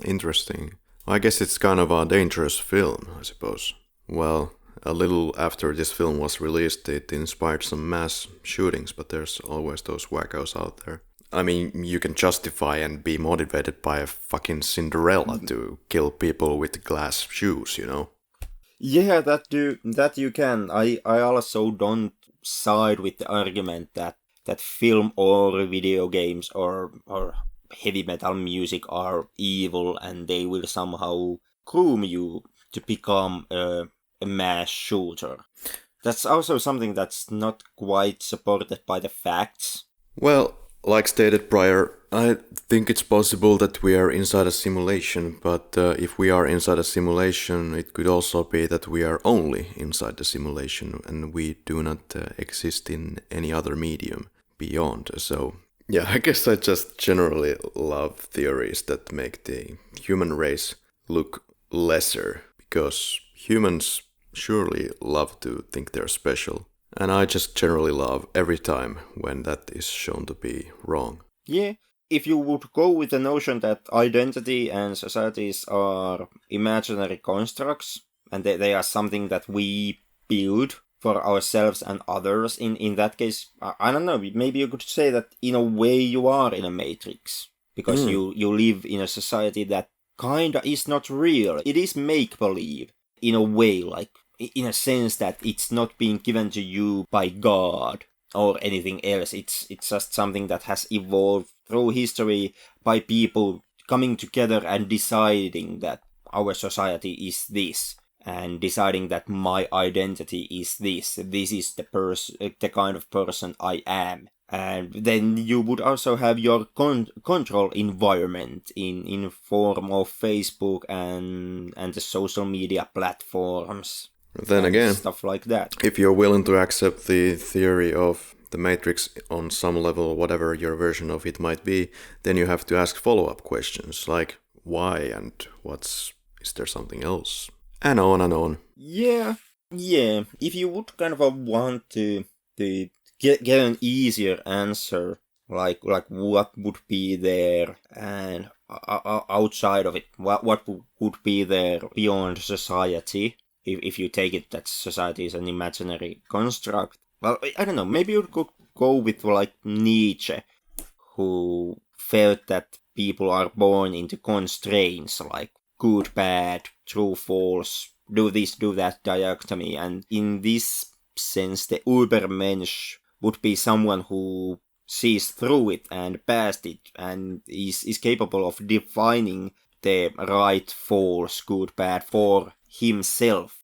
Interesting. I guess it's kind of a dangerous film, I suppose. Well, a little after this film was released, it inspired some mass shootings, but there's always those wackos out there. I mean, you can justify and be motivated by a fucking Cinderella to kill people with glass shoes, Yeah, that you can. I also don't side with the argument that film or video games or heavy metal music are evil and they will somehow groom you to become a mass shooter. That's also something that's not quite supported by the facts. Well, like stated prior, I think it's possible that we are inside a simulation, but if we are inside a simulation, it could also be that we are only inside the simulation and we do not exist in any other medium beyond. So, yeah, I guess I just generally love theories that make the human race look lesser, because humans surely love to think they're special. And I just generally love every time when that is shown to be wrong. Yeah. If you would go with the notion that identity and societies are imaginary constructs, and they are something that we build for ourselves and others, in that case, I don't know, maybe you could say that in a way you are in a matrix. Because you live in a society that kinda is not real. It is make-believe, in a way, like, in a sense that it's not being given to you by God or anything else. It's just something that has evolved through history by people coming together and deciding that our society is this, and deciding that my identity is this. This is the kind of person I am. And then you would also have your control environment in form of Facebook and the social media platforms. Then again, stuff like that. If you're willing to accept the theory of the Matrix on some level, whatever your version of it might be, then you have to ask follow-up questions like why and is there something else? And on and on. Yeah. If you would kind of want to get an easier answer, like what would be there and outside of it, what would be there beyond society, if you take it that society is an imaginary construct. Well, I don't know, maybe you could go with like Nietzsche, who felt that people are born into constraints like good, bad, true, false, do this, do that dichotomy, and in this sense the Übermensch would be someone who sees through it and past it and is capable of defining the right, false, good, bad for himself.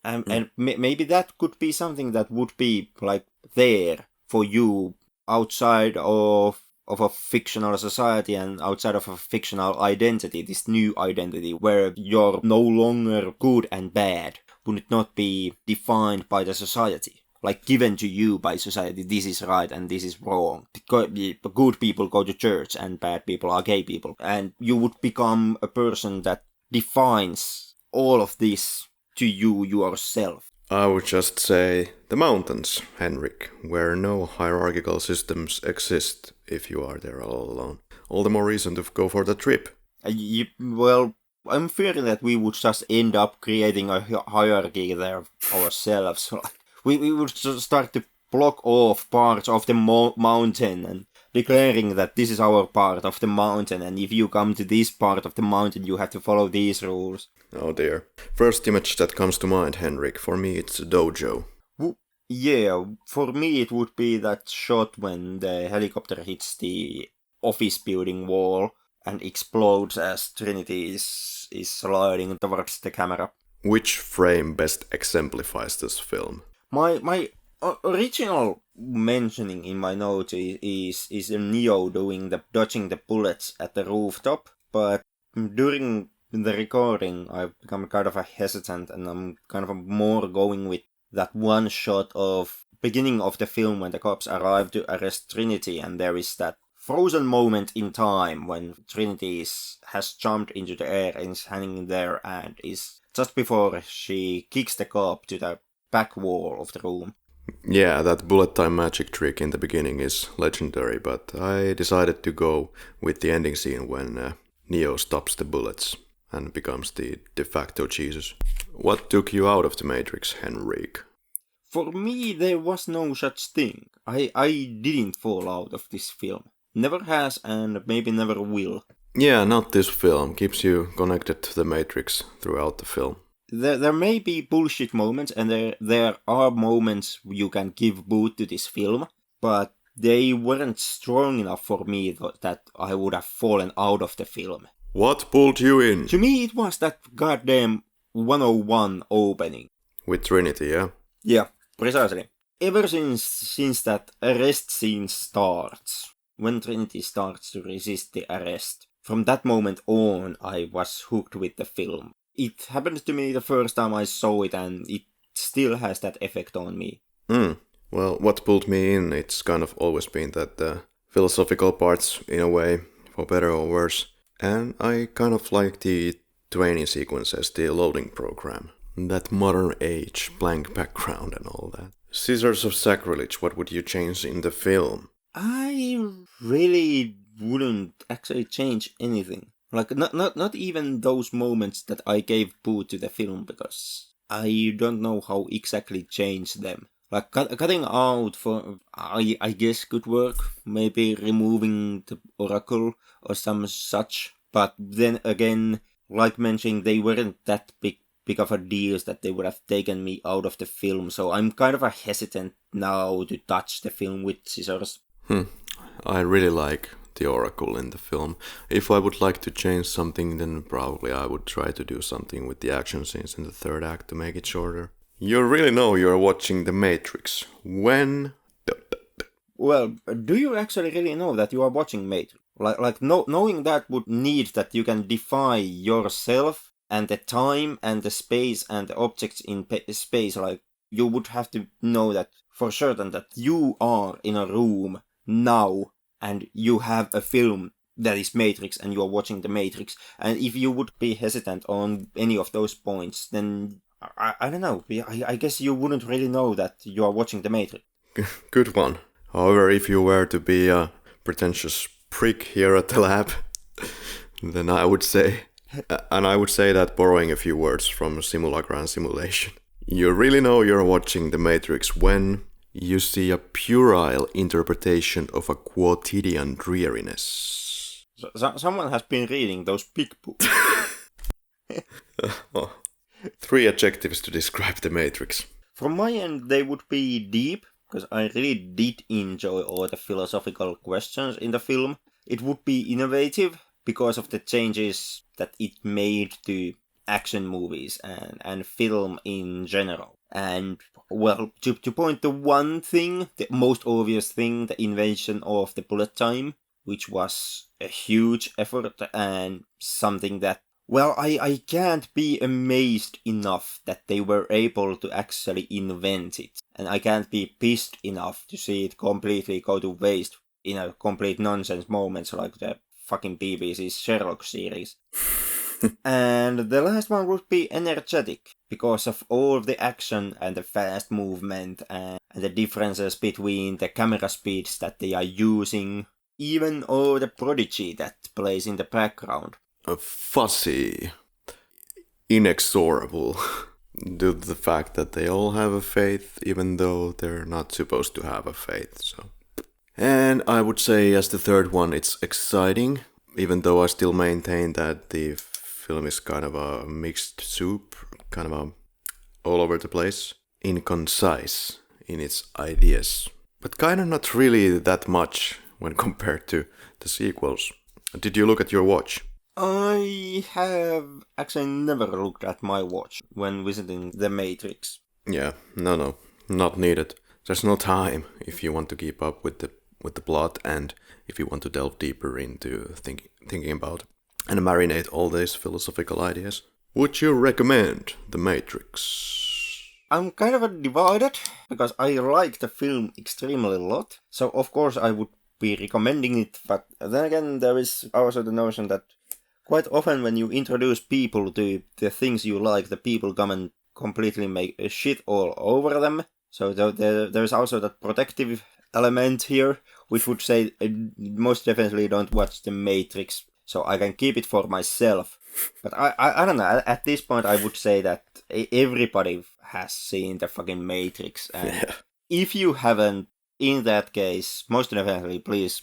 And maybe that could be something that would be like there for you outside of a fictional society and outside of a fictional identity, this new identity where you're no longer good and bad would not be defined by the society, like given to you by society. This is right and this is wrong. Good people go to church and bad people are gay people, and you would become a person that defines all of this to you yourself. I would just say the mountains, Henrik, where no hierarchical systems exist if you are there all alone. All the more reason to go for the trip. Well, I'm fearing that we would just end up creating a hierarchy there ourselves. We would start to block off parts of the mountain and declaring that this is our part of the mountain, and if you come to this part of the mountain you have to follow these rules. Oh dear. First image that comes to mind, Henrik, for me it's a dojo. Yeah, for me it would be that shot when the helicopter hits the office building wall and explodes as Trinity is sliding towards the camera. Which frame best exemplifies this film? My original mentioning in my notes is Neo dodging the bullets at the rooftop, but during the recording I've become kind of hesitant, and I'm kind of more going with that one shot of beginning of the film when the cops arrive to arrest Trinity, and there is that frozen moment in time when Trinity has jumped into the air and is hanging there, and is just before she kicks the cop to the back wall of the room. Yeah, that bullet time magic trick in the beginning is legendary, but I decided to go with the ending scene when Neo stops the bullets and becomes the de facto Jesus. What took you out of the Matrix, Henrik? For me, there was no such thing. I didn't fall out of this film. Never has and maybe never will. Yeah, not this film. Keeps you connected to the Matrix throughout the film. There may be bullshit moments, and there are moments you can give boot to this film, but they weren't strong enough for me that I would have fallen out of the film. What pulled you in? To me, it was that goddamn 101 opening. With Trinity, yeah? Yeah, precisely. Ever since that arrest scene starts, when Trinity starts to resist the arrest, from that moment on, I was hooked with the film. It happened to me the first time I saw it, and it still has that effect on me. Well, what pulled me in, it's kind of always been that philosophical parts, in a way, for better or worse. And I kind of like the training sequences, the loading program. That modern age, blank background and all that. Scissors of Sacrilege, what would you change in the film? I really wouldn't actually change anything. Like, not even those moments that I gave boo to the film, because I don't know how exactly change them. Like, cutting out for, I guess could work. Maybe removing the oracle or some such. But then again, like mentioning, they weren't that big of a deal that they would have taken me out of the film. So I'm kind of hesitant now to touch the film with scissors. I really like the Oracle in the film. If I would like to change something, then probably I would try to do something with the action scenes in the third act to make it shorter. You really know you're watching The Matrix. When? Well, do you actually really know that you are watching Matrix? Knowing that would need that you can defy yourself and the time and the space and the objects in space. Like, you would have to know that for certain that you are in a room now and you have a film that is Matrix and you are watching The Matrix. And if you would be hesitant on any of those points, then I don't know. I guess you wouldn't really know that you are watching The Matrix. Good one. However, if you were to be a pretentious prick here at the lab, then I would say, and I would say that borrowing a few words from Simulacra and Simulation, you really know you're watching The Matrix when you see a puerile interpretation of a quotidian dreariness. Someone has been reading those big books. 3 adjectives to describe The Matrix. From my end, they would be deep, because I really did enjoy all the philosophical questions in the film. It would be innovative because of the changes that it made to action movies and film in general. And, well, to point to one thing, the most obvious thing, the invention of the bullet time, which was a huge effort and something that, well, I can't be amazed enough that they were able to actually invent it. And I can't be pissed enough to see it completely go to waste in a complete nonsense moments like the fucking BBC's Sherlock series. And the last one would be energetic, because of all of the action and the fast movement and the differences between the camera speeds that they are using, even all the prodigy that plays in the background. Fuzzy, inexorable, due to the fact that they all have a faith, even though they're not supposed to have a faith. So, and I would say as the third one, it's exciting, even though I still maintain that the film is kind of a mixed soup, kind of a all over the place, inconcise in its ideas, but kind of not really that much when compared to the sequels. Did you look at your watch? I have actually never looked at my watch when visiting The Matrix. Yeah, no, not needed. There's no time if you want to keep up with the plot and if you want to delve deeper into thinking about and marinate all these philosophical ideas. Would you recommend The Matrix? I'm kind of divided, because I like the film extremely a lot, so of course I would be recommending it, but then again there is also the notion that quite often when you introduce people to the things you like, the people come and completely make a shit all over them. So there's also that protective element here, which would say most definitely don't watch The Matrix, so I can keep it for myself. But I don't know, at this point I would say that everybody has seen the fucking Matrix, and if you haven't, in that case, most definitely please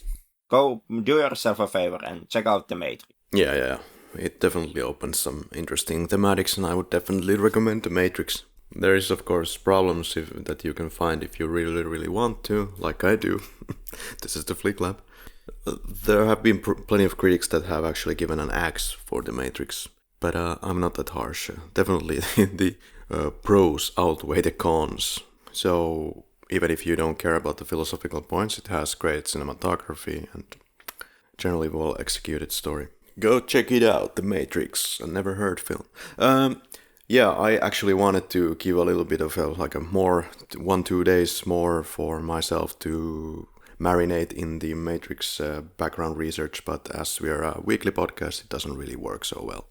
go do yourself a favor and check out The Matrix. Yeah. It definitely opens some interesting thematics, and I would definitely recommend The Matrix. There is, of course, problems that you can find if you really, really want to, like I do. This is the Flick Lab. There have been plenty of critics that have actually given an axe for The Matrix, but I'm not that harsh. Definitely the pros outweigh the cons. So even if you don't care about the philosophical points, it has great cinematography and generally well executed story. Go check it out, The Matrix, a never heard film. Yeah, I actually wanted to give a little bit of a more 1-2 days more for myself to marinate in the Matrix background research, but as we are a weekly podcast, it doesn't really work so well.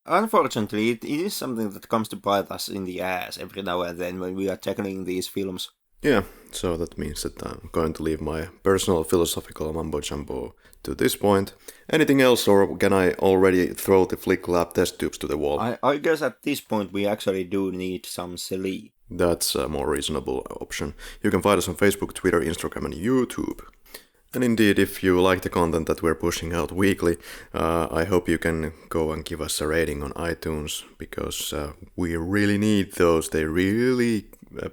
Unfortunately, it is something that comes to bite us in the ass every now and then when we are tackling these films. Yeah, so that means that I'm going to leave my personal philosophical mumbo-jumbo to this point. Anything else, or can I already throw the Flick Lab test tubes to the wall? I guess at this point we actually do need some sleep. That's a more reasonable option. You can find us on Facebook, Twitter, Instagram, and YouTube. And indeed, if you like the content that we're pushing out weekly, I hope you can go and give us a rating on iTunes, because we really need those. They really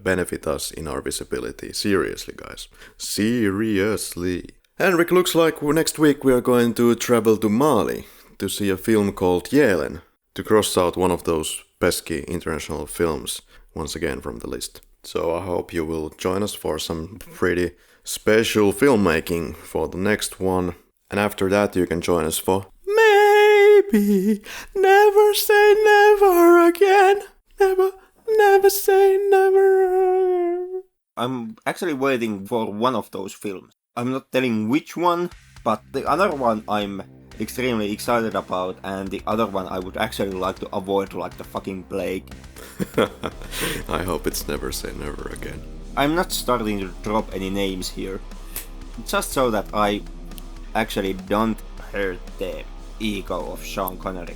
benefit us in our visibility. Seriously, guys. Seriously. Henrik, looks like next week we are going to travel to Mali to see a film called Jelen, to cross out one of those pesky international films once again from the list. So I hope you will join us for some pretty special filmmaking for the next one. And after that you can join us for Maybe Never Say Never Again. Never say never. I'm actually waiting for one of those films. I'm not telling which one, but the other one I'm extremely excited about, and the other one I would actually like to avoid like the fucking plague. I hope it's Never Say Never Again. I'm not starting to drop any names here, just so that I actually don't hurt the ego of Sean Connery.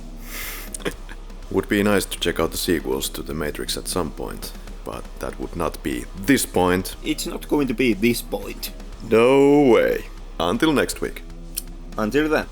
Would be nice to check out the sequels to The Matrix at some point, but that would not be this point. It's not going to be this point. No way. Until next week. Until then.